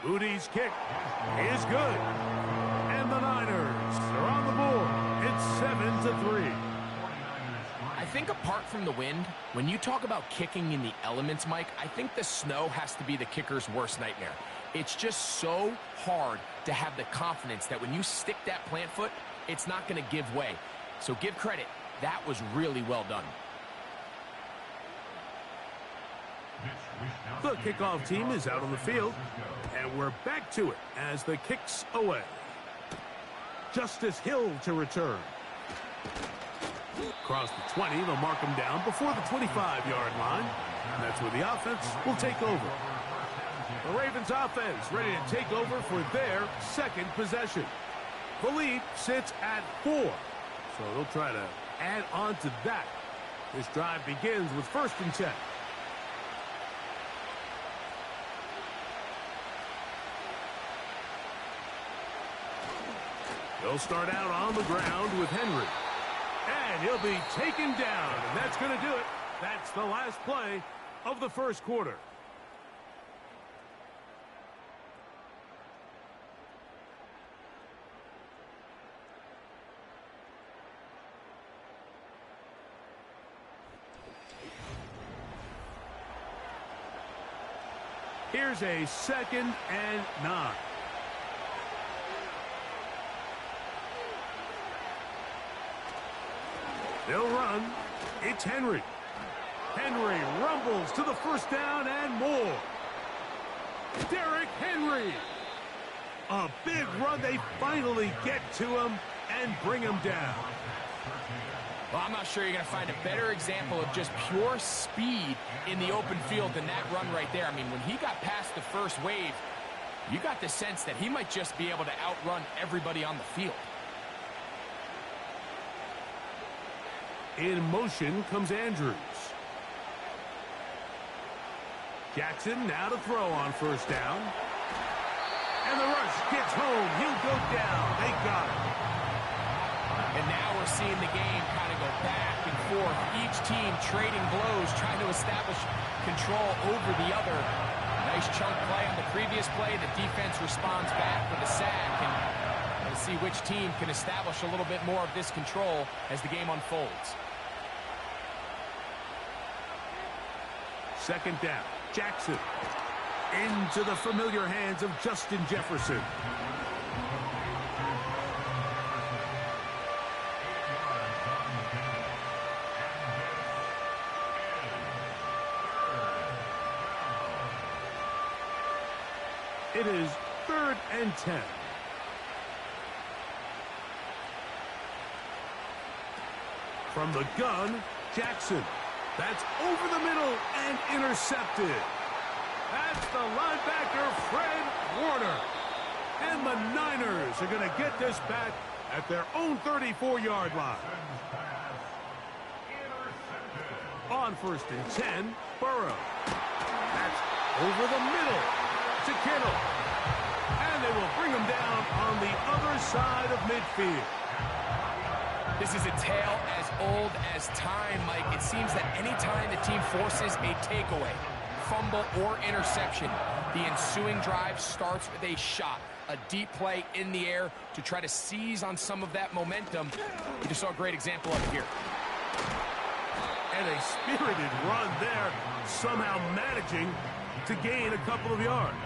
Moody's kick is good. And the Niners are on the board. It's 7-3. I think apart from the wind, when you talk about kicking in the elements, Mike, I think the snow has to be the kicker's worst nightmare. It's just so hard to have the confidence that when you stick that plant foot, it's not going to give way. So give credit. That was really well done. The kickoff team is out on the field, and we're back to it as the kick's away. Justice Hill to return. Across the 20, they'll mark him down before the 25-yard line. And that's where the offense will take over. The Ravens offense ready to take over for their 2nd possession. The lead sits at 4. So they'll try to add on to that. This drive begins with 1st and 10. They'll start out on the ground with Henry. And he'll be taken down, and that's going to do it. That's the last play of the 1st quarter. Here's a 2nd and 9. They'll run. It's Henry. Henry rumbles to the 1st down and more. Derrick Henry. A big run. They finally get to him and bring him down. Well, I'm not sure you're going to find a better example of just pure speed in the open field than that run right there. I mean, when he got past the first wave, you got the sense that he might just be able to outrun everybody on the field. In motion comes Andrews. Jackson now to throw on first down. And the rush gets home. He'll go down. They got him. And now we're seeing the game kind of go back and forth. Each team trading blows, trying to establish control over the other. Nice chunk play on the previous play. The defense responds back with a sack. And we'll see which team can establish a little bit more of this control as the game unfolds. Second down. Jackson into the familiar hands of Justin Jefferson. It is 3rd and 10. From the gun, Jackson. That's over the middle and intercepted. That's the linebacker, Fred Warner. And the Niners are going to get this back at their own 34-yard line. On 1st and 10, Burrow. That's over the middle to Kittle. And they will bring him down on the other side of midfield. This is a tale as old as time, Mike. It seems that any time the team forces a takeaway, fumble, or interception, the ensuing drive starts with a shot, a deep play in the air to try to seize on some of that momentum. You just saw a great example of it here. And a spirited run there, somehow managing to gain a couple of yards.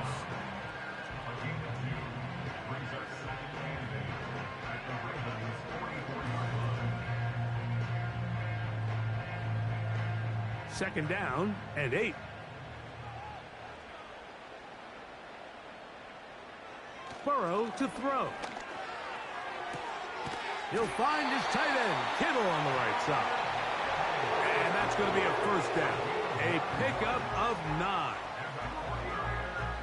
Second down and 8. Burrow to throw. He'll find his tight end, Kittle, on the right side. And that's going to be a first down. A pickup of 9.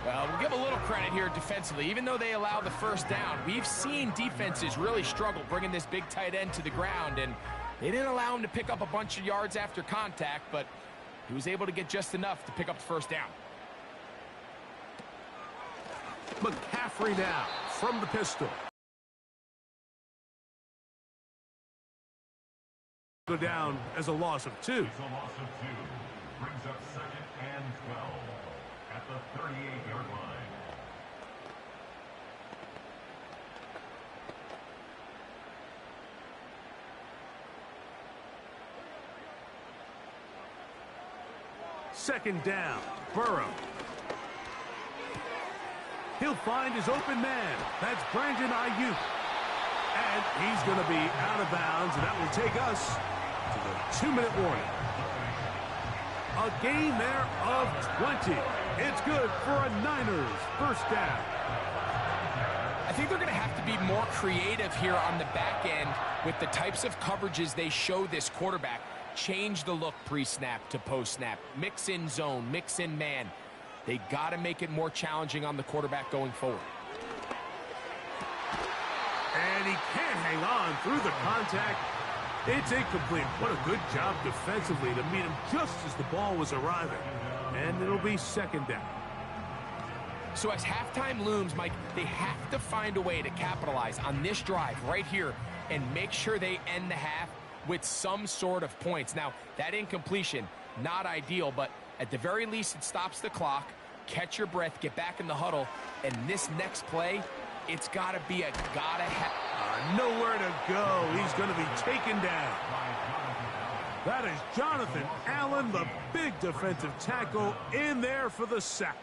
Well, we'll give a little credit here defensively. Even though they allow the first down, we've seen defenses really struggle bringing this big tight end to the ground, and they didn't allow him to pick up a bunch of yards after contact, but he was able to get just enough to pick up the first down. McCaffrey now from the pistol. Go down as a loss of 2. It's a loss of 2. Brings up 2nd and 12 at the 38-yard line. Second down, Burrow. He'll find his open man. That's Brandon Ayuk. And he's going to be out of bounds, and that will take us to the 2-minute warning. A gain there of 20. It's good for a Niners first down. I think they're going to have to be more creative here on the back end with the types of coverages they show this quarterback. Change the look pre-snap to post-snap. Mix in zone, mix in man. They got to make it more challenging on the quarterback going forward. And he can't hang on through the contact. It's incomplete. What a good job defensively to meet him just as the ball was arriving. And it'll be second down. So as halftime looms, Mike, they have to find a way to capitalize on this drive right here and make sure they end the half with some sort of points. Now, that incompletion, not ideal, but at the very least it stops the clock. Catch your breath, get back in the huddle, and this next play, it's got to be a gotta have. Nowhere to go. He's going to be taken down. That is Jonathan Allen, the big defensive tackle, in there for the sack.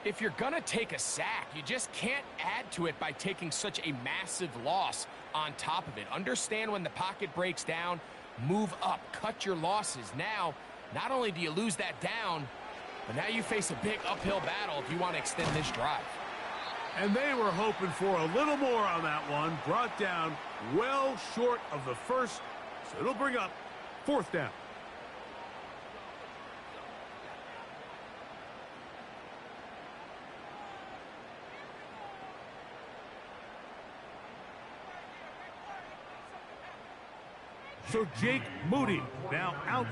If you're going to take a sack, you just can't add to it by taking such a massive loss on top of it. Understand when the pocket breaks down, move up, cut your losses. Now, not only do you lose that down, but now you face a big uphill battle if you want to extend this drive. And they were hoping for a little more on that one. Brought down well short of the first. So it'll bring up 4th down. So Jake Moody now out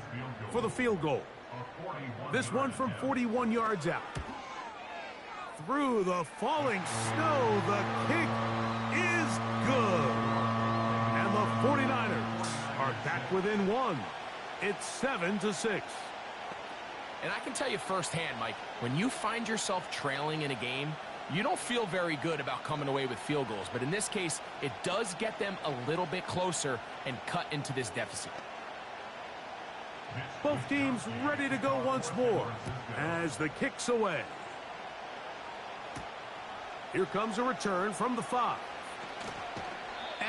for the field goal. This one from 41 yards out. Through the falling snow, the kick is good. And the 49ers are back within 1. It's 7-6. And I can tell you firsthand, Mike, when you find yourself trailing in a game, you don't feel very good about coming away with field goals. But in this case, it does get them a little bit closer and cut into this deficit. Both teams ready to go once more as the kick's away. Here comes a return from the 5.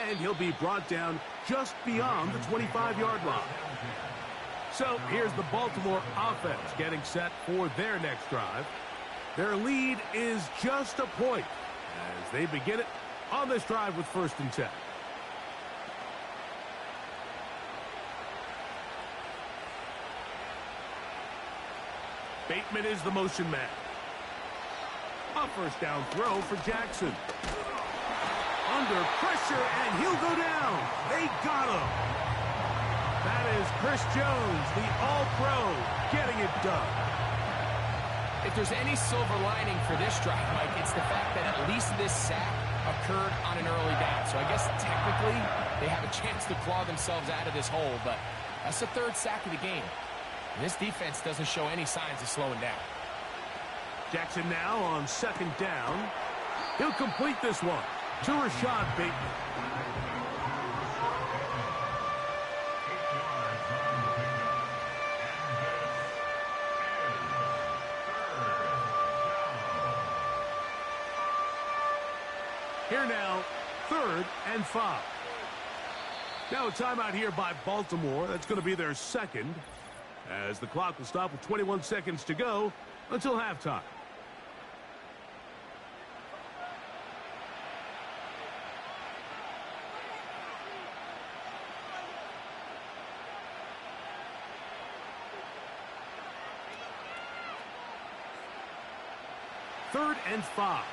And he'll be brought down just beyond the 25-yard line. So here's the Baltimore offense getting set for their next drive. Their lead is just a point as they begin it on this drive with 1st and 10. Bateman is the motion man. A 1st down throw for Jackson. Under pressure, and he'll go down. They got him. That is Chris Jones, the All-Pro, getting it done. If there's any silver lining for this drive, Mike, it's the fact that at least this sack occurred on an early down. So I guess technically they have a chance to claw themselves out of this hole, but that's the 3rd sack of the game. And this defense doesn't show any signs of slowing down. Jackson now on 2nd down. He'll complete this one to Rashad Bateman. Here now, 3rd and 5. Now a timeout here by Baltimore. That's going to be their 2nd, as the clock will stop with 21 seconds to go until halftime. Third and 5.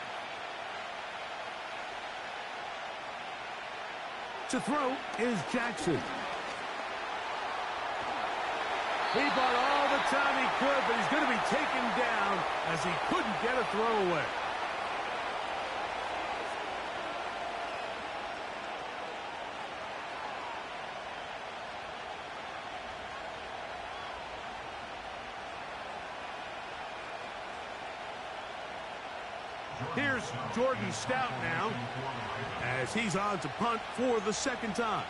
To throw is Jackson. He bought all the time he could, but he's going to be taken down as he couldn't get a throw away. Here's Jordan Stout now as he's on to punt for the 2nd time.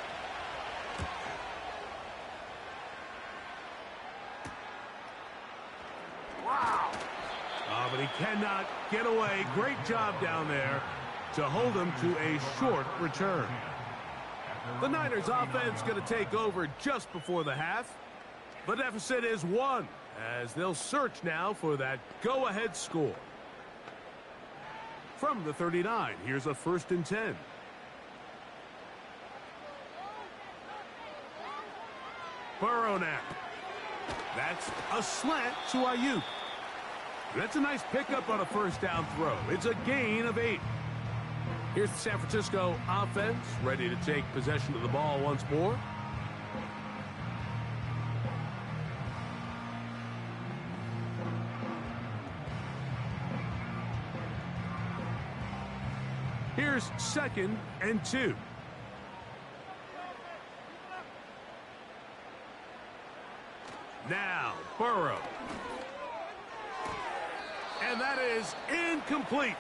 Wow. Oh, but he cannot get away. Great job down there to hold him to a short return. The Niners offense going to take over just before the half. The deficit is 1 as they'll search now for that go-ahead score. From the 39, here's a 1st and 10. Burrow now. That's a slant to Ayuk. That's a nice pickup on a 1st down throw. It's a gain of 8. Here's the San Francisco offense ready to take possession of the ball once more. Here's 2nd and 2. Now, Burrow. And that is incomplete.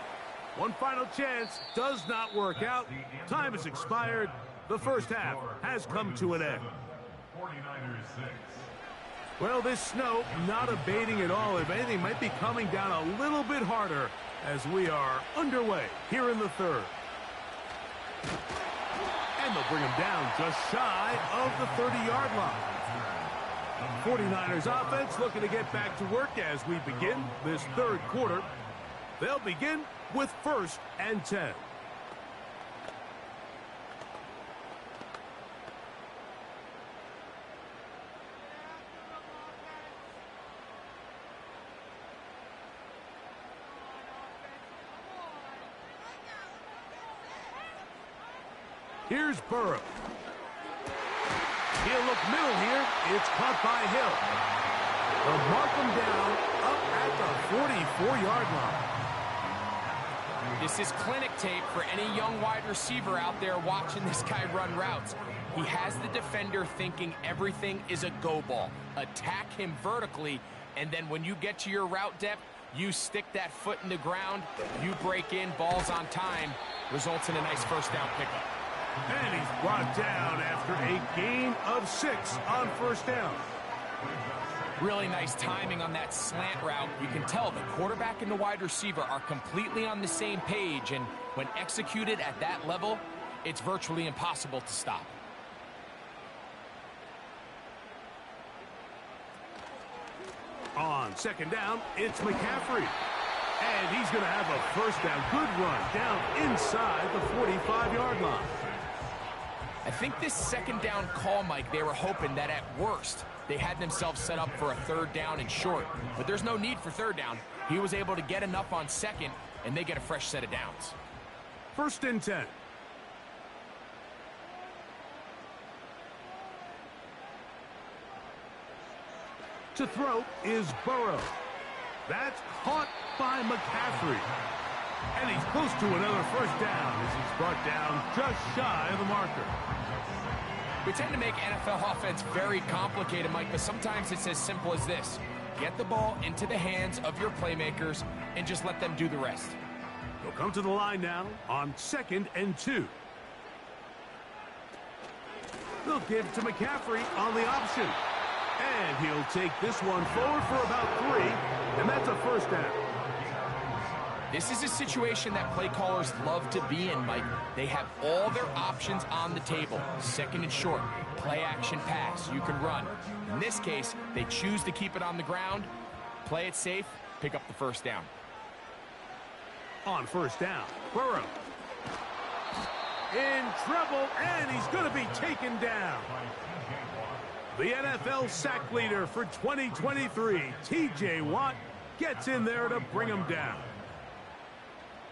One final chance does not work out. Time has expired. The 1st half has come to an end. 49ers 6. Well, this snow not abating at all. If anything, might be coming down a little bit harder as we are underway here in the 3rd. And they'll bring him down just shy of the 30-yard line. 49ers offense looking to get back to work as we begin this 3rd quarter. They'll begin with 1st and 10. Here's Burrow. He'll look middle here. It's caught by Hill. They'll mark him down up at the 44-yard line. This is clinic tape for any young wide receiver out there watching this guy run routes. He has the defender thinking everything is a go ball. Attack him vertically, and then when you get to your route depth, you stick that foot in the ground, you break in, balls on time, results in a nice first down pickup. And he's brought down after a gain of 6 on 1st down. Really nice timing on that slant route. You can tell the quarterback and the wide receiver are completely on the same page, and when executed at that level, it's virtually impossible to stop. On 2nd down, it's McCaffrey. And he's going to have a first down. Good run down inside the 45-yard line. I think this 2nd down call, Mike, they were hoping that at worst they had themselves set up for a 3rd down and short. But there's no need for 3rd down. He was able to get enough on 2nd, and they get a fresh set of downs. 1st and 10. To throw is Burrow. That's caught by McCaffrey. And he's close to another first down as he's brought down just shy of the marker. We tend to make NFL offense very complicated, Mike, but sometimes it's as simple as this. Get the ball into the hands of your playmakers and just let them do the rest. They'll come to the line now on 2nd and 2. They'll give to McCaffrey on the option. And he'll take this one forward for about 3, and that's a first down. This is a situation that play callers love to be in, Mike. They have all their options on the table. 2nd and short, play action pass, you can run. In this case, they choose to keep it on the ground, play it safe, pick up the first down. On 1st down, Burrow. In trouble, and he's going to be taken down. The NFL sack leader for 2023, T.J. Watt, gets in there to bring him down.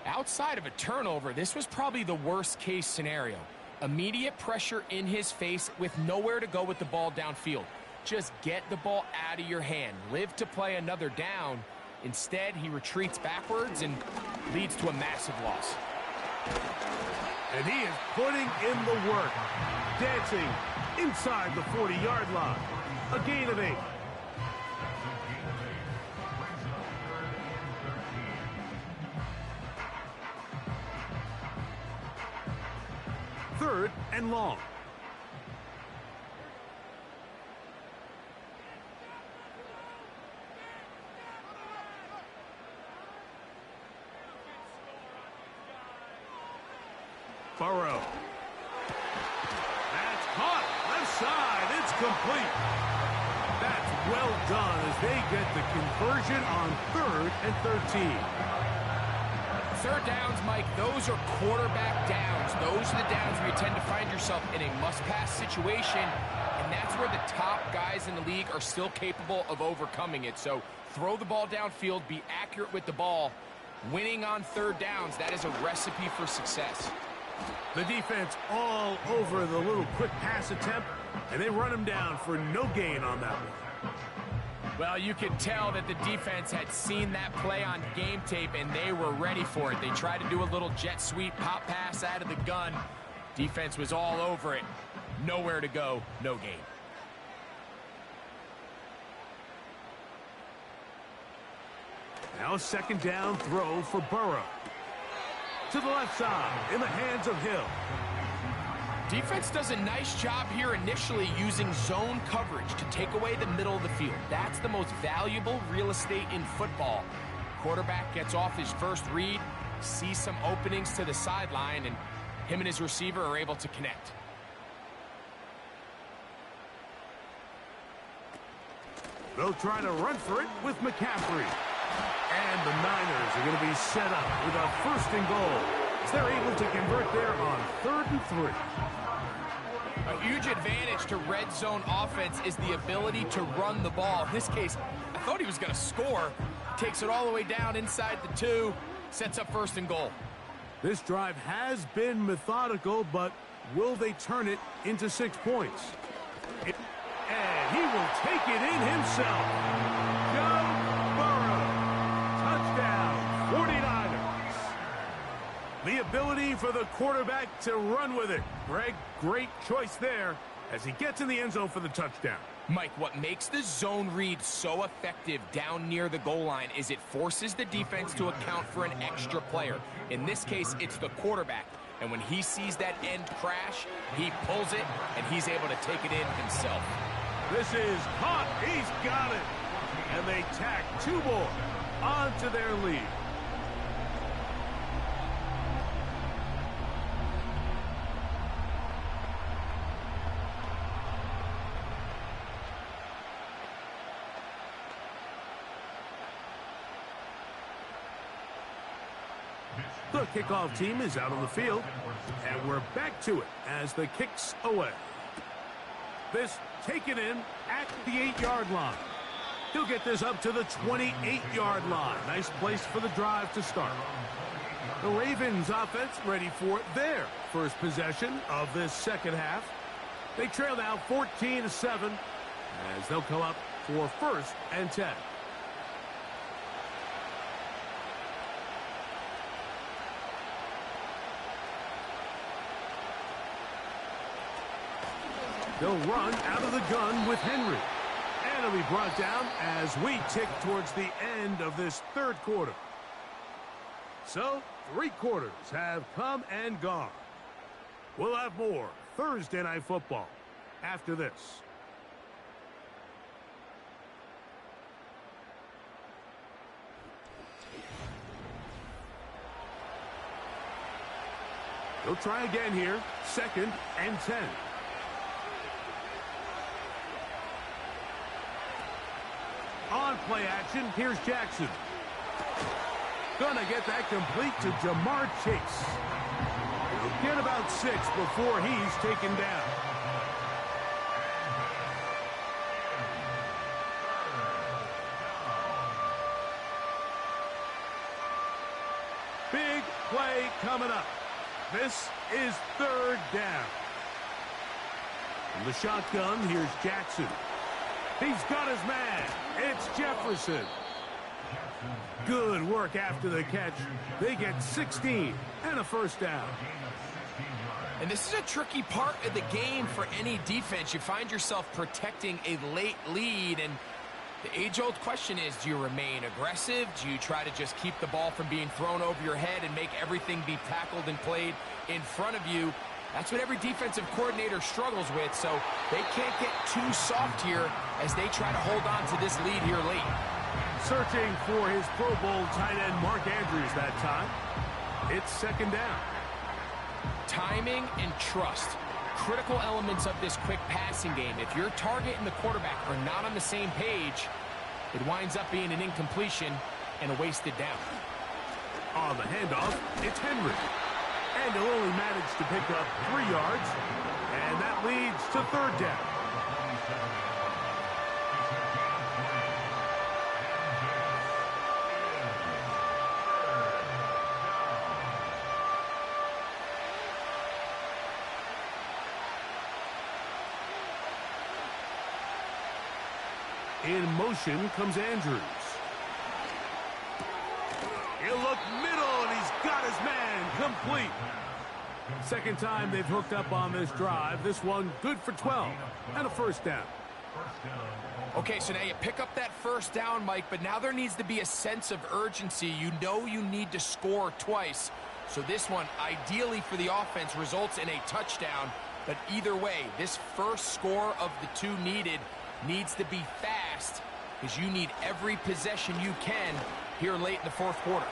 Outside of a turnover, this was probably the worst-case scenario. Immediate pressure in his face with nowhere to go with the ball downfield. Just get the ball out of your hand. Live to play another down. Instead, he retreats backwards and leads to a massive loss. And he is putting in the work. Dancing inside the 40-yard line. A gain of 8. Third and long. Burrow. That's caught. Left side. It's complete. That's well done as they get the conversion on 3rd and 13. 3rd downs, Mike, those are quarterback downs. Those are the downs where you tend to find yourself in a must-pass situation, and that's where the top guys in the league are still capable of overcoming it. So throw the ball downfield, be accurate with the ball. Winning on 3rd downs, that is a recipe for success. The defense all over the little quick pass attempt, and they run him down for no gain on that one. Well, you can tell that the defense had seen that play on game tape, and they were ready for it. They tried to do a little jet sweep pop pass out of the gun. Defense was all over it. Nowhere to go, no gain. Now a 2nd down throw for Burrow. To the left side, in the hands of Hill. Defense does a nice job here initially using zone coverage to take away the middle of the field. That's the most valuable real estate in football. Quarterback gets off his first read, sees some openings to the sideline, and him and his receiver are able to connect. They'll try to run for it with McCaffrey. And the Niners are going to be set up with a 1st and goal, as they're able to convert there on 3rd and 3. A huge advantage to red zone offense is the ability to run the ball. In this case, I thought he was going to score. Takes it all the way down inside the 2, sets up 1st and goal. This drive has been methodical, but will they turn it into 6 points? And he will take it in himself. Joe Burrow. Touchdown, 49ers. The ability for the quarterback to run with it. Greg, great choice there as he gets in the end zone for the touchdown. Mike, what makes the zone read so effective down near the goal line is it forces the defense to account for an extra player. In this case, it's the quarterback. And when he sees that end crash, he pulls it, and he's able to take it in himself. This is caught. He's got it. And they tack 2 more onto their lead. The kickoff team is out on the field, and we're back to it as the kick's away. This taken in at the 8-yard line. He'll get this up to the 28-yard line. Nice place for the drive to start. The Ravens offense ready for their first possession of this second half. They trail now 14-7 as they'll come up for 1st and 10. They'll run out of the gun with Henry. And it'll be brought down as we tick towards the end of this 3rd quarter. So, 3 quarters have come and gone. We'll have more Thursday Night Football after this. They'll try again here. 2nd and 10. On play action, here's Jackson. Gonna get that complete to Jamar Chase. He'll get about 6 before he's taken down. Big play coming up. This is 3rd down. From the shotgun, here's Jackson. He's got his man. It's Jefferson. Good work after the catch. They get 16 and a 1st down. And this is a tricky part of the game for any defense. You find yourself protecting a late lead, and the age-old question is, do you remain aggressive? Do you try to just keep the ball from being thrown over your head and make everything be tackled and played in front of you? That's what every defensive coordinator struggles with, so they can't get too soft here as they try to hold on to this lead here late. Searching for his Pro Bowl tight end Mark Andrews that time. It's 2nd down. Timing and trust, critical elements of this quick passing game. If your target and the quarterback are not on the same page, it winds up being an incompletion and a wasted down. On the handoff, it's Henry. And he'll only manage to pick up 3 yards, and that leads to 3rd down. In motion comes Andrews. He'll look middle, and he's got his man complete. 2nd time they've hooked up on this drive. This one good for 12 and a 1st down. Okay, so now you pick up that 1st down, Mike, but now there needs to be a sense of urgency. You know you need to score twice. So this one, ideally for the offense, results in a touchdown. But either way, this first score of the 2 needed needs to be fast because you need every possession you can here late in the 4th quarter.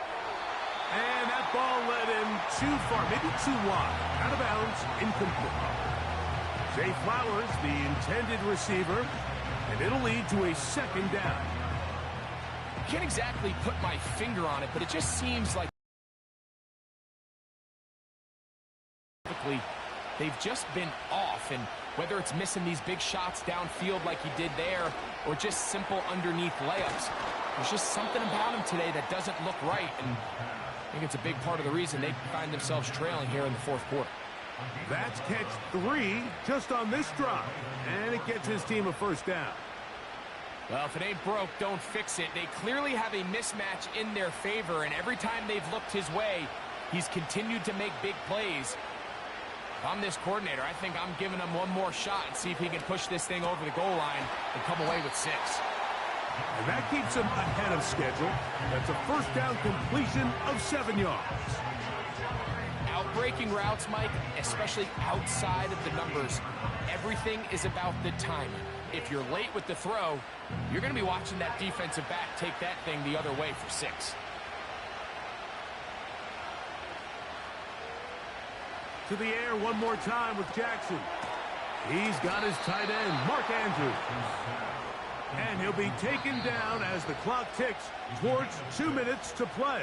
And that ball led him too far, maybe too wide. Out of bounds, incomplete. Zay Flowers, the intended receiver, and it'll lead to a 2nd down. can't exactly put my finger on it, but it just seems like they've just been off, and whether it's missing these big shots downfield like he did there or just simple underneath layups, there's just something about him today that doesn't look right, and I think it's a big part of the reason they find themselves trailing here in the fourth quarter. That's catch 3 just on this drive, and it gets his team a first down. Well, if it ain't broke, don't fix it. They clearly have a mismatch in their favor, and every time they've looked his way, he's continued to make big plays. If I'm this coordinator, I think I'm giving him one more shot and see if he can push this thing over the goal line and come away with 6. And that keeps him ahead of schedule. That's a first down completion of 7 yards. Outbreaking routes, Mike, especially outside of the numbers, everything is about the timing. If you're late with the throw, you're going to be watching that defensive back take that thing the other way for 6. To the air one more time with Jackson. He's got his tight end, Mark Andrews. And he'll be taken down as the clock ticks towards 2 minutes to play.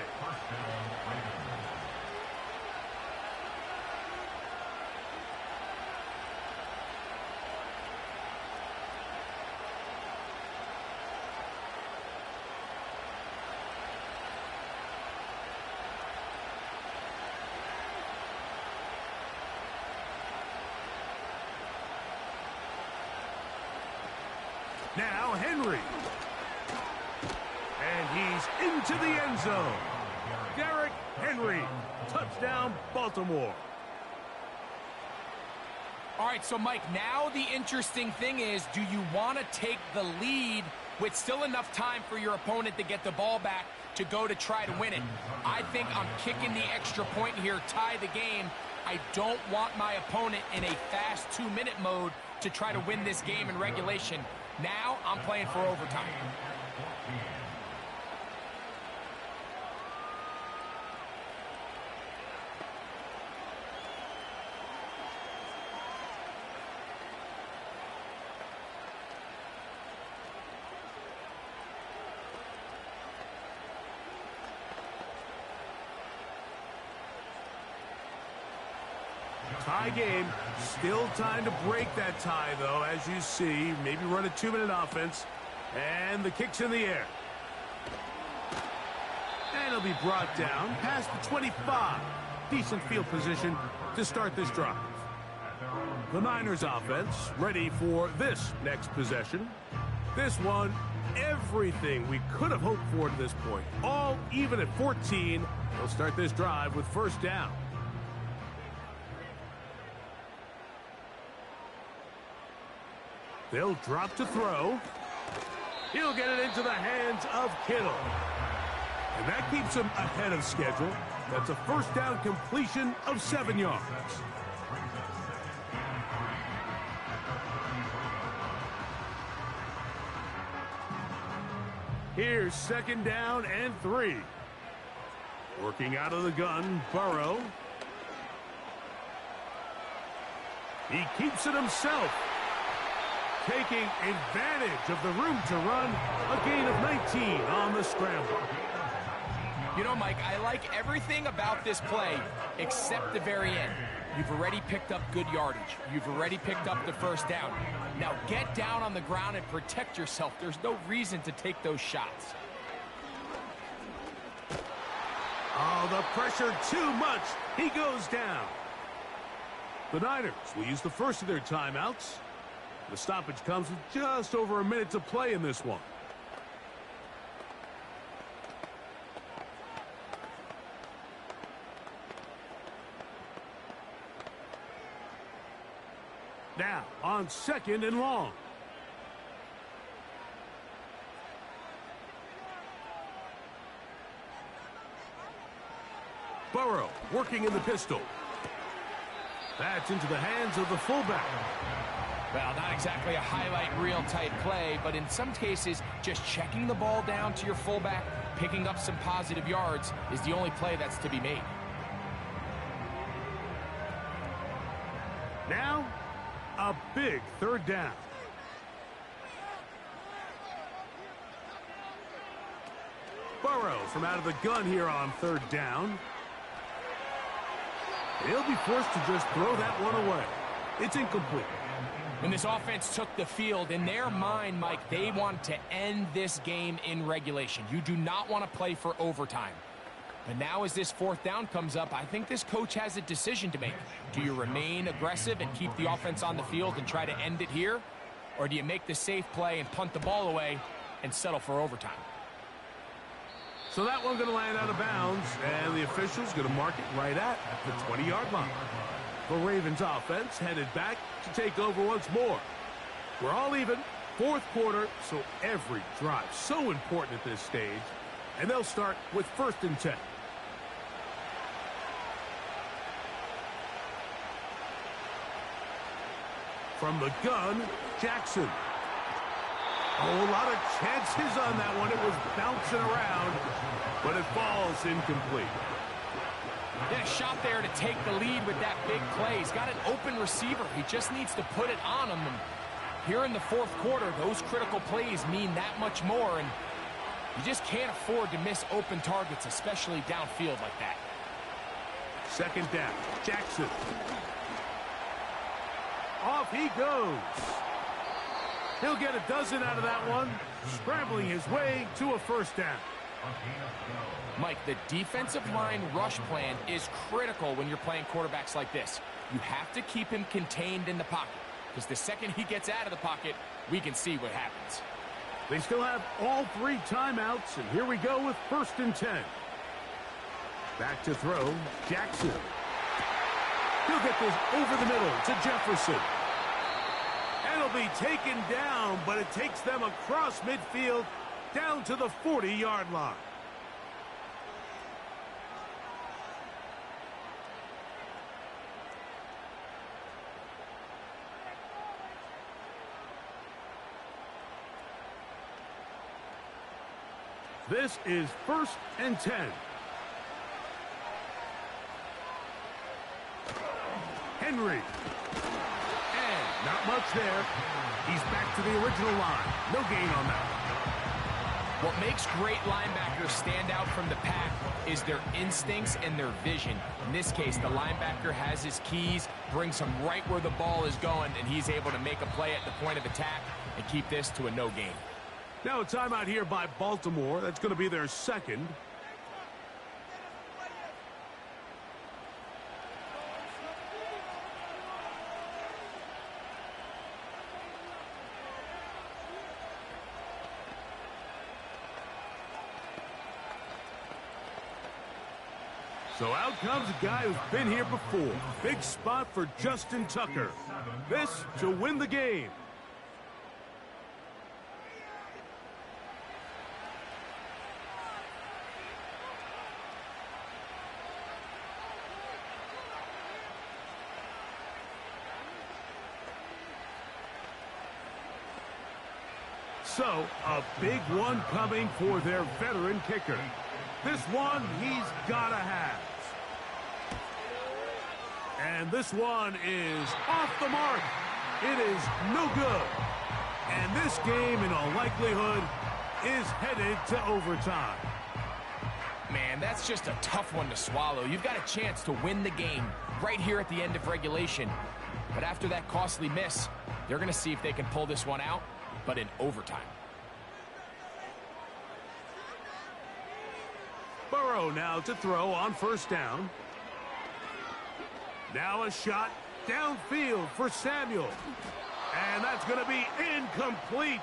Now Henry. And he's into the end zone. Derrick Henry. Touchdown, Baltimore. All right, so Mike, now the interesting thing is, do you want to take the lead with still enough time for your opponent to get the ball back to go to try to win it? I think I'm kicking the extra point here, tie the game. I don't want my opponent in a fast 2-minute mode to try to win this game in regulation. Now I'm playing for overtime. Tie game. Still time to break that tie, though, as you see. Maybe run a 2-minute offense. And the kick's in the air. And it'll be brought down past the 25. Decent field position to start this drive. The Niners offense ready for this next possession. This one, everything we could have hoped for to this point. All even at 14. They'll start this drive with first down. They'll drop to throw. He'll get it into the hands of Kittle. And that keeps him ahead of schedule. That's a first down completion of 7 yards. Here's second down and 3. Working out of the gun, Burrow. He keeps it himself. Taking advantage of the room to run, a gain of 19 on the scramble. You know, Mike, I like everything about this play except the very end. You've already picked up good yardage. You've already picked up the first down. Now get down on the ground and protect yourself. There's no reason to take those shots. Oh, the pressure too much. He goes down. The Niners will use the first of their timeouts. The stoppage comes with just over a minute to play in this one. Now, on second and long. Burrow working in the pistol. That's into the hands of the fullback. Well, not exactly a highlight reel type play, but in some cases, just checking the ball down to your fullback, picking up some positive yards is the only play that's to be made. Now, a big third down. Burrow from out of the gun here on third down. He'll be forced to just throw that one away. It's incomplete. When this offense took the field, in their mind, Mike, they want to end this game in regulation. You do not want to play for overtime. But now as this fourth down comes up, I think this coach has a decision to make. Do you remain aggressive and keep the offense on the field and try to end it here? Or do you make the safe play and punt the ball away and settle for overtime? So that one's going to land out of bounds, and the official's going to mark it right at the 20-yard line. The Ravens offense headed back to take over once more. We're all even, fourth quarter, so every drive so important at this stage. And they'll start with 1st and 10. From the gun, Jackson. Oh, a lot of chances on that one. It was bouncing around, but it falls incomplete. Get a shot there to take the lead with that big play. He's got an open receiver. He just needs to put it on him. And here in the fourth quarter, those critical plays mean that much more. And you just can't afford to miss open targets, especially downfield like that. 2nd down, Jackson. Off he goes. He'll get a dozen out of that one, scrambling his way to a 1st down. Mike, the defensive line rush plan is critical when you're playing quarterbacks like this. You have to keep him contained in the pocket, because the second he gets out of the pocket, we can see what happens. They still have all 3 timeouts, and here we go with 1st and 10. Back to throw, Jackson. He'll get this over the middle to Jefferson. And it'll be taken down, but it takes them across midfield down to the 40-yard line. This is 1st and 10. Henry. And not much there. He's back to the original line. No gain on that. What makes great linebackers stand out from the pack is their instincts and their vision. In this case, the linebacker has his keys, brings him right where the ball is going, and he's able to make a play at the point of attack and keep this to a no gain. Now a timeout here by Baltimore. That's going to be their 2nd. So out comes a guy who's been here before. Big spot for Justin Tucker. This to win the game. So, a big one coming for their veteran kicker. This one he's got to have. And this one is off the mark. It is no good. And this game, in all likelihood, is headed to overtime. Man, that's just a tough one to swallow. You've got a chance to win the game right here at the end of regulation. But after that costly miss, they're going to see if they can pull this one out, but in overtime. Burrow now to throw on 1st down. Now a shot downfield for Samuel. And that's going to be incomplete.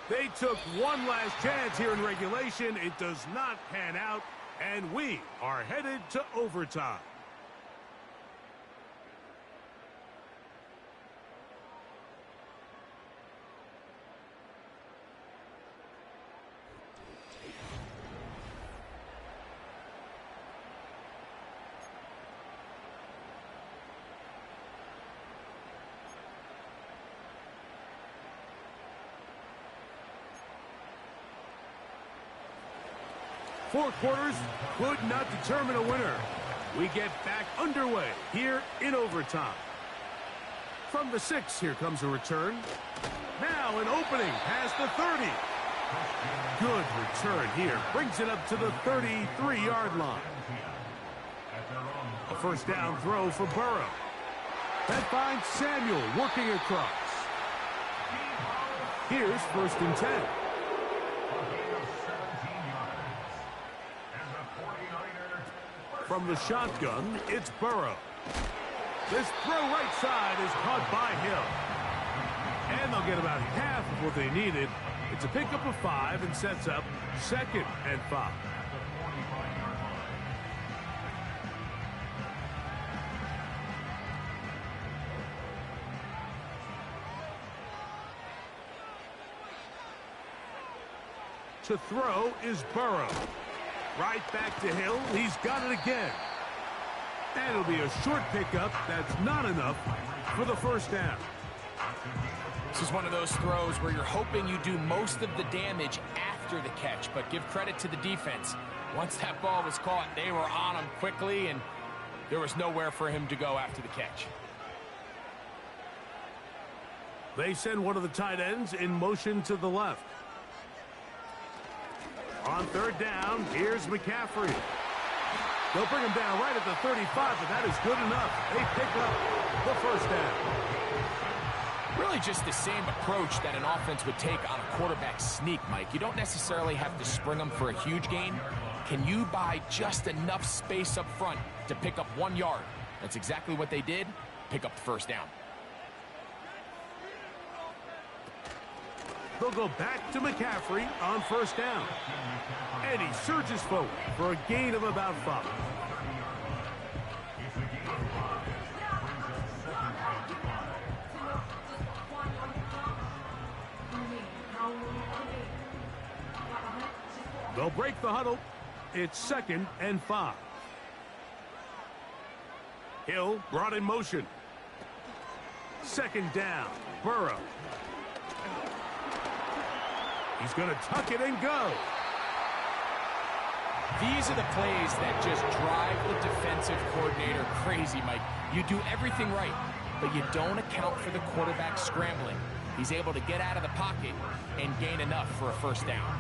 They took one last chance here in regulation. It does not pan out, and we are headed to overtime. Four quarters could not determine a winner. We get back underway here in overtime. From the 6, here comes a return. Now an opening past the 30. Good return here. Brings it up to the 33-yard line. A first down throw for Burrow. That finds Samuel working across. Here's 1st and 10. From the shotgun, it's Burrow. This throw right side is caught by Hill. And they'll get about half of what they needed. It's a pickup of 5 and sets up 2nd and 5. To throw is Burrow. Right back to Hill. He's got it again. And it'll be a short pickup. That's not enough for the first down. This is one of those throws where you're hoping you do most of the damage after the catch, but give credit to the defense. Once that ball was caught, they were on him quickly, and there was nowhere for him to go after the catch. They send one of the tight ends in motion to the left. On 3rd down, here's McCaffrey. They'll bring him down right at the 35, but that is good enough. They pick up the first down. Really just the same approach that an offense would take on a quarterback sneak, Mike. You don't necessarily have to spring them for a huge gain. Can you buy just enough space up front to pick up 1 yard? That's exactly what they did. Pick up the first down. They'll go back to McCaffrey on 1st down. And he surges forward for a gain of about 5. They'll break the huddle. It's 2nd and 5. Hill brought in motion. 2nd down. Burrow. He's going to tuck it and go. These are the plays that just drive the defensive coordinator crazy, Mike. You do everything right, but you don't account for the quarterback scrambling. He's able to get out of the pocket and gain enough for a first down.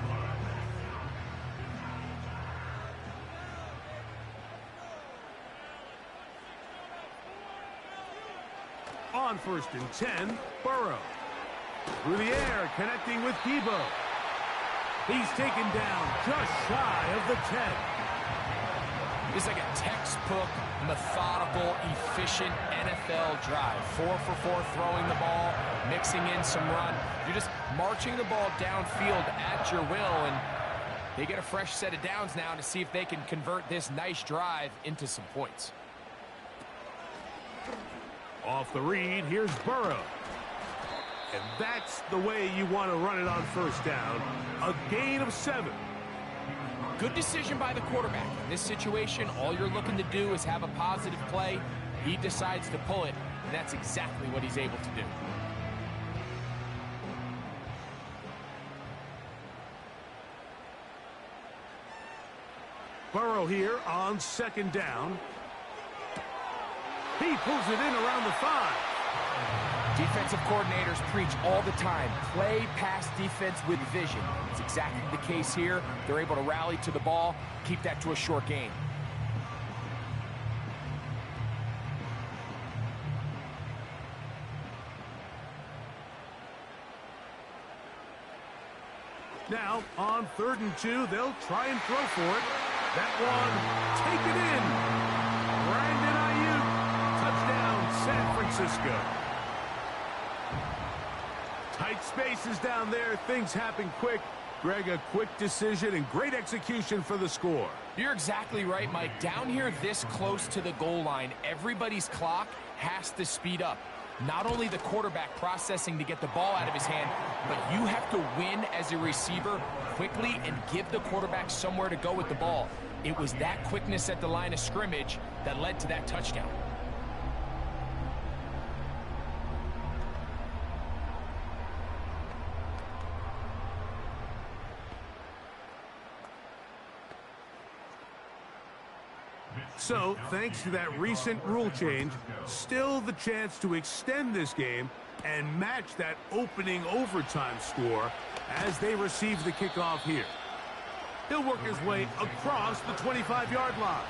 On 1st and 10, Burrow. Through the air, connecting with Debo. He's taken down just shy of the 10. This is like a textbook, methodical, efficient NFL drive. 4 for 4 throwing the ball, mixing in some run. You're just marching the ball downfield at your will, and they get a fresh set of downs now to see if they can convert this nice drive into some points. Off the read, here's Burrow. And that's the way you want to run it on 1st down. A gain of 7. Good decision by the quarterback. In this situation, all you're looking to do is have a positive play. He decides to pull it, and that's exactly what he's able to do. Burrow here on 2nd down. He pulls it in around the 5. Defensive coordinators preach all the time, play pass defense with vision. It's exactly the case here. They're able to rally to the ball, keep that to a short gain. Now, on 3rd and 2, they'll try and throw for it. That one, take it in. Brandon Ayuk, touchdown, San Francisco. Tight spaces down there. Things happen quick. Greg, a quick decision and great execution for the score. You're exactly right, Mike. Down here this close to the goal line, everybody's clock has to speed up. Not only the quarterback processing to get the ball out of his hand, but you have to win as a receiver quickly and give the quarterback somewhere to go with the ball. It was that quickness at the line of scrimmage that led to that touchdown. So, thanks to that recent rule change, still the chance to extend this game and match that opening overtime score as they receive the kickoff here. He'll work his way across the 25-yard line.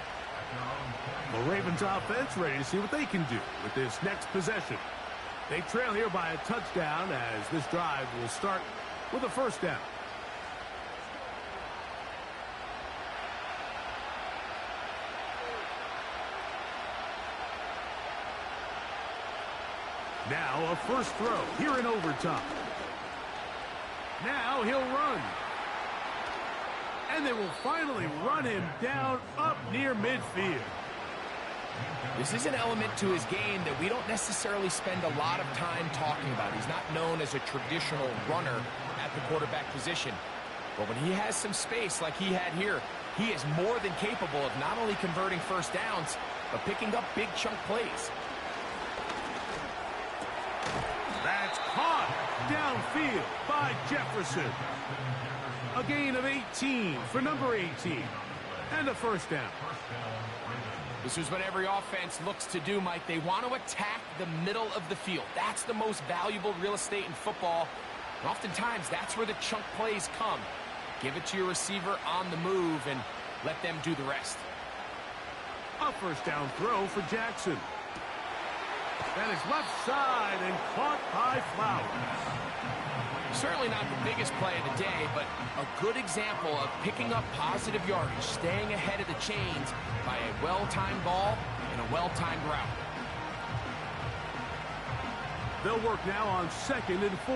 The Ravens offense ready to see what they can do with this next possession. They trail here by a touchdown as this drive will start with a first down. Now a first throw here in overtime. Now he'll run. And they will finally run him down up near midfield. This is an element to his game that we don't necessarily spend a lot of time talking about. He's not known as a traditional runner at the quarterback position. But when he has some space like he had here, he is more than capable of not only converting first downs, but picking up big chunk plays. That's caught downfield by Jefferson. A gain of 18 for number 18. And a first down. This is what every offense looks to do, Mike. They want to attack the middle of the field. That's the most valuable real estate in football. And oftentimes, that's where the chunk plays come. Give it to your receiver on the move and let them do the rest. A first down throw for Jackson. That is left side and caught by Flowers. Certainly not the biggest play of the day, but a good example of picking up positive yardage, staying ahead of the chains by a well-timed ball and a well-timed route. They'll work now on 2nd and 4.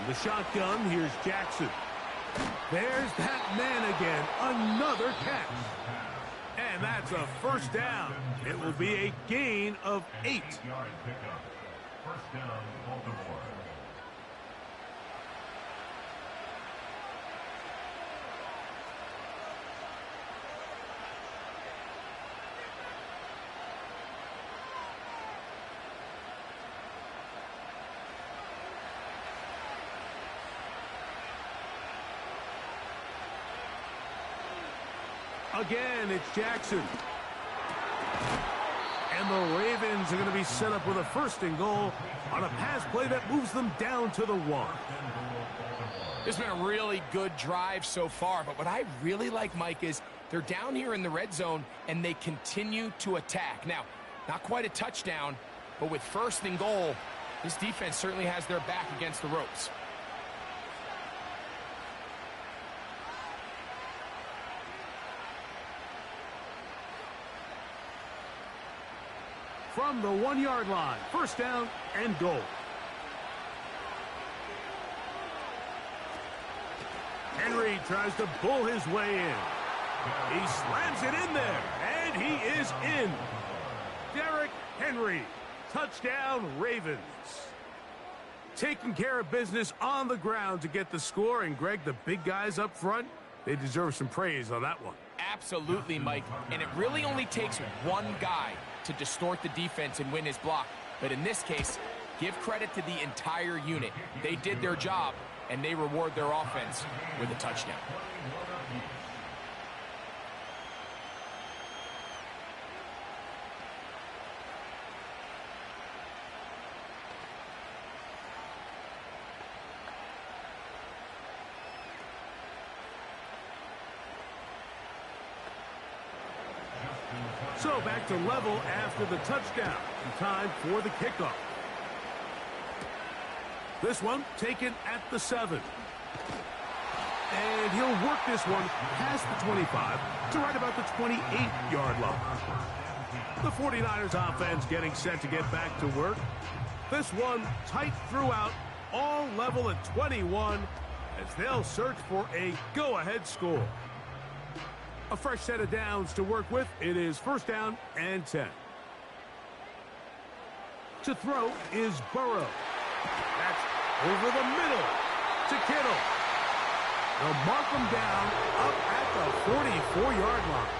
In the shotgun, here's Jackson. There's that man again. Another catch. And that's a first down. It will be a gain of 8. First down, Baltimore. Again, it's Jackson. And the Ravens are going to be set up with a 1st and goal on a pass play that moves them down to the 1. This has been a really good drive so far, but what I really like, Mike, is they're down here in the red zone and they continue to attack. Now, not quite a touchdown, but with 1st and goal, this defense certainly has their back against the ropes. From the 1-yard line, first down and goal. Henry tries to bull his way in. He slams it in there, and he is in. Derrick Henry, touchdown Ravens. Taking care of business on the ground to get the score, and Greg, the big guys up front, they deserve some praise on that one. Absolutely, Mike, and it really only takes one guy to distort the defense and win his block. But in this case, give credit to the entire unit. They did their job, and they reward their offense with a touchdown. So back to level after the touchdown. Time for the kickoff. This one taken at the 7. And he'll work this one past the 25 to right about the 28-yard line. The 49ers offense getting set to get back to work. This one tight throughout, all level at 21 as they'll search for a go-ahead score. A fresh set of downs to work with. It is first down and 10. To throw is Burrow. That's over the middle to Kittle. They'll mark him down up at the 44-yard line.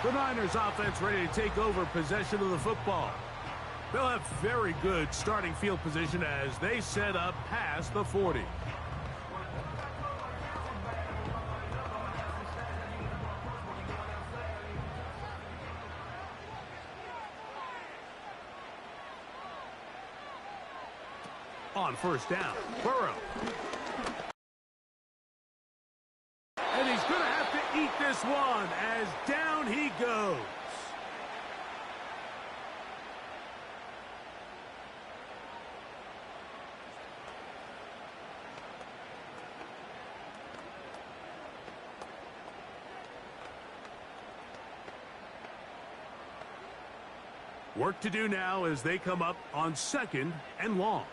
The Niners offense ready to take over possession of the football. They'll have very good starting field position as they set up past the 40. on first down. Burrow. And he's going to have to eat this one as down he goes. Work to do now as they come up on 2nd and long.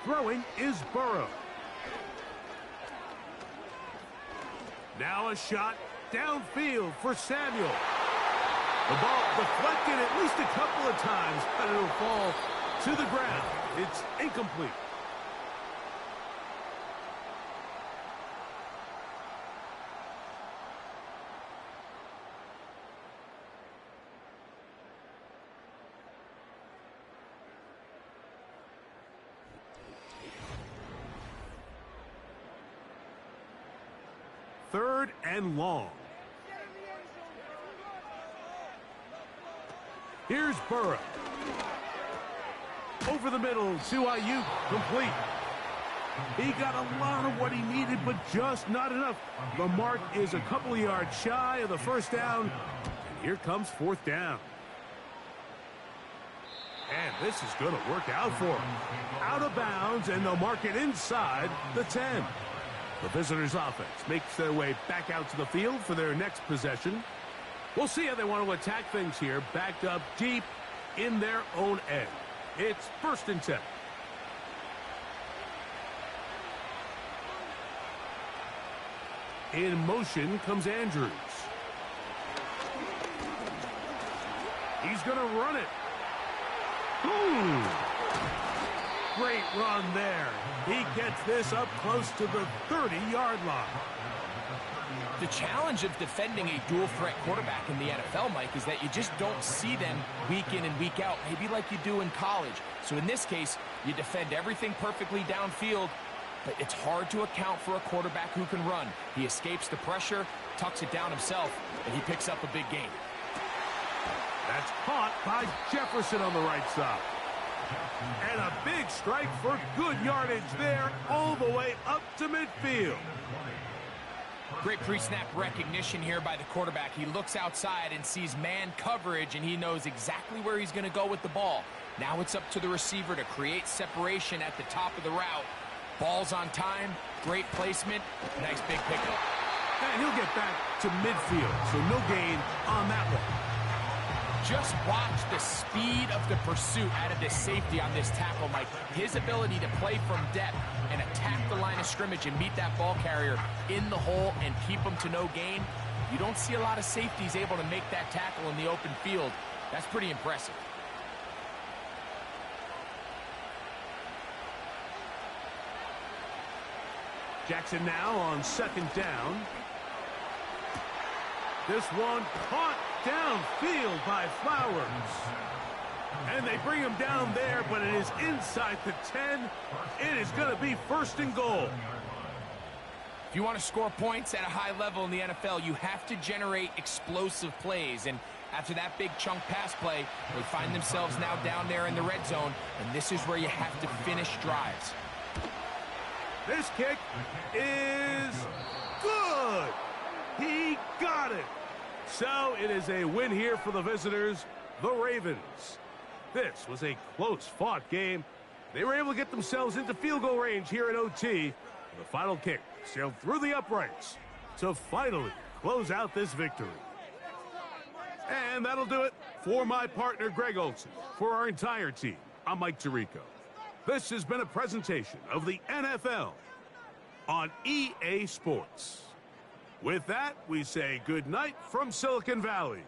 Throwing is Burrow. Now a shot downfield for Samuel. The ball deflected at least a couple of times, but it'll fall to the ground. It's incomplete. Third and long. Here's Burrow. Over the middle to Ayuk, complete. He got a lot of what he needed, but just not enough. The mark is a couple of yards shy of the first down. And here comes 4th down. And this is going to work out for him. Out of bounds, and they'll mark it inside the 10. The visitors' offense makes their way back out to the field for their next possession. We'll see how they want to attack things here, backed up deep in their own end. It's 1st and 10. In motion comes Andrews. He's going to run it. Great run there. He gets this up close to the 30-yard line. The challenge of defending a dual-threat quarterback in the NFL, Mike, is that you just don't see them week in and week out, maybe like you do in college. So in this case, you defend everything perfectly downfield, but it's hard to account for a quarterback who can run. He escapes the pressure, tucks it down himself, and he picks up a big gain. That's caught by Jefferson on the right side. And a big strike for good yardage there all the way up to midfield. Great pre-snap recognition here by the quarterback. He looks outside and sees man coverage, and he knows exactly where he's going to go with the ball. Now it's up to the receiver to create separation at the top of the route. Ball's on time, great placement, nice big pickup. And he'll get back to midfield, so no gain on that one. Just watch the speed of the pursuit out of this safety on this tackle, Mike. His ability to play from depth and attack the line of scrimmage and meet that ball carrier in the hole and keep him to no gain. You don't see a lot of safeties able to make that tackle in the open field. That's pretty impressive. Jackson now on 2nd down. This one caught downfield by Flowers. And they bring him down there, but it is inside the 10. It is going to be 1st and goal. If you want to score points at a high level in the NFL, you have to generate explosive plays. And after that big chunk pass play, they find themselves now down there in the red zone. And this is where you have to finish drives. This kick is good. He got it. So it is a win here for the visitors, the Ravens. This was a close-fought game. They were able to get themselves into field goal range here at OT. The final kick sailed through the uprights to finally close out this victory. And that'll do it for my partner, Greg Olsen. For our entire team, I'm Mike Tirico. This has been a presentation of the NFL on EA Sports. With that, we say good night from Silicon Valley.